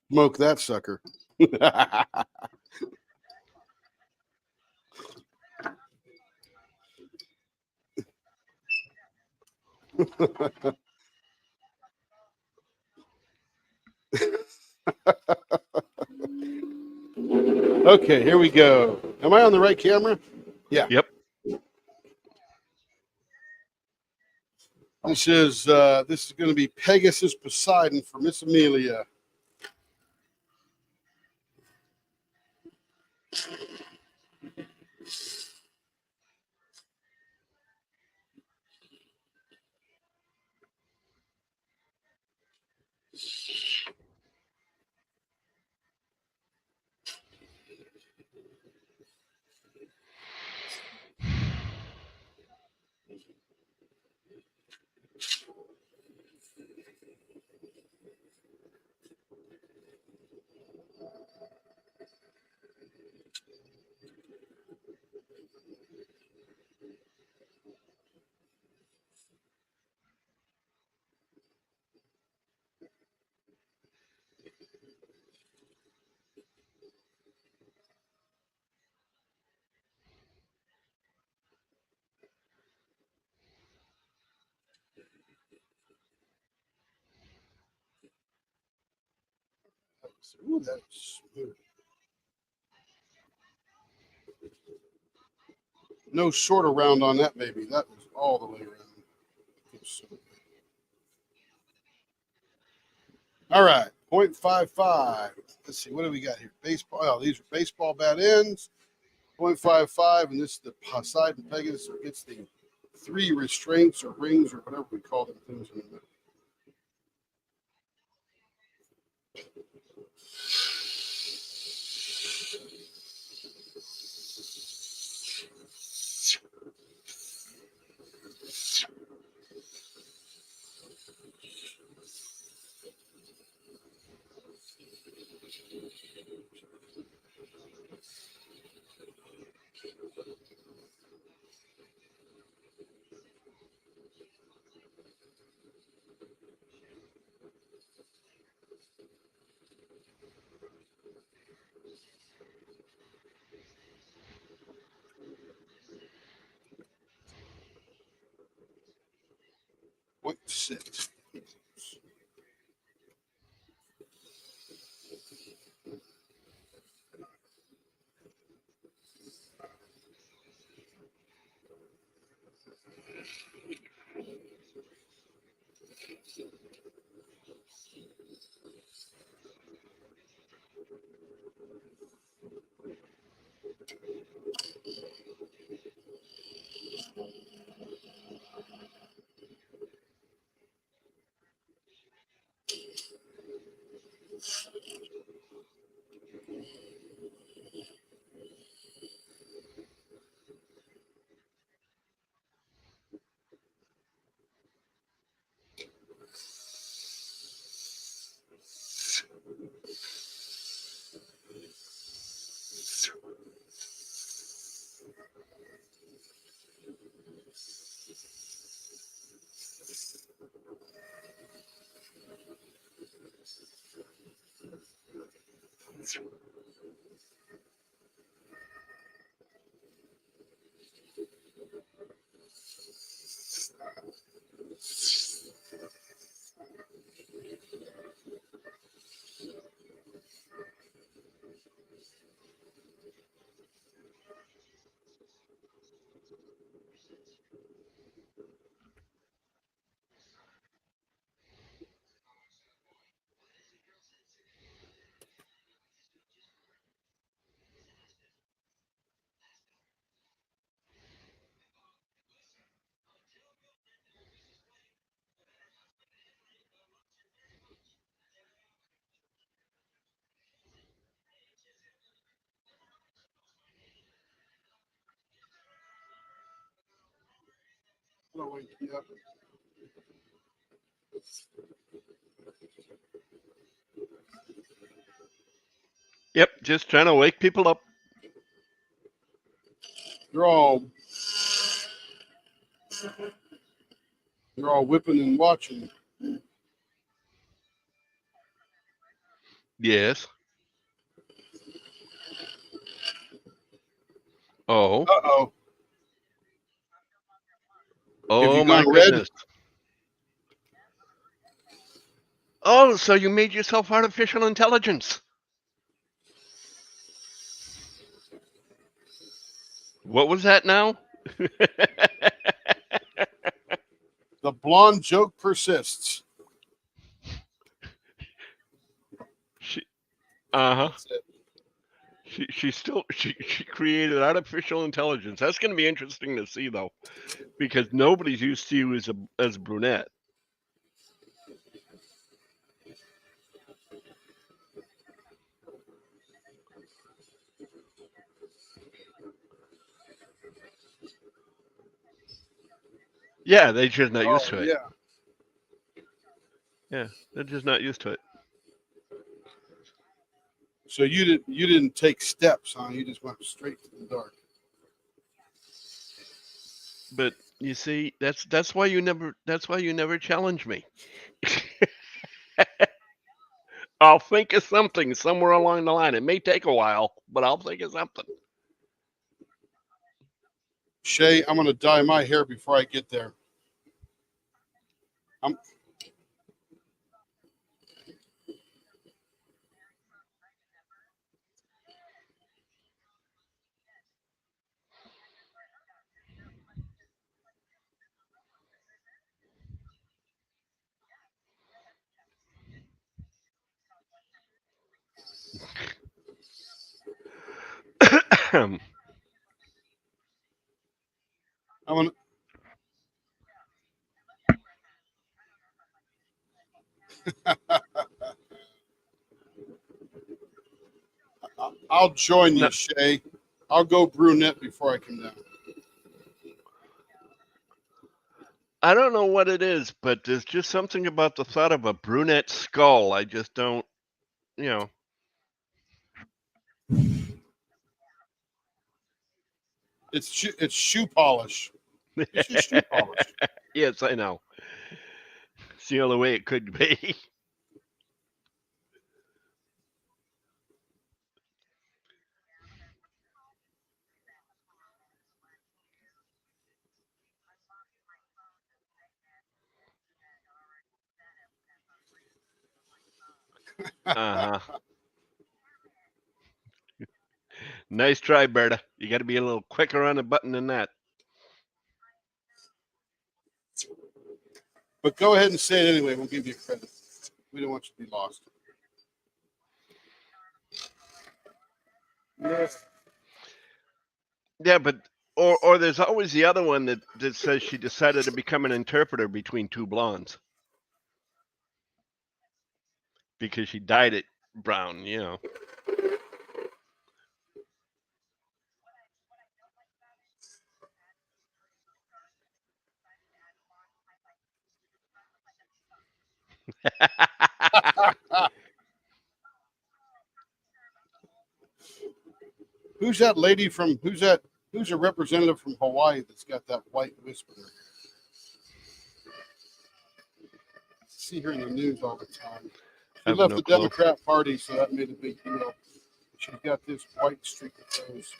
Smoke that sucker. Okay, here we go. Am I on the right camera? Yeah. Yep. This is going to be Pegasus Poseidon for Miss Amelia. Ooh, that's smooth. No short around on that baby. That was all the way around. All right, 0.55. Let's see, what do we got here? Baseball. Oh, these are baseball bat ends. 0.55, and this is the Poseidon Pegasus. So it gets the 3 restraints or rings or whatever we call them things in the middle. Point 6. Yep. Yep, just trying to wake people up. They're all whipping and watching. Yes. Oh. Uh-oh. Oh you my gone red? goodness. Oh, so you made yourself artificial intelligence. What was that now? The blonde joke persists. Uh-huh. That's it. She created artificial intelligence. That's going to be interesting to see though, because nobody's used to you as a brunette. Yeah, they're just not used to it. Yeah. Yeah, they're just not used to it. So you didn't take steps, huh? You just went straight to the dark. But you see, that's why you never challenge me. I'll think of something somewhere along the line. It may take a while, but I'll think of something. Shay, I'm gonna dye my hair before I get there. I'm gonna, I'll join you, No. Shay. I'll go brunette before I come down. I don't know what it is, but there's just something about the thought of a brunette skull. I just don't, you know. It's shoe polish. It's just shoe polish. Yes, I know. It's the only way it could be. Uh-huh. Nice try, Berta. You got to be a little quicker on the button than that. But go ahead and say it anyway. We'll give you credit. We don't want you to be lost. Yeah. Yeah, but or there's always the other one that says she decided to become an interpreter between two blondes because she dyed it brown, you know. Who's that lady from? Who's that? Who's a representative from Hawaii that's got that white whisperer? See her in the news all the time. She Have left no the clue. Democrat Party, so that made a big deal. She's got this white streak that goes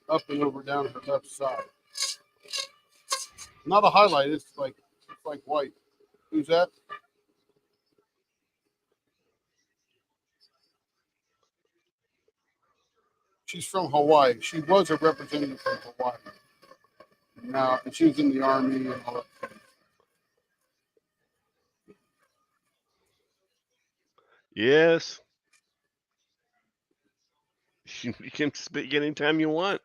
up and over down her left side. Not a highlight. It's like white. Who's that? She's from Hawaii. She was a representative from Hawaii. Now, and she was in the army and all that. Yes. You can speak anytime you want.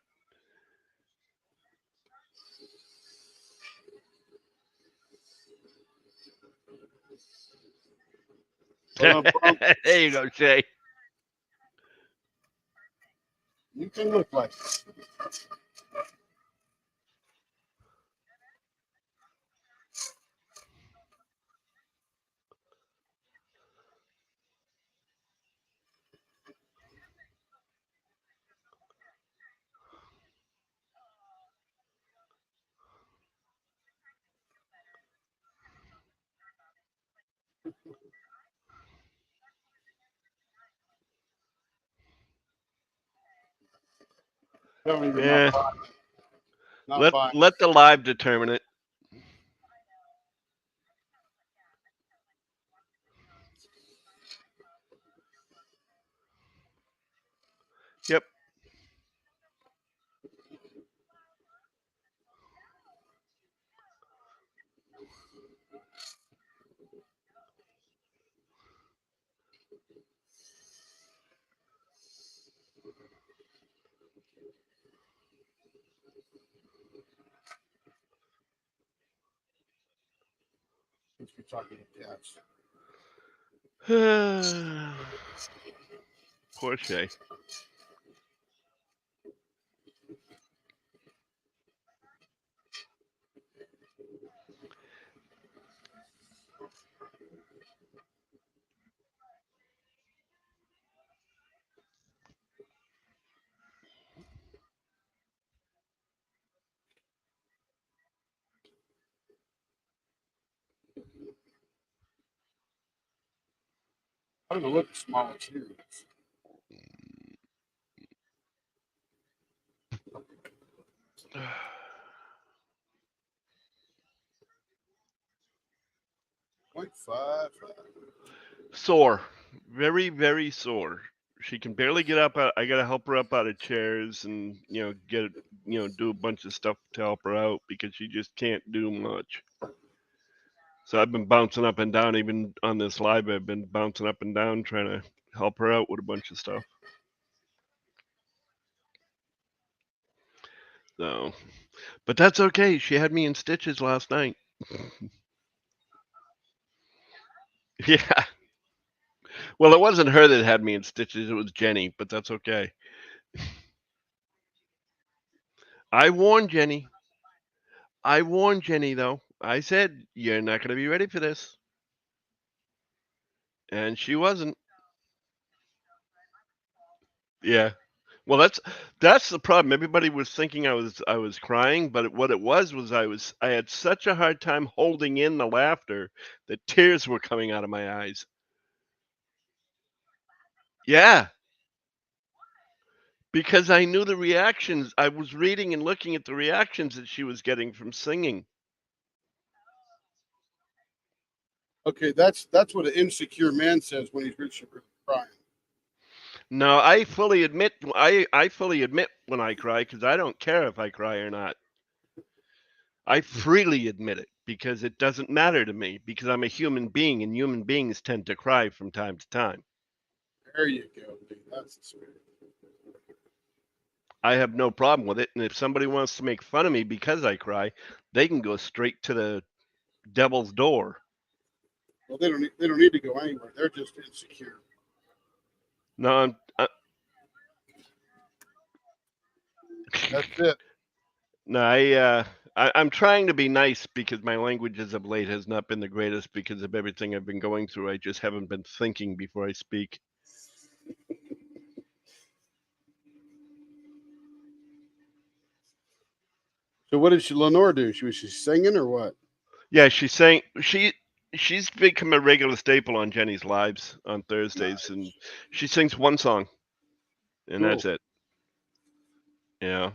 There There you go, Shay. You can look like it. Don't even Yeah. not buying. Let the live determine it. Yep. Since we're talking to cats. Poor Shay. I don't know what the smallest here is. Like five. Sore. Very, very sore. She can barely get up. I gotta help her up out of chairs and do a bunch of stuff to help her out because she just can't do much. So I've been bouncing up and down. Even on this live, I've been bouncing up and down trying to help her out with a bunch of stuff. So, but that's okay. She had me in stitches last night. Yeah. Well, it wasn't her that had me in stitches. It was Jenny, but that's okay. I warned Jenny. I warned Jenny, though. I said, you're not going to be ready for this. And she wasn't. Yeah. Well, that's the problem. Everybody was thinking I was crying, but what it was I had such a hard time holding in the laughter that tears were coming out of my eyes. Yeah, because I knew the reactions. I was reading and looking at the reactions that she was getting from singing. Okay, that's what an insecure man says when he's really crying. No, I fully admit when I cry because I don't care if I cry or not. I freely admit it because it doesn't matter to me because I'm a human being and human beings tend to cry from time to time. There you go, dude. That's the spirit. I have no problem with it. And if somebody wants to make fun of me because I cry, they can go straight to the devil's door. Well, they don't need to go anywhere. They're just insecure. No, That's it. no, I'm trying to be nice because my language as of late has not been the greatest because of everything I've been going through. I just haven't been thinking before I speak. So what did Lenore do? Was she singing or what? Yeah, she's become a regular staple on Jenny's lives on Thursdays, and she sings one song, and Cool. that's it. Yeah.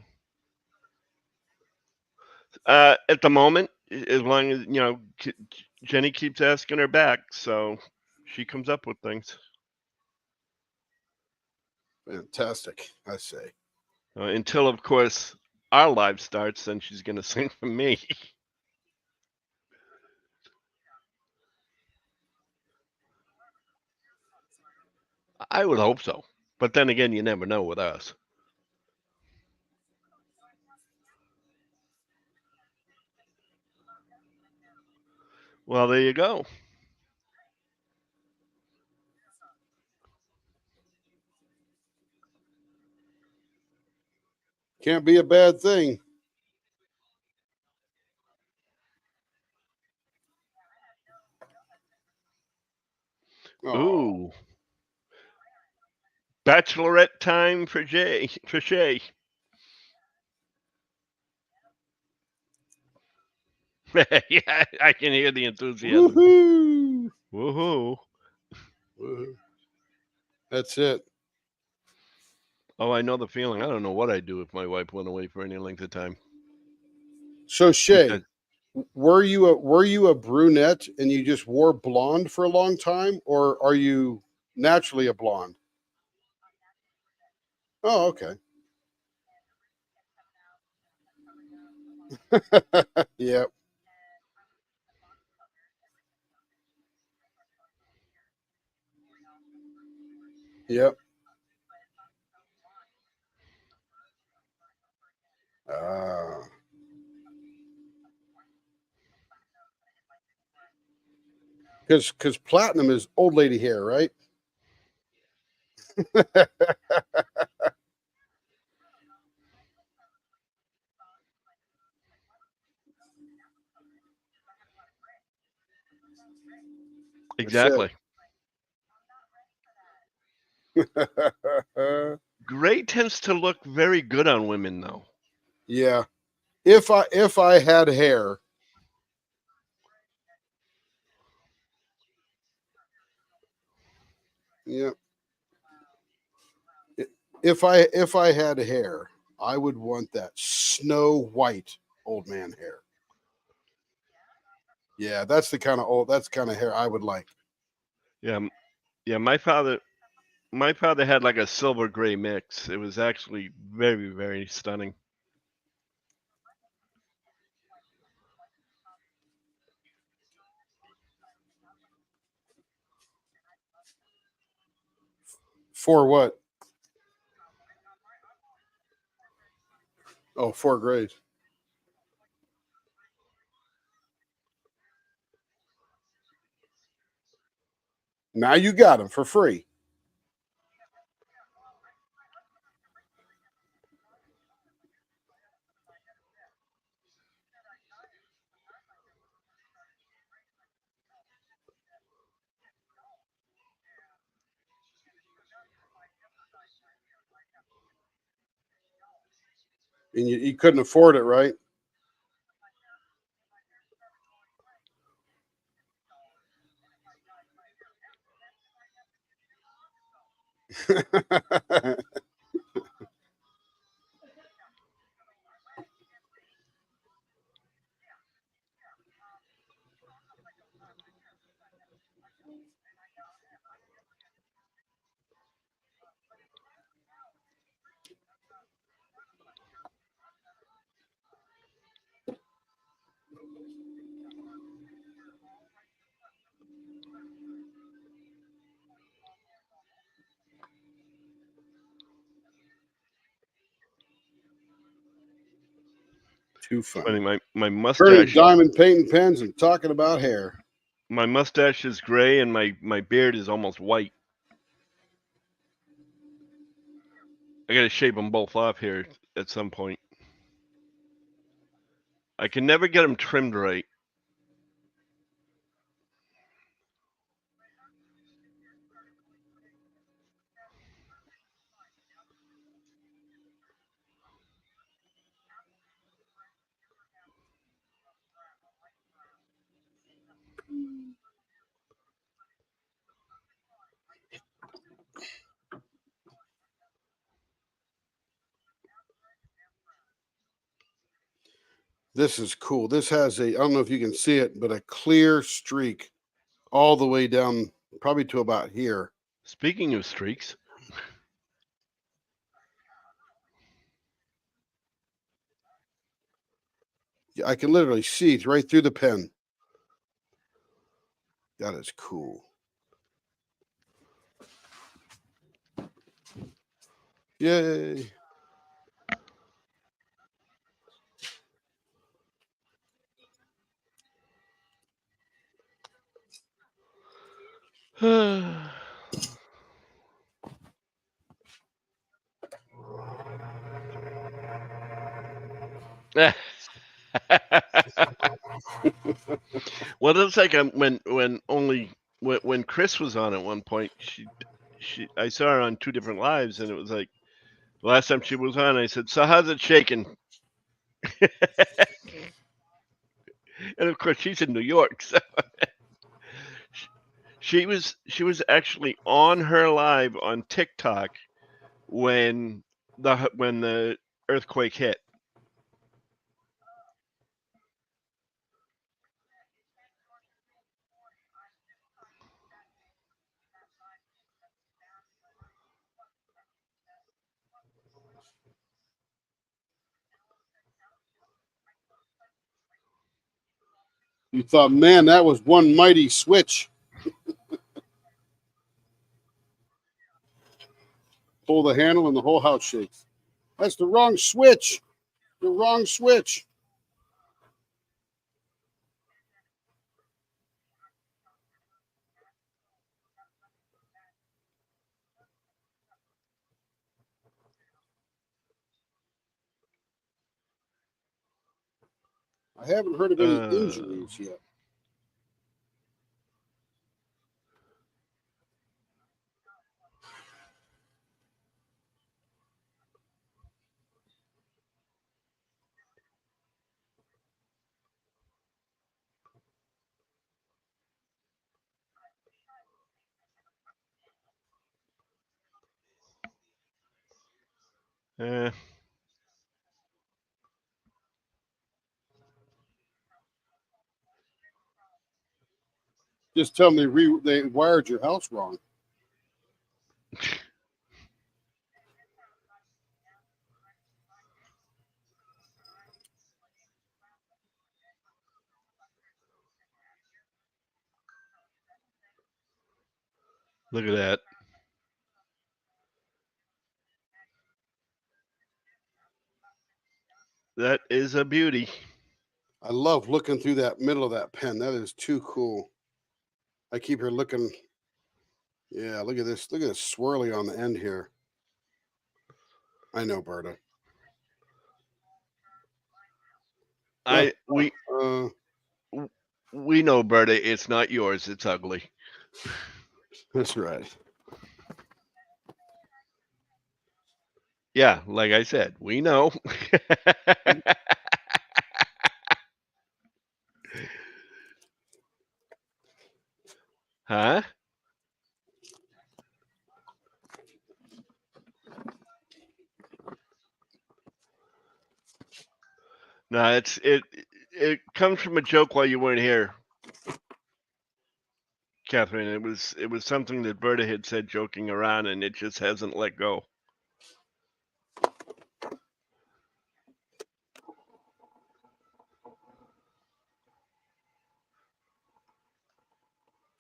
At the moment, as long as Jenny keeps asking her back, so she comes up with things. Fantastic, I say. Until, of course, our live starts, then she's gonna sing for me. I would hope so, but then again, you never know with us. Well, there you go. Can't be a bad thing. Oh, Ooh, bachelorette time for Shay. Yeah, I can hear the enthusiasm. woohoo! Woohoo! Woohoo. That's it. Oh, I know the feeling. I don't know what I'd do if my wife went away for any length of time. So Shay, Because- were you a brunette and you just wore blonde for a long time, or are you naturally a blonde? Oh, okay. Yeah. Yep. Ah. Because platinum is old lady hair, right? exactly. It. Gray tends to look very good on women, though. Yeah. If I had hair, yeah. If I had hair, I would want that snow white old man hair. Yeah, that's the kind of hair I would like. Yeah, yeah. My father had like a silver gray mix. It was actually very, very stunning. For what? Oh, 4 grades. Now you got them for free. And you couldn't afford it, right? Too Funny, funny. my Turning mustache, diamond painting pens and talking about hair. my mustache is gray, and my beard is almost white. I gotta shave them both off here at some point. I can never get them trimmed right. This is cool. This has I don't know if you can see it, but a clear streak all the way down, probably to about here. Speaking of streaks, I can literally see it right through the pen. That is cool. Yay. well, it looks like when only when Chris was on at one point, she I saw her on 2 different lives, and it was like the last time she was on, I said, "So how's it shaking?" And of course, she's in New York, so she was actually on her live on TikTok when the earthquake hit. You thought, man, that was one mighty switch. Pull the handle and the whole house shakes. That's the wrong switch. The wrong switch. I haven't heard of any injuries yet. Uh, Just tell them they wired your house wrong. Look at that. That is a beauty. I love looking through that middle of that pen. That is too cool. I keep her looking. Yeah, look at this. Look at this swirly on the end here. I know, Berta. We know, Berta, it's not yours. It's ugly. That's right. Yeah, like I said, we know. Huh? No, it comes from a joke while you weren't here, Catherine. It was something that Berta had said joking around, and it just hasn't let go.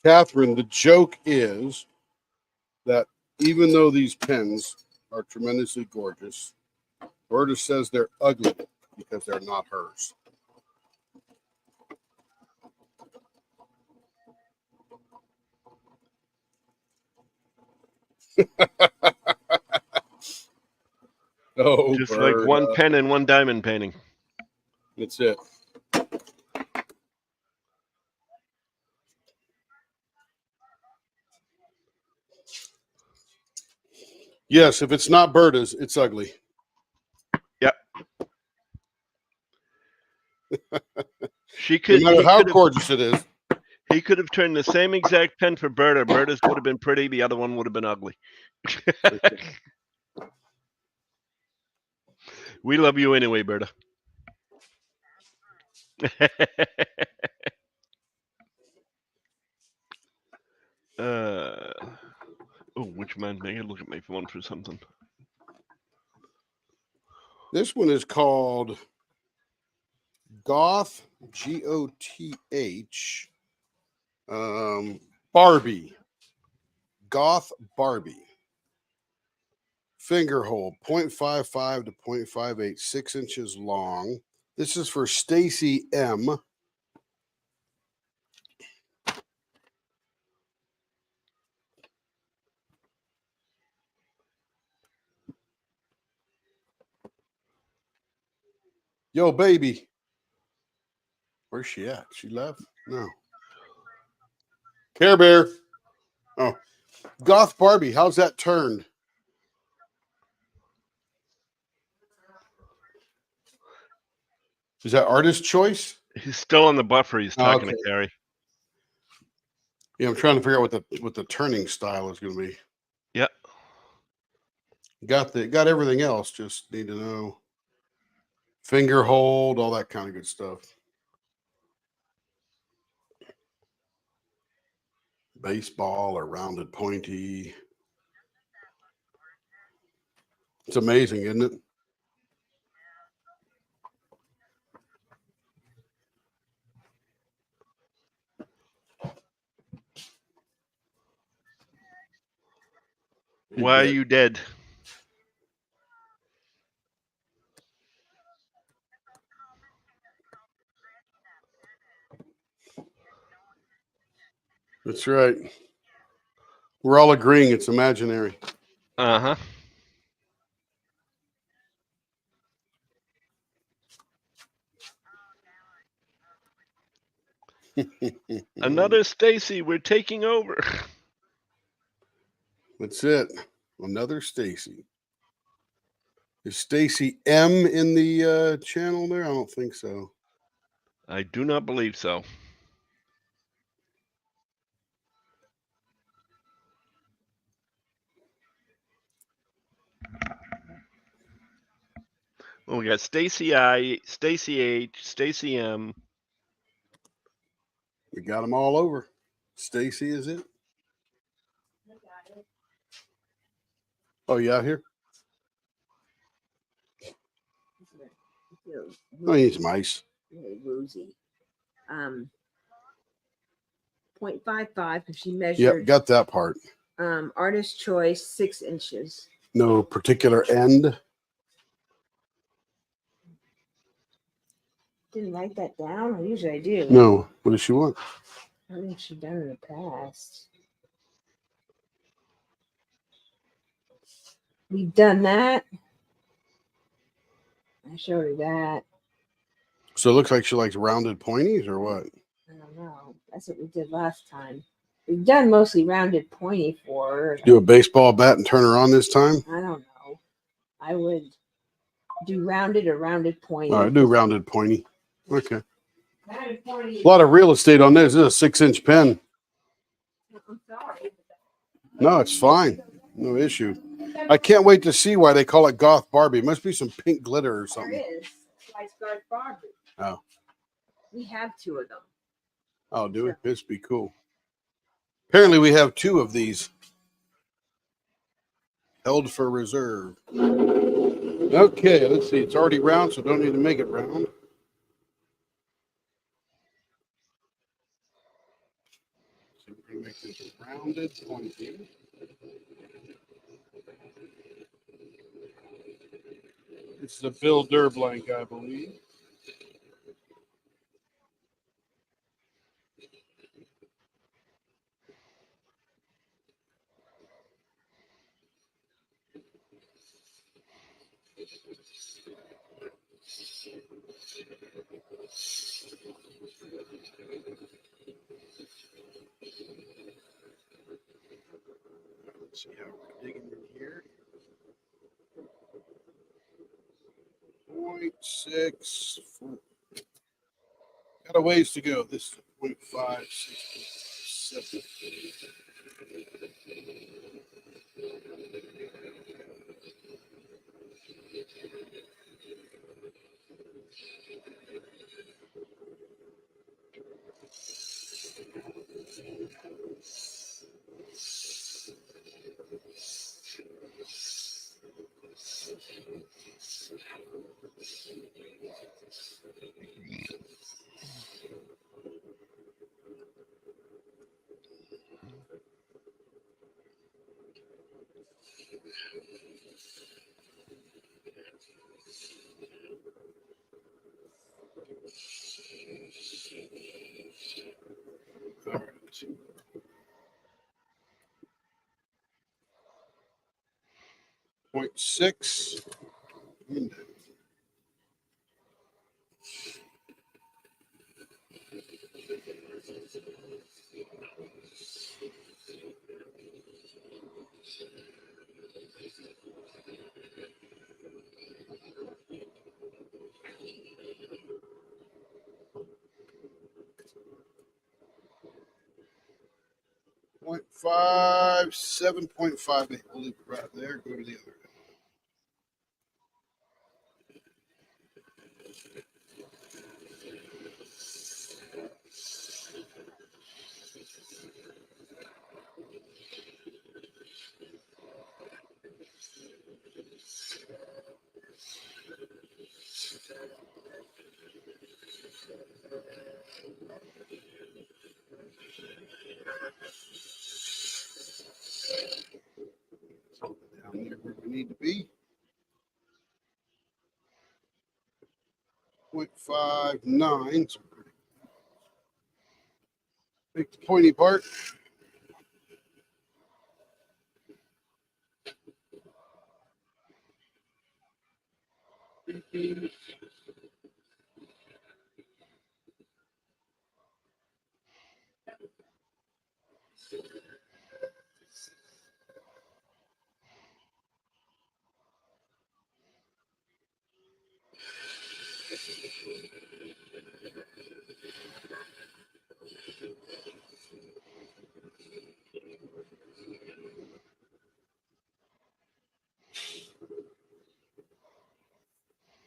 Catherine, the joke is that even though these pens are tremendously gorgeous, Berta says they're ugly because they're not hers. Oh, Just like one pen and one diamond painting. That's it. Yes, if it's not Berta's, it's ugly. Yep. No matter how gorgeous it is. He could have turned the same exact pen for Berta. Berta's would have been pretty. The other one would have been ugly. We love you anyway, Berta. Which reminds me, I gotta look at my phone for something. This one is called Goth, Goth, Barbie. Goth Barbie. Finger hole, 0.55 to 0.58, 6 inches long. This is for Stacy M. Yo, baby. Where's she at? She left? No. Care Bear. Oh. Goth Barbie. How's that turned? Is that artist choice? He's still on the buffer. He's talking to Carrie. Yeah, I'm trying to figure out what the turning style is going to be. Yep. Got everything else. Just need to know finger hold, all that kind of good stuff. Baseball or rounded pointy. It's amazing, isn't it? Why are you dead? That's right. We're all agreeing it's imaginary. Uh-huh. Another Stacy, we're taking over. That's it. Another Stacy. Is Stacy M in the channel there? I don't think so. I do not believe so. Well, we got Stacy I, Stacy H, Stacy M. We got them all over. Stacy is it? Oh, you out here? Oh, he's mice. Really woozy. 0.55 because she measured. Yep, got that part. Artist choice 6 inches. No particular end. Didn't write that down. Usually I do. No. What does she want? I think she's done in the past. We've done that. I showed her that. So it looks like she likes rounded pointies or what? I don't know. That's what we did last time. We've done mostly rounded pointy for her. Do a baseball bat and turn her on this time? I don't know. I would do rounded or rounded pointy. All right, do rounded pointy. Okay. Rounded pointy. A lot of real estate on this. This is a 6-inch pen. I'm sorry. No, it's fine. No issue. I can't wait to see why they call it Goth Barbie. It must be some pink glitter or There something. is. That's why it's Barbie. Oh. We have 2 of them. Oh, do it. This be cool. Apparently, we have 2 of these held for reserve. Okay, let's see. It's already round, so don't need to make it round. So we're going to make this rounded pointy. It's the Bill Durblank, I believe. Let's see how we're digging in here. 0.6. Got a ways to go. This is 0.5, 6, 7. All right. 0.6. 0.5, 7.58. We'll leave it right there. Go to the other. Down there where we need to be. 0.59. So make the pointy part.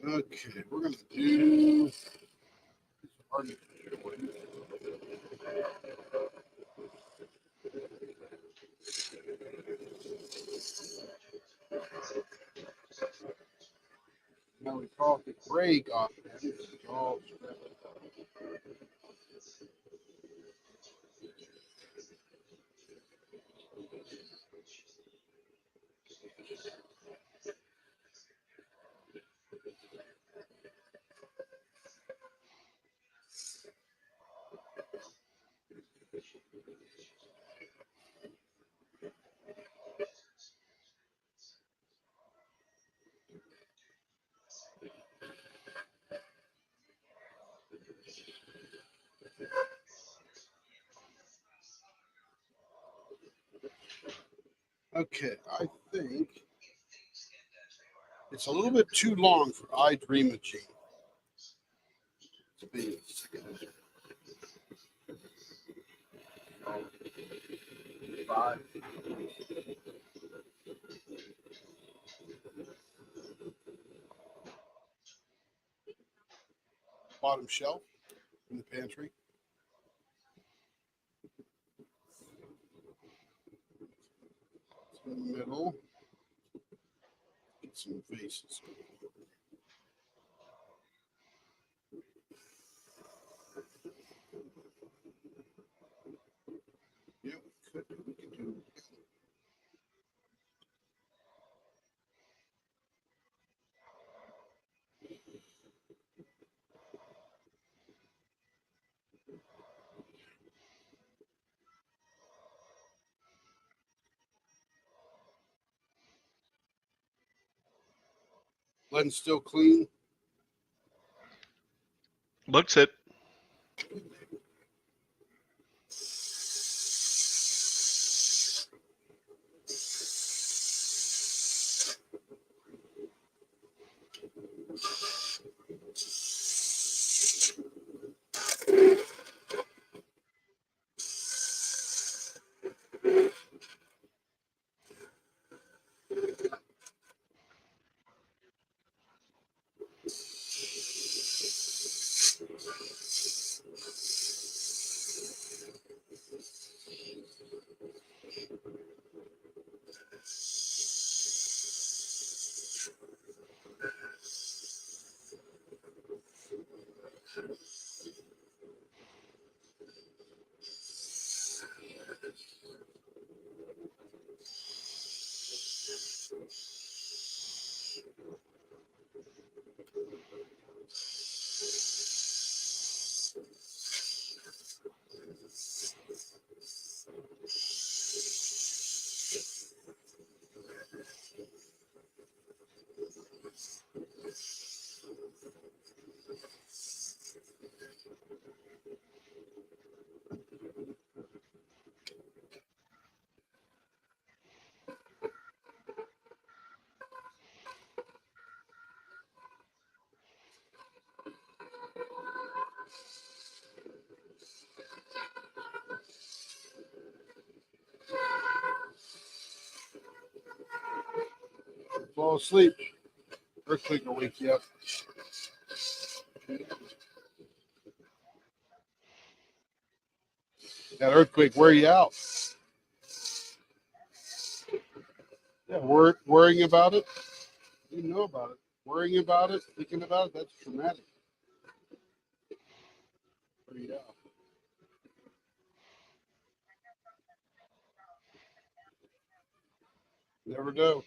Okay, we're going to do. Now we call it the gray Goth. Okay, I think it's a little bit too long for I Dream of Jean. Bottom shelf in the pantry. In the middle. Get some faces. Yeah, we could do. Lens still clean. Looks it. Fall asleep. Earthquake will wake you up. That earthquake wear you out. Yeah, worrying about it. You know about it. Worrying about it, thinking about it, that's traumatic. Wear you out. Never know.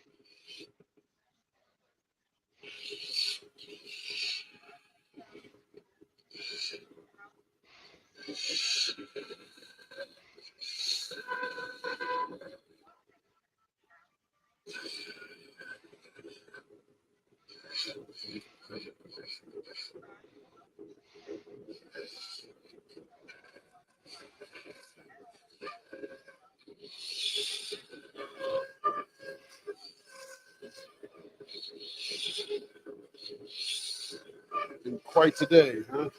Been quite the day, huh?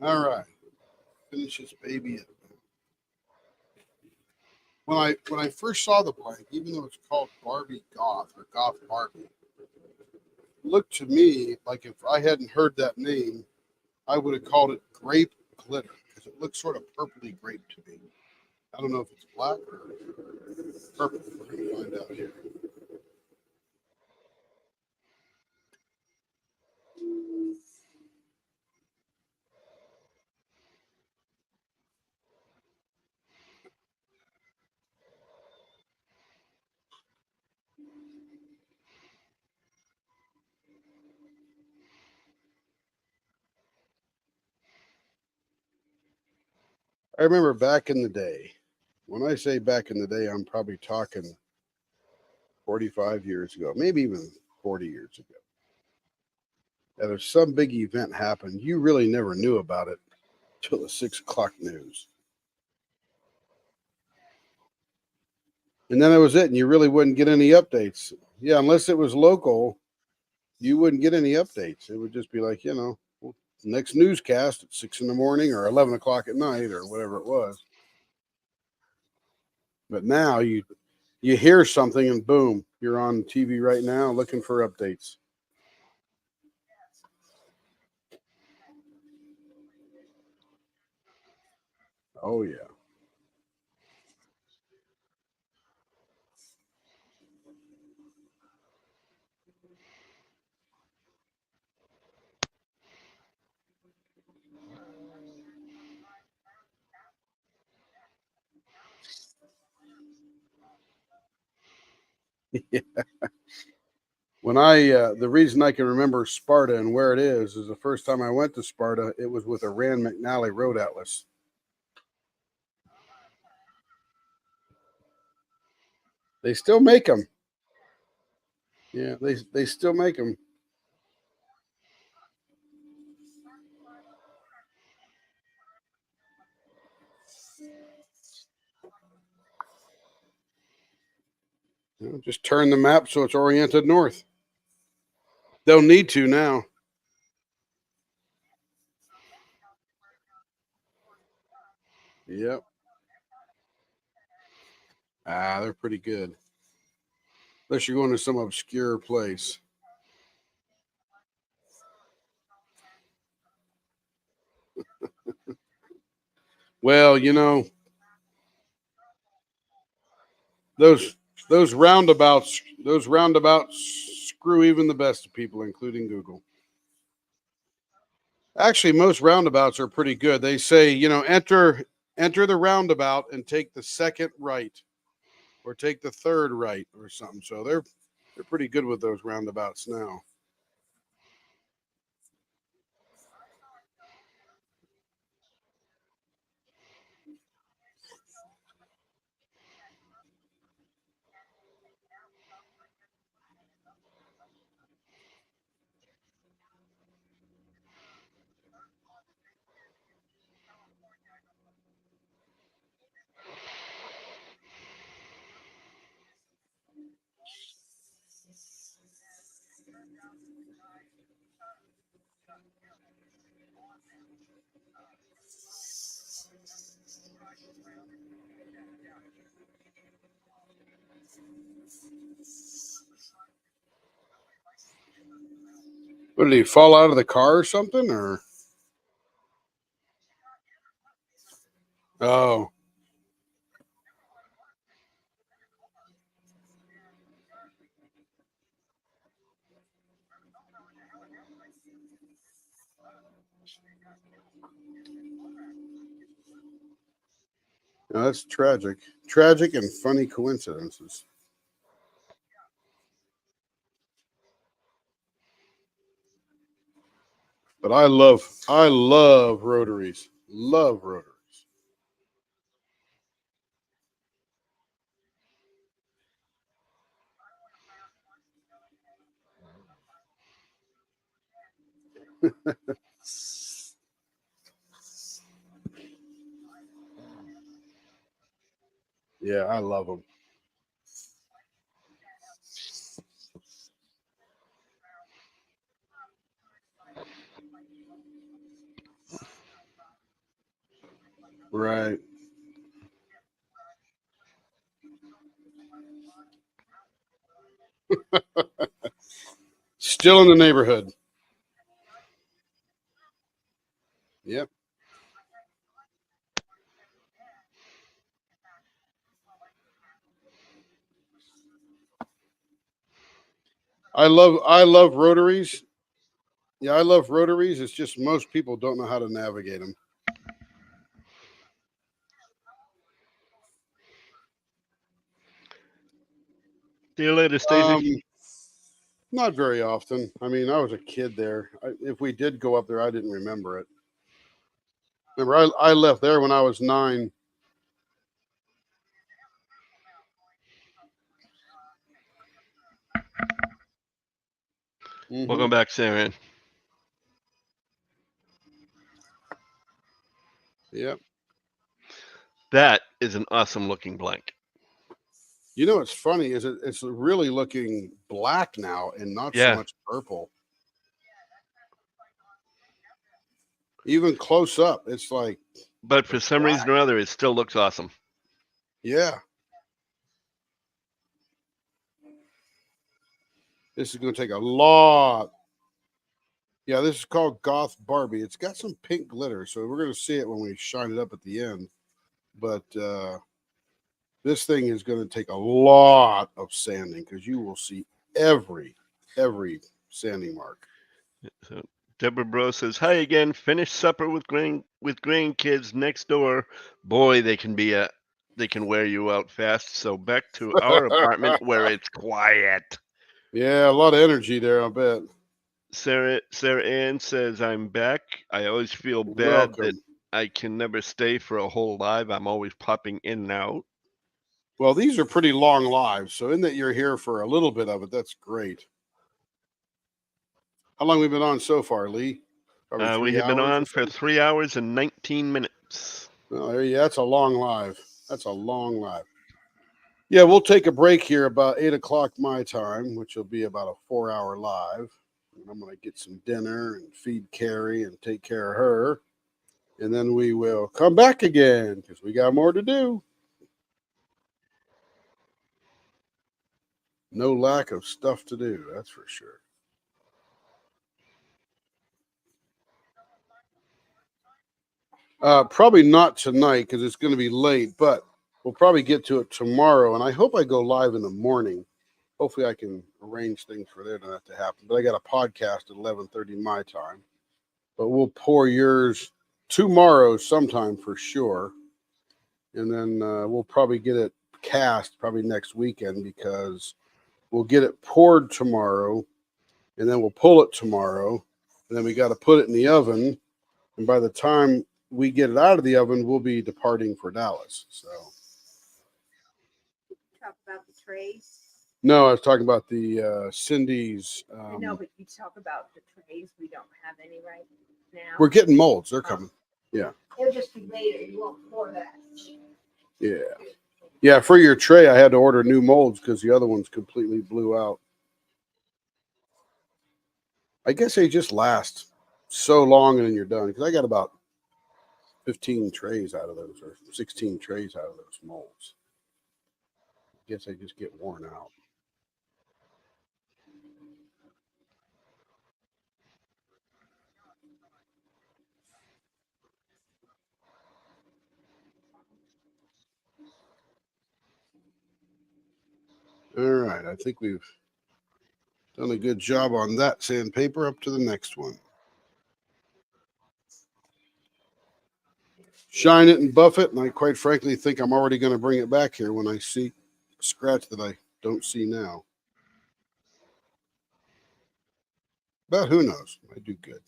All right. Finish this baby up. when I first saw the blank, even though it's called Barbie Goth or Goth Barbie, it looked to me like if I hadn't heard that name, I would have called it Grape Glitter because it looks sort of purpley grape to me. I don't know if it's black or purple. We're going to find out here. I remember back in the day. When I say back in the day, I'm probably talking 45 years ago, maybe even 40 years ago. And if some big event happened, you really never knew about it till the 6 o'clock news. And then that was it. And you really wouldn't get any updates. Yeah, unless it was local, you wouldn't get any updates. It would just be like, next newscast at 6 in the morning or 11 o'clock at night or whatever it was. But now you hear something and boom, you're on TV right now looking for updates. Oh, yeah. When the reason I can remember Sparta and where it is the first time I went to Sparta, it was with a Rand McNally Road Atlas. They still make them. Yeah, they still make them. Just turn the map so it's oriented north. They'll need to now. Yep. They're pretty good. Unless you're going to some obscure place. Well, those roundabouts screw even the best of people, including Google. Actually, most roundabouts are pretty good. They say, enter the roundabout and take the second right or take the third right or something. So they're pretty good with those roundabouts now. What, did he fall out of the car or something? Or oh, no, that's tragic. Tragic and funny coincidences. But I love rotaries. Love rotaries. Yeah, I love them. Right. Still in the neighborhood. Yep. I love rotaries. Yeah, I love rotaries. It's just most people don't know how to navigate them. See you later, Stacy. Not very often. I mean, I was a kid there. If we did go up there, I didn't remember it. Remember, I left there when I was 9. Mhm. Welcome back, Sarah. Yep. That is an awesome looking blank. You know what's funny is it's really looking black now and not so Yeah. much purple. Even close up, it's like, But for some reason or other, it still looks awesome. yeah. This is going to take a lot. Yeah, this is called Goth Barbie. It's got some pink glitter, so we're going to see it when we shine it up at the end. But this thing is going to take a lot of sanding because you will see every sanding mark. So Deborah Bro says, "Hi again. Finished supper with grandkids next door. Boy, they can wear you out fast. So back to our apartment where it's quiet." Yeah, a lot of energy there, I bet. Sarah Ann says, "I'm back. I always feel bad that Welcome. I can never stay for a whole live. I'm always popping in and out." Well, these are pretty long lives, so in that you're here for a little bit of it, that's great. How long have we been on so far, Lee? Probably We 3 have been hours or on for so? 3 hours and 19 minutes. Oh, that's a long live. That's a long live. Yeah, we'll take a break here about 8 o'clock my time, which will be about a 4-hour live. And I'm going to get some dinner and feed Carrie and take care of her. And then we will come back again because we got more to do. No lack of stuff to do, that's for sure. Probably not tonight because it's going to be late, but we'll probably get to it tomorrow. And I hope I go live in the morning. Hopefully, I can arrange things for that to happen. But I got a podcast at 11:30 my time. But we'll pour yours tomorrow sometime for sure, and then we'll probably get it cast probably next weekend because we'll get it poured tomorrow, and then we'll pull it tomorrow, and then we got to put it in the oven. And by the time we get it out of the oven, we'll be departing for Dallas. So, Talk about the trays. no, I was talking about the Cindy's. I know, but you talk about the trays. We don't have any right now. We're getting molds. They're coming. It'll just be later. You won't pour that. Yeah. Yeah, for your tray, I had to order new molds because the other ones completely blew out. I guess they just last so long and then you're done. Because I got about 15 trays out of those or 16 trays out of those molds. I guess they just get worn out. All right, I think we've done a good job on that sandpaper. Up to the next one. Shine it and buff it, and I quite frankly think I'm already going to bring it back here when I see a scratch that I don't see now. But who knows? I do good.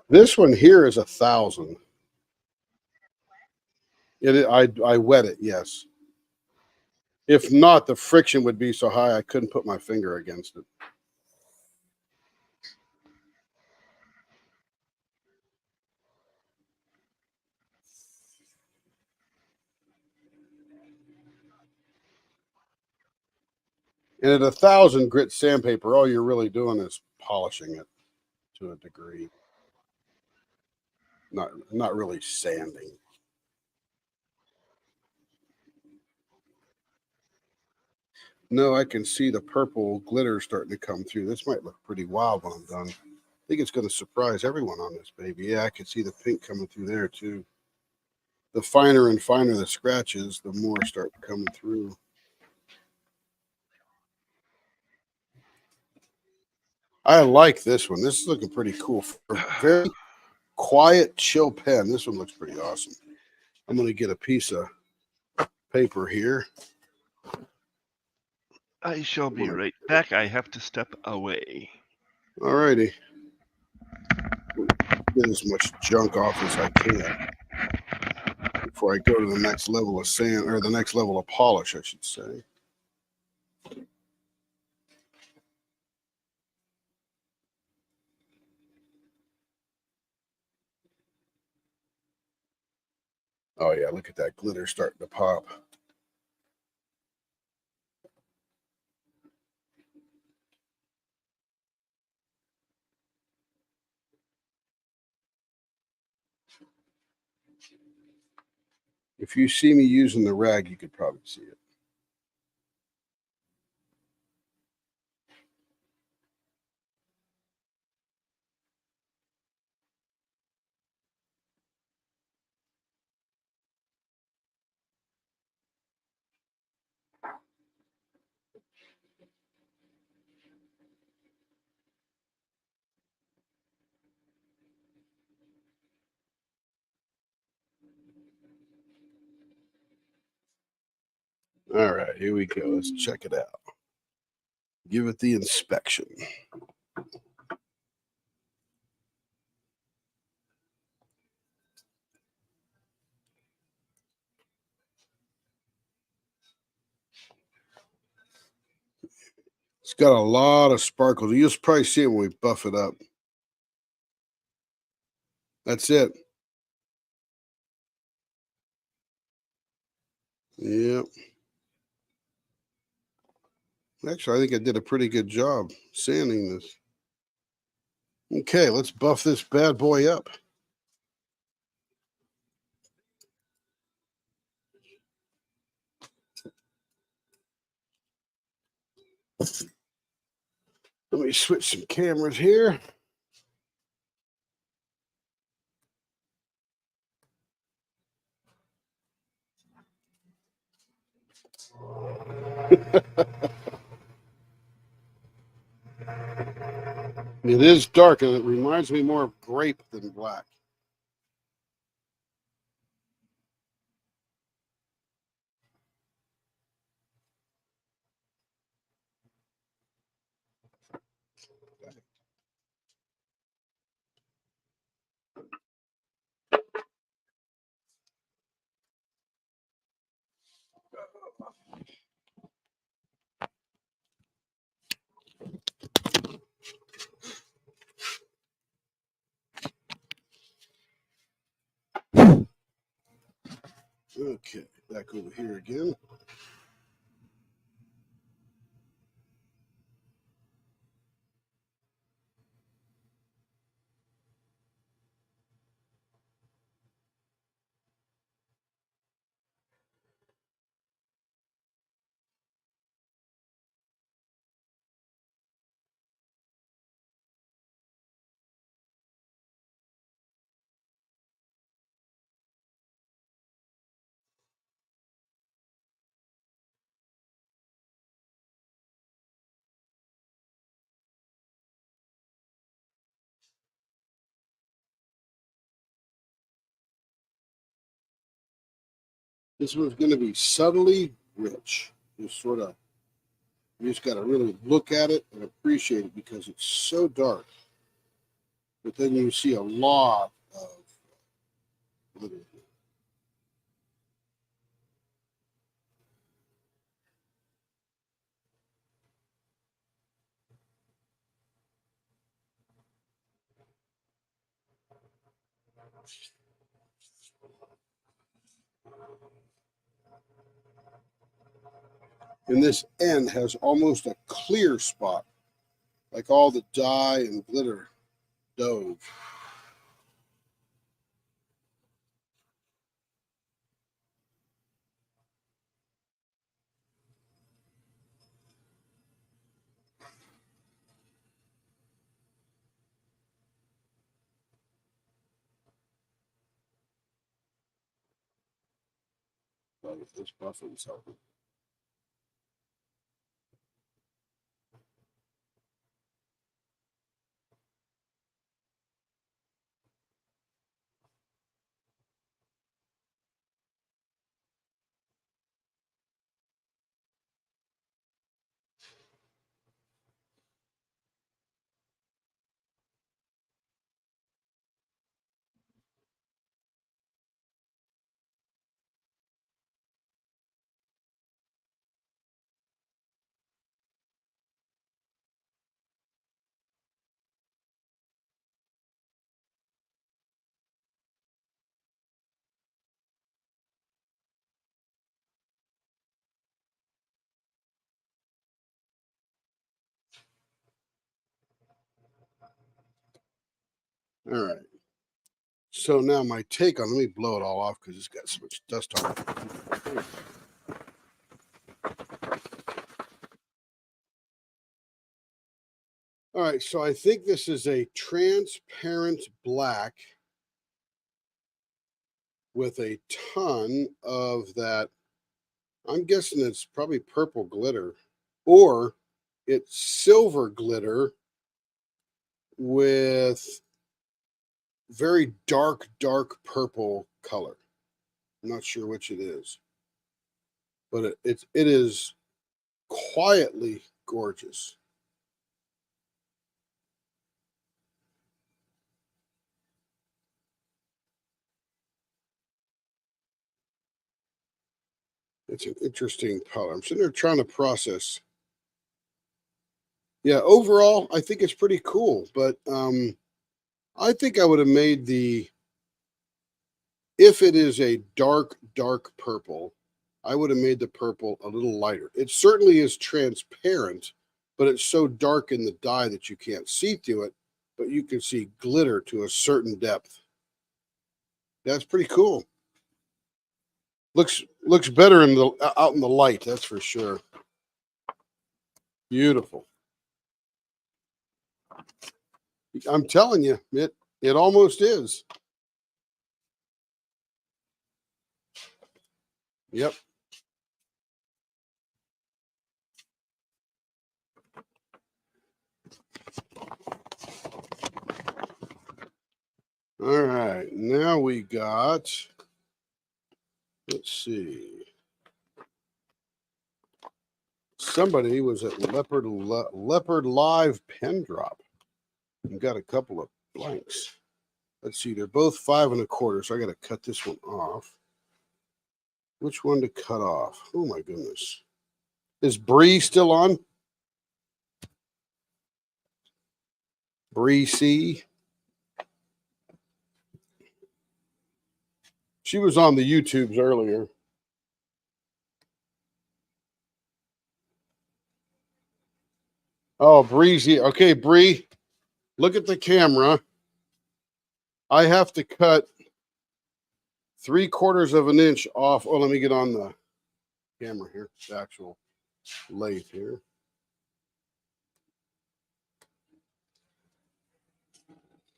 This one here is 1,000. I wet it, yes. If not, the friction would be so high I couldn't put my finger against it. And at 1,000 grit sandpaper, all you're really doing is polishing it to a degree. Not really sanding. No, I can see the purple glitter starting to come through. This might look pretty wild when I'm done. I think it's going to surprise everyone on this baby. Yeah, I can see the pink coming through there too. The finer and finer the scratches, the more start coming through. I like this one. This is looking pretty cool. For a very quiet, chill pen. This one looks pretty awesome. I'm going to get a piece of paper here. I shall be right back. I have to step away. All righty. Get as much junk off as I can before I go to the next level of sand, or the next level of polish, I should say. Oh yeah, look at that glitter starting to pop. If you see me using the rag, you could probably see it. All right, here we go. Let's check it out. Give it the inspection. It's got a lot of sparkles. You'll probably see it when we buff it up. That's it. Yep. Actually, I think I did a pretty good job sanding this. Okay, let's buff this bad boy up. Let me switch some cameras here. It is dark and it reminds me more of grape than black. Okay, back over here again. This one's going to be subtly rich. Just sort of, you just got to really look at it and appreciate it because it's so dark. But then you see a lot of glitter. And this end has almost a clear spot, like all the dye and glitter dove. This buffin's helping. All right. So now my take on, let me blow it all off because it's got so much dust on it. All right, so I think this is a transparent black with a ton of that. I'm guessing it's probably purple glitter, or it's silver glitter with very dark purple color. I'm not sure which it is, but it is quietly gorgeous. It's an interesting color. I'm sitting there trying to process. Yeah, overall, I think it's pretty cool, but I think I would have made if it is a dark purple, I would have made the purple a little lighter. It certainly is transparent, but it's so dark in the dye that you can't see through it, but you can see glitter to a certain depth. That's pretty cool. Looks better in the out in the light, that's for sure. Beautiful. I'm telling you, it almost is. Yep. All right, now we got, let's see. Somebody was at Leopard Live Pen Drop and got a couple of blanks. Let's see, they're both 5 1/4, so I got to cut this one off. Which one to cut off? Oh my goodness. Is Bree still on? Bree C. She was on the YouTubes earlier. Oh, Breezy. Okay, Bree, look at the camera. I have to cut 3/4 of an inch off. Oh, let me get on the camera here, the actual lathe here.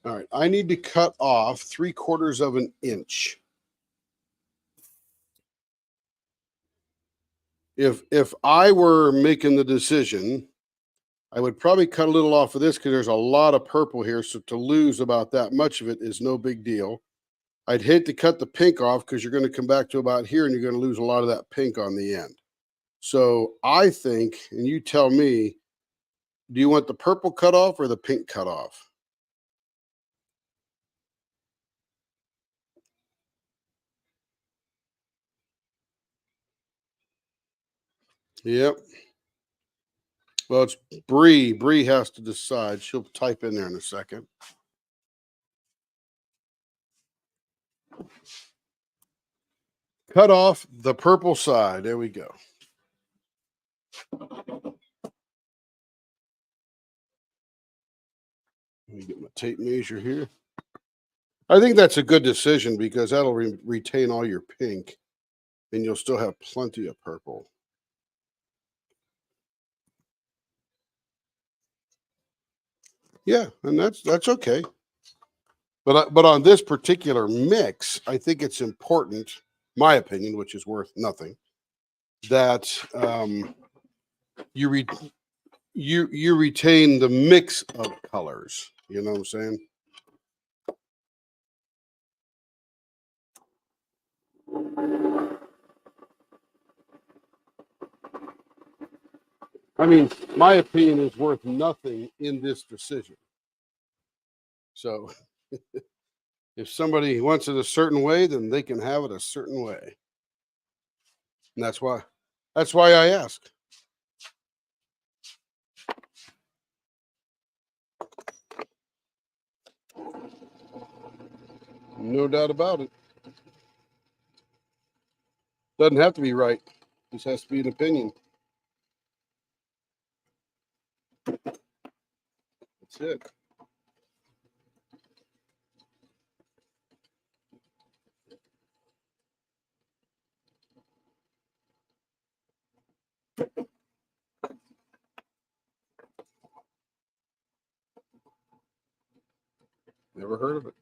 All right, I need to cut off 3/4 of an inch. If I were making the decision, I would probably cut a little off of this because there's a lot of purple here. So to lose about that much of it is no big deal. I'd hate to cut the pink off because you're going to come back to about here and you're going to lose a lot of that pink on the end. So I think, and you tell me, do you want the purple cut off or the pink cut off? Yep. Well, it's Bree. Bree has to decide. She'll type in there in a second. Cut off the purple side. There we go. Let me get my tape measure here. I think that's a good decision because that'll retain all your pink and you'll still have plenty of purple. Yeah, and that's okay. But on this particular mix, I think it's important, my opinion, which is worth nothing, that you retain the mix of colors. You know what I'm saying? I mean, my opinion is worth nothing in this decision. So if somebody wants it a certain way, then they can have it a certain way. And that's why I ask. No doubt about it. Doesn't have to be right. Just has to be an opinion. That's it. Never heard of it.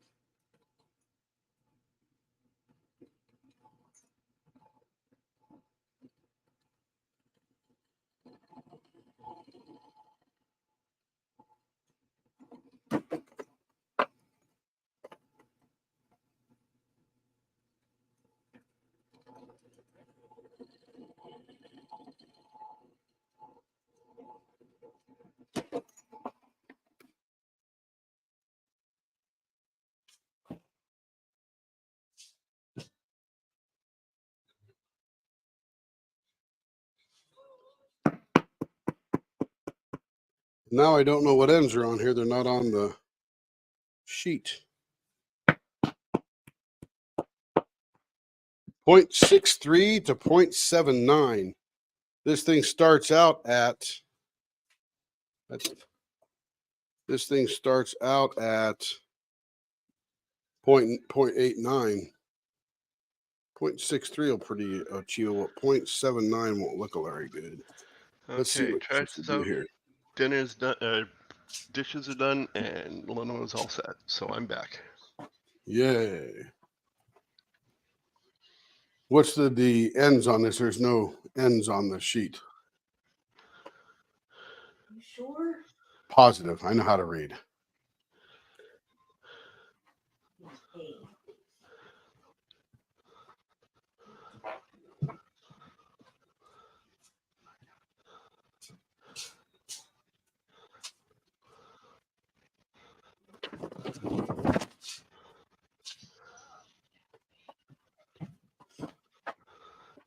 Now I don't know what ends are on here. They're not on the sheet. 0.63 to 0.79. This thing starts out at 0.89. 0.63 will pretty achievable. 0.79 won't look very good. Let's see Okay, what trash to is do out, here. dinner's done, dishes are done, and Leno is all set. So I'm back. Yay. What's the ends on this? There's no ends on the sheet. You sure? Positive. I know how to read.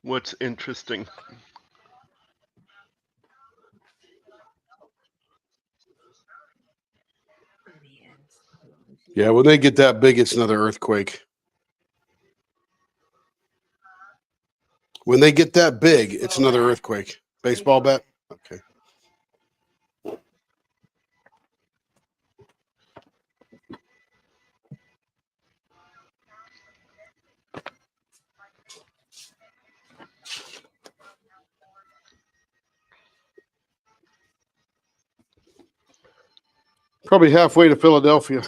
What's interesting? Yeah, when they get that big, it's another earthquake. When they get that big, it's another earthquake. Baseball bat? Okay. Probably halfway to Philadelphia.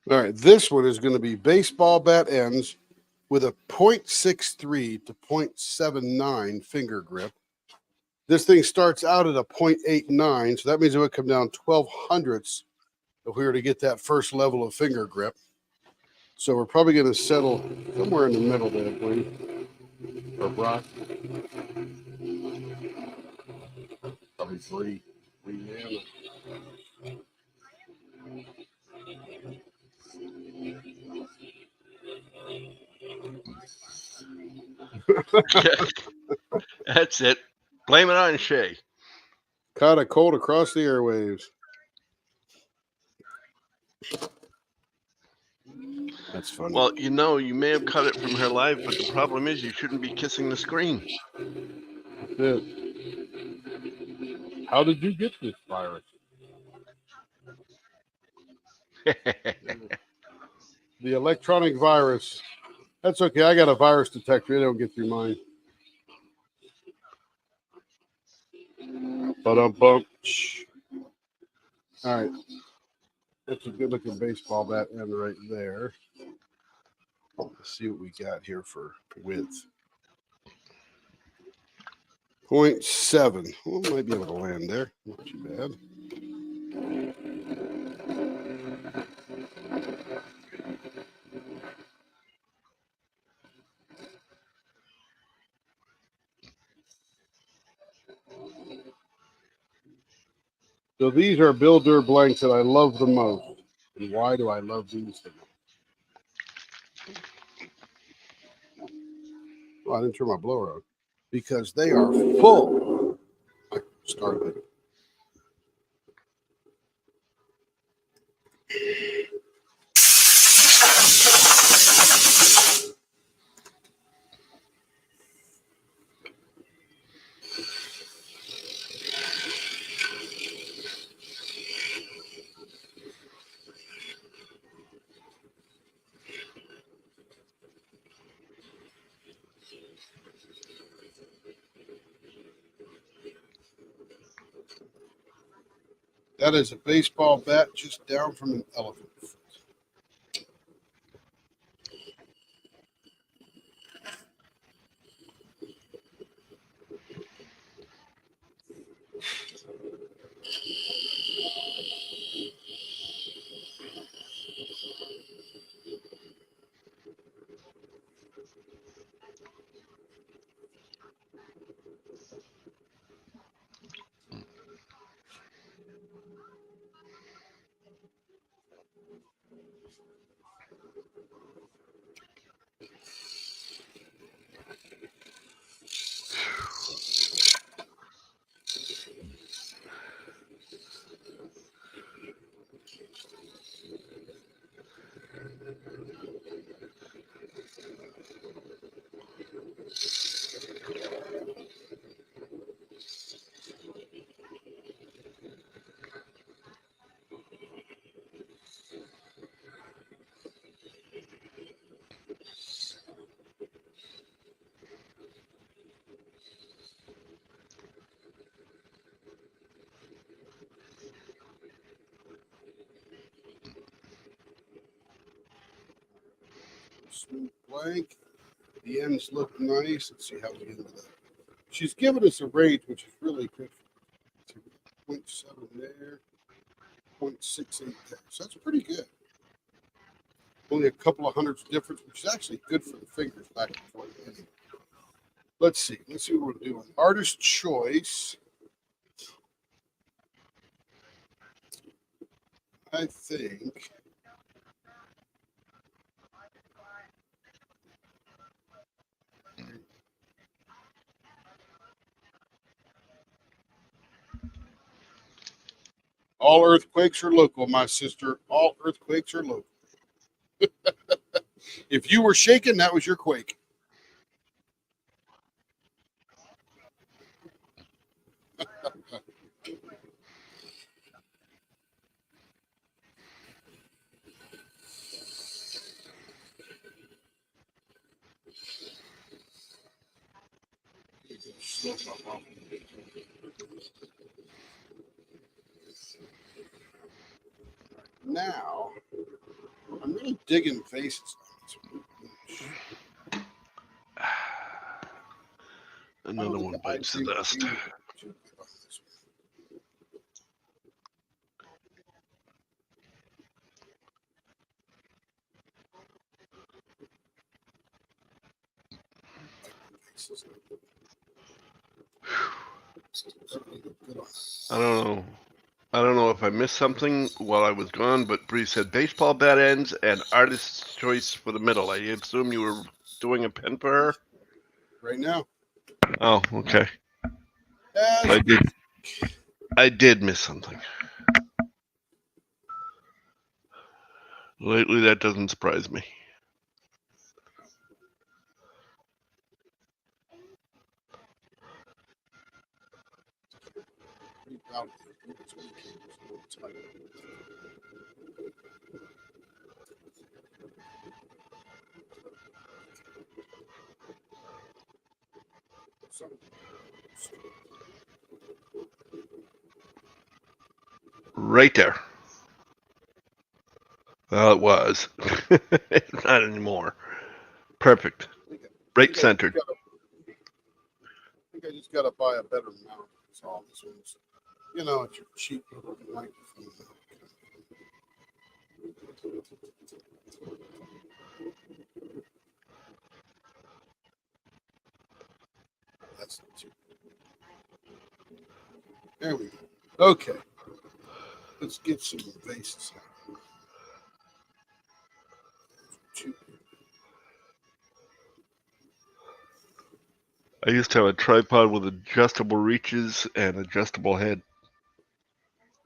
All right, this one is going to be baseball bat ends with a 0.63 to 0.79 finger grip. This thing starts out at a 0.89, so that means it would come down 12 hundredths if we were to get that first level of finger grip. So we're probably going to settle somewhere in the middle there, please. Or Brock. Probably three. Louisiana. That's it. Blame it on Shay. Caught a cold across the airwaves. That's funny. Well, you know, you may have cut it from her live, but the problem is you shouldn't be kissing the screen. That's it. How did you get this virus? The electronic virus. That's okay. I got a virus detector. It don't get through mine. Bump. All right. That's a good looking baseball bat end right there. Let's see what we got here for width. 0.7. Well, might be able to land there. Not too bad. So these are Bill Durr blanks that I love the most. And why do I love these the most? Well, I didn't turn my blower on. Because they are full. Start with it. That is a baseball bat just down from an elephant. Smooth blank. The ends look nice. Let's see how we get into that. She's given us a range, which is really good. 0.7 there, 0.68 there. So that's pretty good. Only a couple of hundredths difference, which is actually good for the fingers back and forth. Let's see. Let's see what we're doing. Artist choice. I think. All earthquakes are local, my sister. All earthquakes are local. If you were shaking, that was your quake. Now, I'm really digging faces. Another one bites the dust. I don't know if I missed something while I was gone, but Bree said baseball bat ends and artist's choice for the middle. I assume you were doing a pen for her? Right now. Oh, okay. I did miss something. Lately, that doesn't surprise me. Pretty proud of you. It's what you can. It's like- Right there. Well, it was. Not anymore. Perfect. Right centered. I think I just gotta buy a better mount. That's all. This one's, you know, it's your cheap little microphone. That's not too. There we go. Okay. Let's get some vases out. Two. I used to have a tripod with adjustable reaches and adjustable head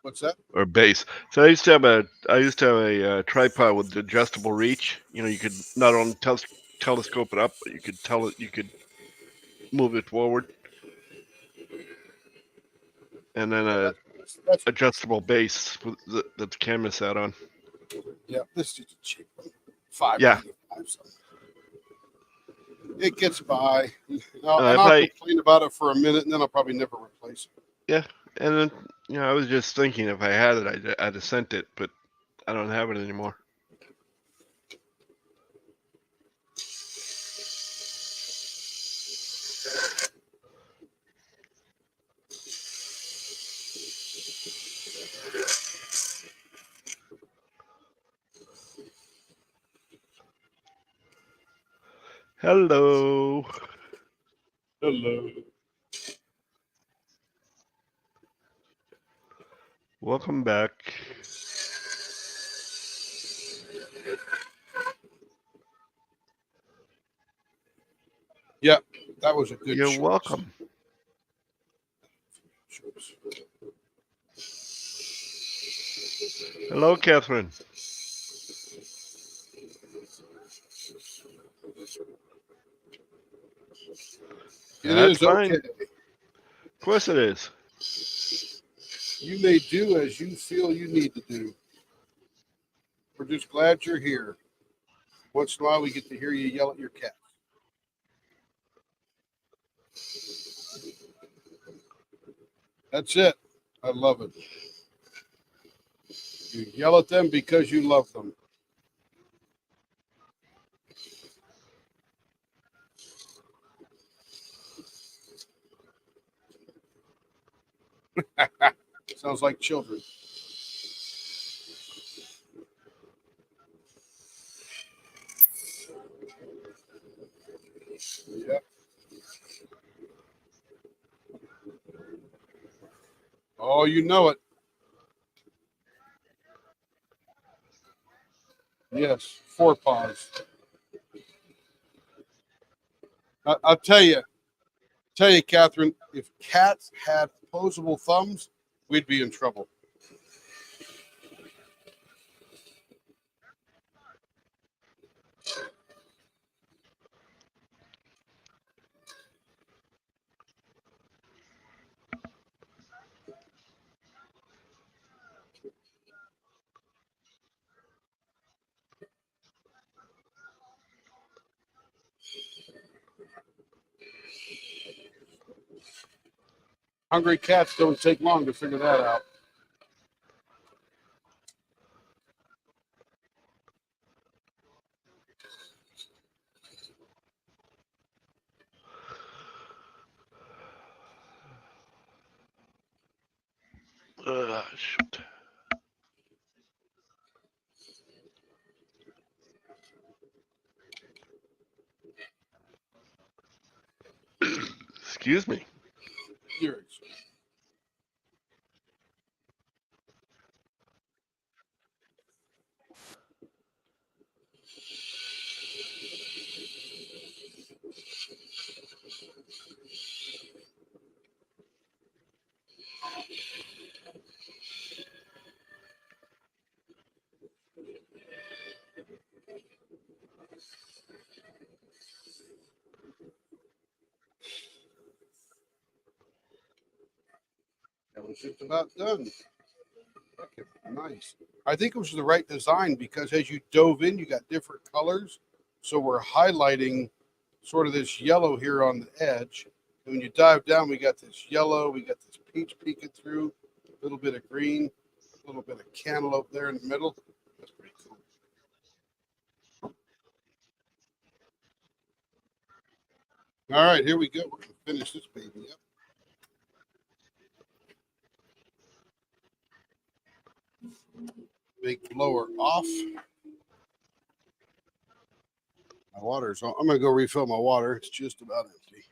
What's that? or base. So I used to have a tripod with adjustable reach. You know, you could not only telescope it up, but you could move it forward, and then a That's adjustable base that the camera sat on. yeah. This is just a cheap one. $5.95. Yeah. So it gets by. I'll, If I'll I complain about it for a minute, and then I'll probably never replace it. and then I was just thinking if I had it, I'd have sent it, but I don't have it anymore. Hello. Hello. Welcome back. That was a good You're choice. welcome. Hello, Catherine. It That's is fine. okay. Of course it is. You may do as you feel you need to do. We're just glad you're here. Once in a while, we get to hear you yell at your cat. That's it. I love it. You yell at them because you love them. Sounds like children. Yeah. Oh, you know it. Yes, forepaws. I'll tell you, Catherine, if cats had opposable thumbs, we'd be in trouble. Hungry cats don't take long to figure that out. Shoot. Excuse me. You're It's just about done. Okay, nice. I think it was the right design because as you dove in, you got different colors. So we're highlighting sort of this yellow here on the edge. And when you dive down, we got this yellow, we got this peach peeking through, a little bit of green, a little bit of cantaloupe there in the middle. That's pretty cool. All right, here we go. We're going to finish this baby up. Big blower off. My water's on. I'm going to go refill my water. It's just about empty.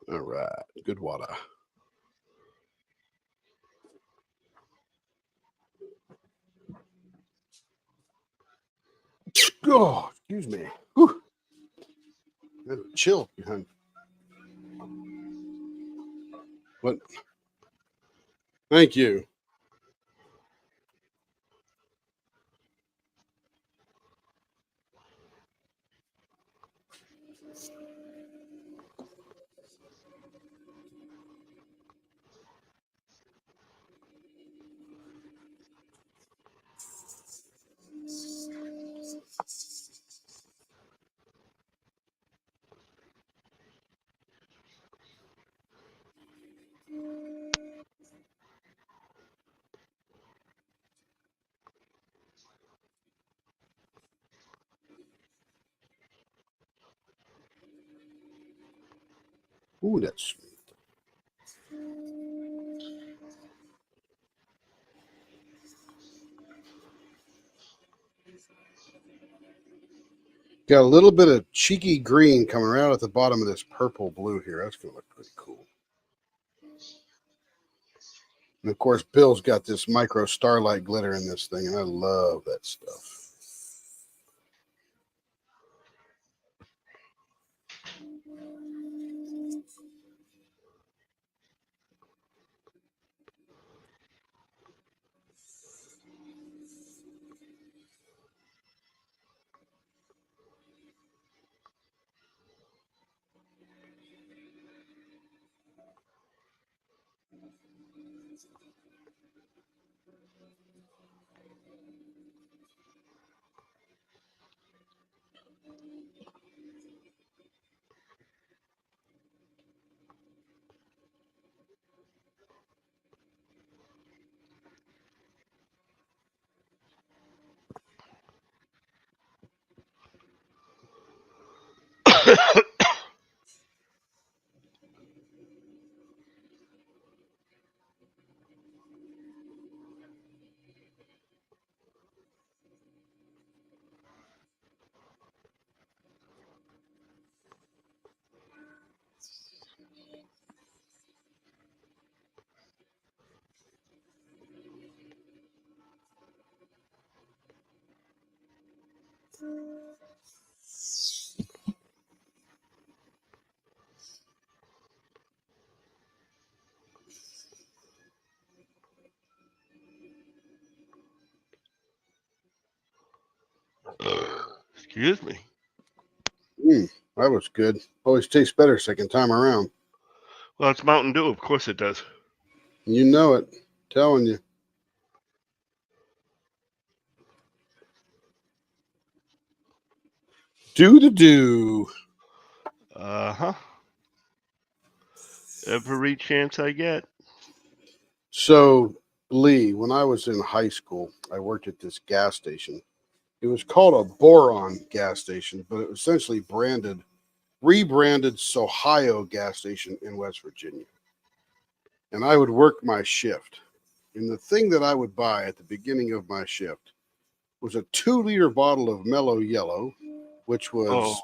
All right, good water. Oh, excuse me. Whew. Chill behind. What? Thank you. Ooh, that's got a little bit of cheeky green coming around at the bottom of this purple blue here. That's going to look pretty cool. And of course, Bill's got this micro starlight glitter in this thing, and I love that stuff. Excuse me. That was good. Always tastes better second time around. Well, it's Mountain Dew. Of course it does. You know it. Telling you. Do. Uh-huh. Every chance I get. So, Lee, when I was in high school, I worked at this gas station. It was called a boron gas station, but it was essentially rebranded Sohio gas station in West Virginia. And I would work my shift. And the thing that I would buy at the beginning of my shift was a 2-liter bottle of Mellow Yellow, which was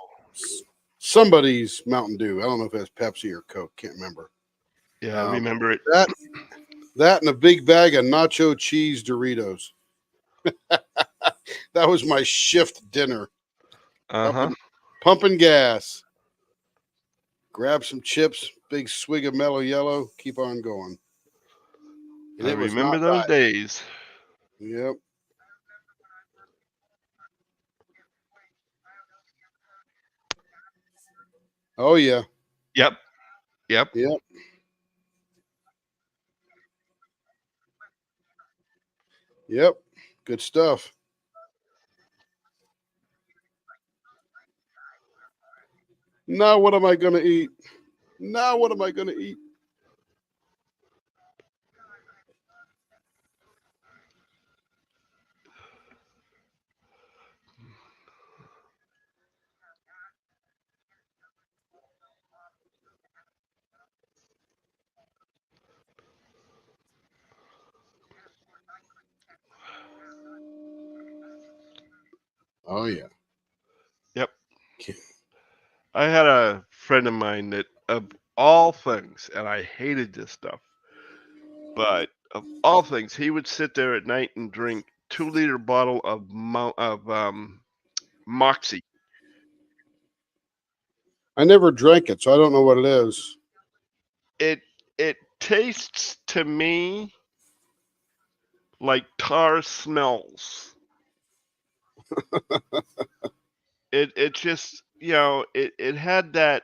somebody's Mountain Dew. I don't know if that's Pepsi or Coke. Can't remember. Yeah, I remember it. That and a big bag of nacho cheese Doritos. That was my shift dinner. Uh-huh. Pumping gas. Grab some chips, big swig of Mellow Yellow, keep on going. And I it was remember not those diet. days. Yep. Oh yeah. Yep. Yep. Yep. Yep. Good stuff. Now what am I gonna eat? Now what am I gonna eat? Oh yeah. Yep. Okay. I had a friend of mine that, of all things, and I hated this stuff, but of all things, he would sit there at night and drink 2-liter bottle of Moxie. I never drank it, so I don't know what it is. It tastes to me like tar smells. It just, it had that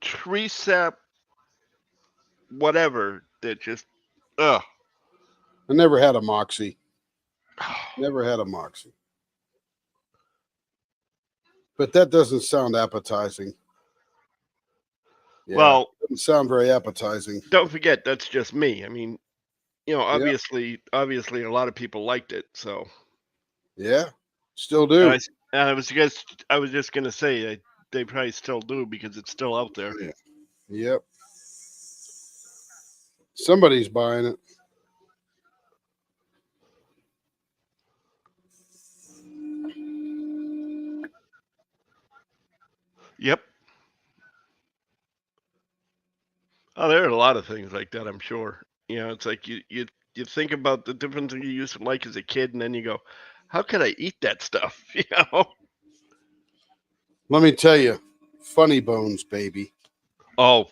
tree sap whatever that just ugh. I never had a Moxie. Never had a Moxie. But that doesn't sound appetizing. Yeah, Well, doesn't sound very appetizing. don't forget that's just me. I mean, Yeah. obviously a lot of people liked it, so Yeah, still and do. I was just gonna say they probably still do because it's still out there. Yeah. Yep. Somebody's buying it. Yep. Oh, there are a lot of things like that, I'm sure. It's like you think about the different things you used to like as a kid, and then you go, how could I eat that stuff? Let me tell you, Funny Bones, baby. Oh,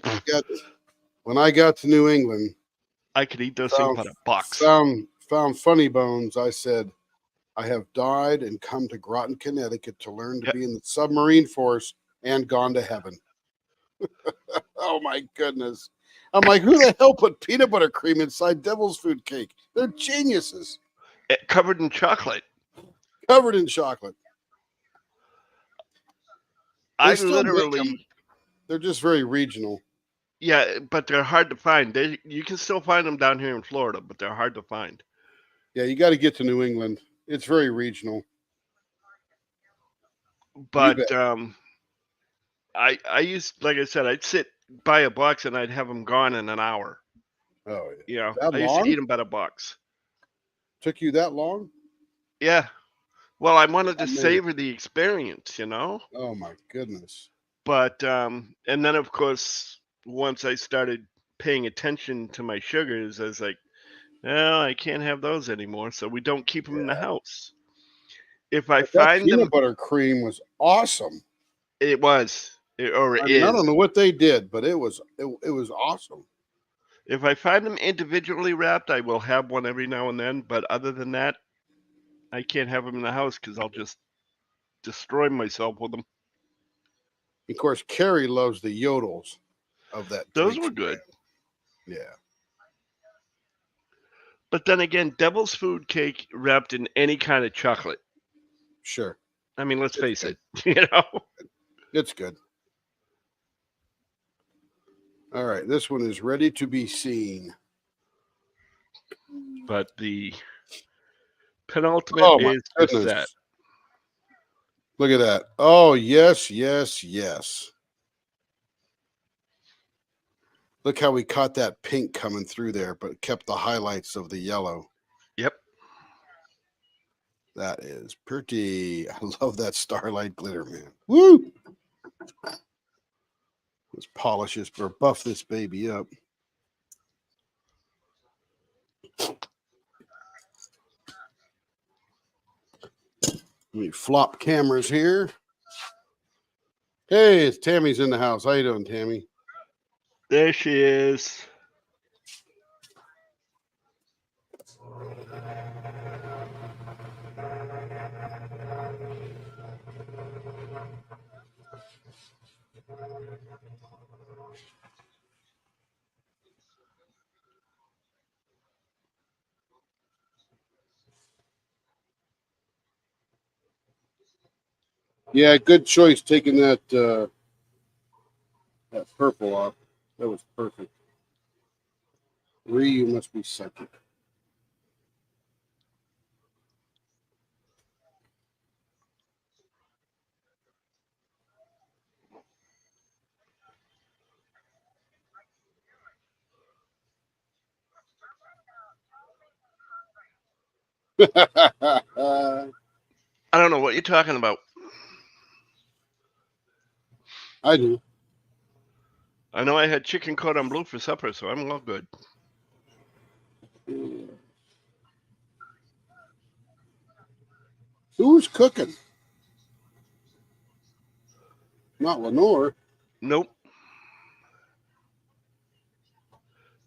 When I got to New England, I could eat those things by the box. found Funny Bones. I said, I have died and come to Groton, Connecticut to learn to Yep. be in the submarine force and gone to heaven. Oh my goodness. I'm like, who the hell put peanut butter cream inside devil's food cake? They're geniuses. Covered in chocolate. Covered in chocolate. They I still make 'em. literally, They're just very regional. yeah, but they're hard to find. You can still find them down here in Florida, but they're hard to find. Yeah, you got to get to New England. It's very regional. But bet. I used, like I said, I'd sit by a box and I'd have them gone in an hour. Oh, yeah. I That used to long? eat them by the box. Took you that long? Yeah. Well, I wanted to Oh, man. savor the experience, Oh my goodness. But and then of course once I started paying attention to my sugars, I was like, well, I can't have those anymore, so we don't keep them in the house. If I But that find them, peanut butter cream was awesome. it was or I it mean, I is. don't know what they did, but it was awesome. If I find them individually wrapped, I will have one every now and then. But other than that, I can't have them in the house because I'll just destroy myself with them. Of course, Carrie loves the yodels of that. Those treat were she good. had. Yeah. But then again, devil's food cake wrapped in any kind of chocolate. Sure. I mean, let's face good. it, It's good. All right. This one is ready to be seen. But the penultimate Oh, my is the goodness. set. Look at that. Oh, yes, yes, yes. Look how we caught that pink coming through there, but kept the highlights of the yellow. Yep. That is pretty. I love that starlight glitter, man. Woo! Let's polish this or buff this baby up. Let me flop cameras here. Hey, it's Tammy's in the house. How you doing, Tammy? There she is. Yeah, good choice taking that that purple off. That was perfect. Bree, you must be second. I don't know what you're talking about. I do. I know I had chicken cordon bleu for supper, so I'm all good. Who's cooking? Not Lenore. Nope.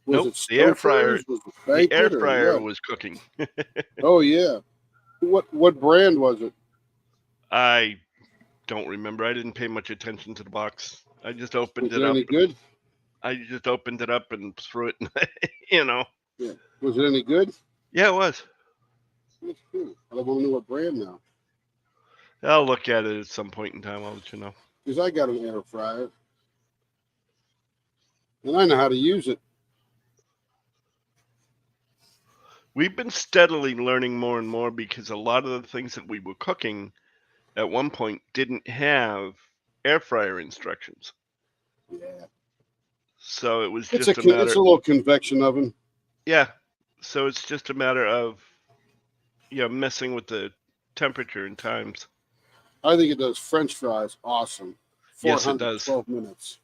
Was Nope. it The air fryer. Stouffer's? Was it The air Banquet or fryer what? was cooking. Oh yeah. What brand was it? I don't remember. I didn't pay much attention to the box. I just opened Was it it up. any good? I just opened it up and threw it. You know. Yeah. Was it any good? Yeah, it was. That's cool. I don't want to know what brand now. I'll look at it at some point in time. I'll let you know. Because I got an air fryer. And I know how to use it. We've been steadily learning more and more because a lot of the things that we were cooking at one point didn't have air fryer instructions. Yeah. So it was It's just a a matter. it's a little convection oven. Yeah. So it's just a matter of, messing with the temperature and times. I think it does French fries awesome. Yes, it does. 412 minutes.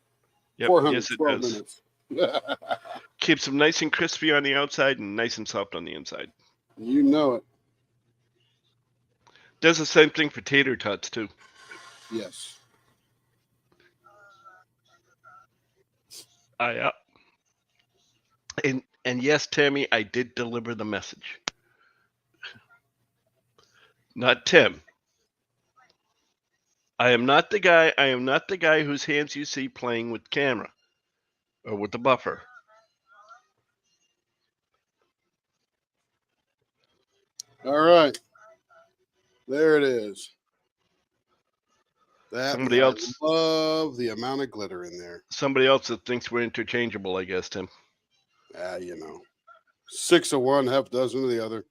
Yep. Yes, it 412 does. minutes. Keeps them nice and crispy on the outside and nice and soft on the inside. You know it. Does the same thing for tater tots too. Yes. And yes, Tammy, I did deliver the message. Not Tim. I am not the guy whose hands you see playing with camera or with the buffer. All right. There it is. Somebody else. I love the amount of glitter in there. Somebody else that thinks we're interchangeable, I guess, Tim. 6 of one, half dozen of the other.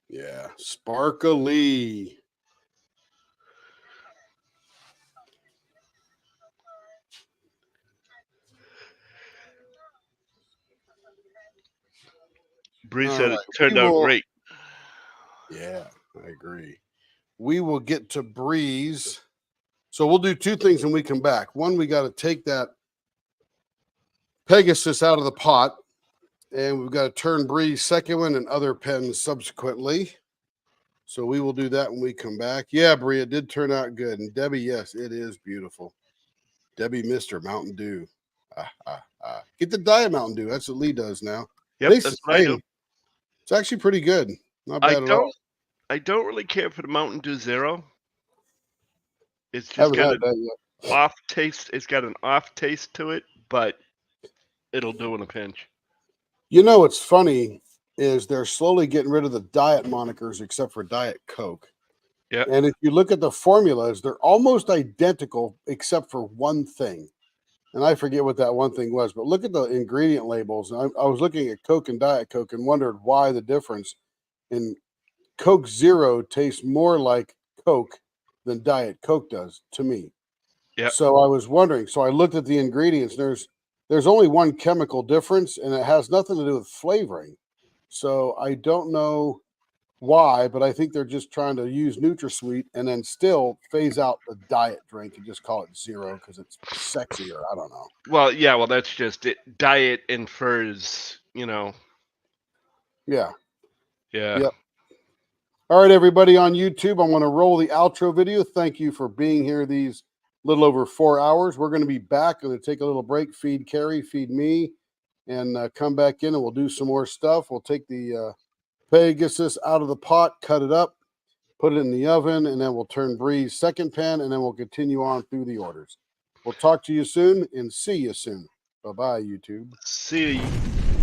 Yeah, sparkly. Bree All said right, it turned out great. Yeah, I agree. We will get to Breeze. So we'll do two things when we come back. One, we got to take that Pegasus out of the pot, and we've got to turn Breeze second one and other pens subsequently. So we will do that when we come back. Yeah, Bree, it did turn out good. And Debbie, yes, it is beautiful. Debbie Mr. Mountain Dew. Get the Diet Mountain Dew. That's what Lee does now. Yep, Tastes that's the what I same. do. It's actually pretty good. Not bad at all. I don't really care for the Mountain Dew Zero. It's just Haven't got had that yet. off taste. It's got an off taste to it, but it'll do in a pinch. You know what's funny is they're slowly getting rid of the diet monikers except for Diet Coke. Yeah. And if you look at the formulas, they're almost identical except for one thing. And I forget what that one thing was, but look at the ingredient labels. I was looking at Coke and Diet Coke and wondered why the difference. And Coke Zero tastes more like Coke than Diet Coke does to me. Yeah. So I was wondering. So I looked at the ingredients. There's only one chemical difference, and it has nothing to do with flavoring. So I don't know why, but I think they're just trying to use NutraSweet and then still phase out the diet drink and just call it Zero because it's sexier. I don't know. Well, yeah, that's just it. Diet infers, Yeah. Yeah. Yep. All right, everybody on YouTube, I'm going to roll the outro video. Thank you for being here these little over 4 hours. We're going to be back. Going to take a little break, feed Carrie, feed me, and come back in and we'll do some more stuff. We'll take the Pegasus out of the pot, cut it up, put it in the oven, and then we'll turn Bree's second pan, and then we'll continue on through the orders. We'll talk to you soon and see you soon. Bye-bye, YouTube. See you.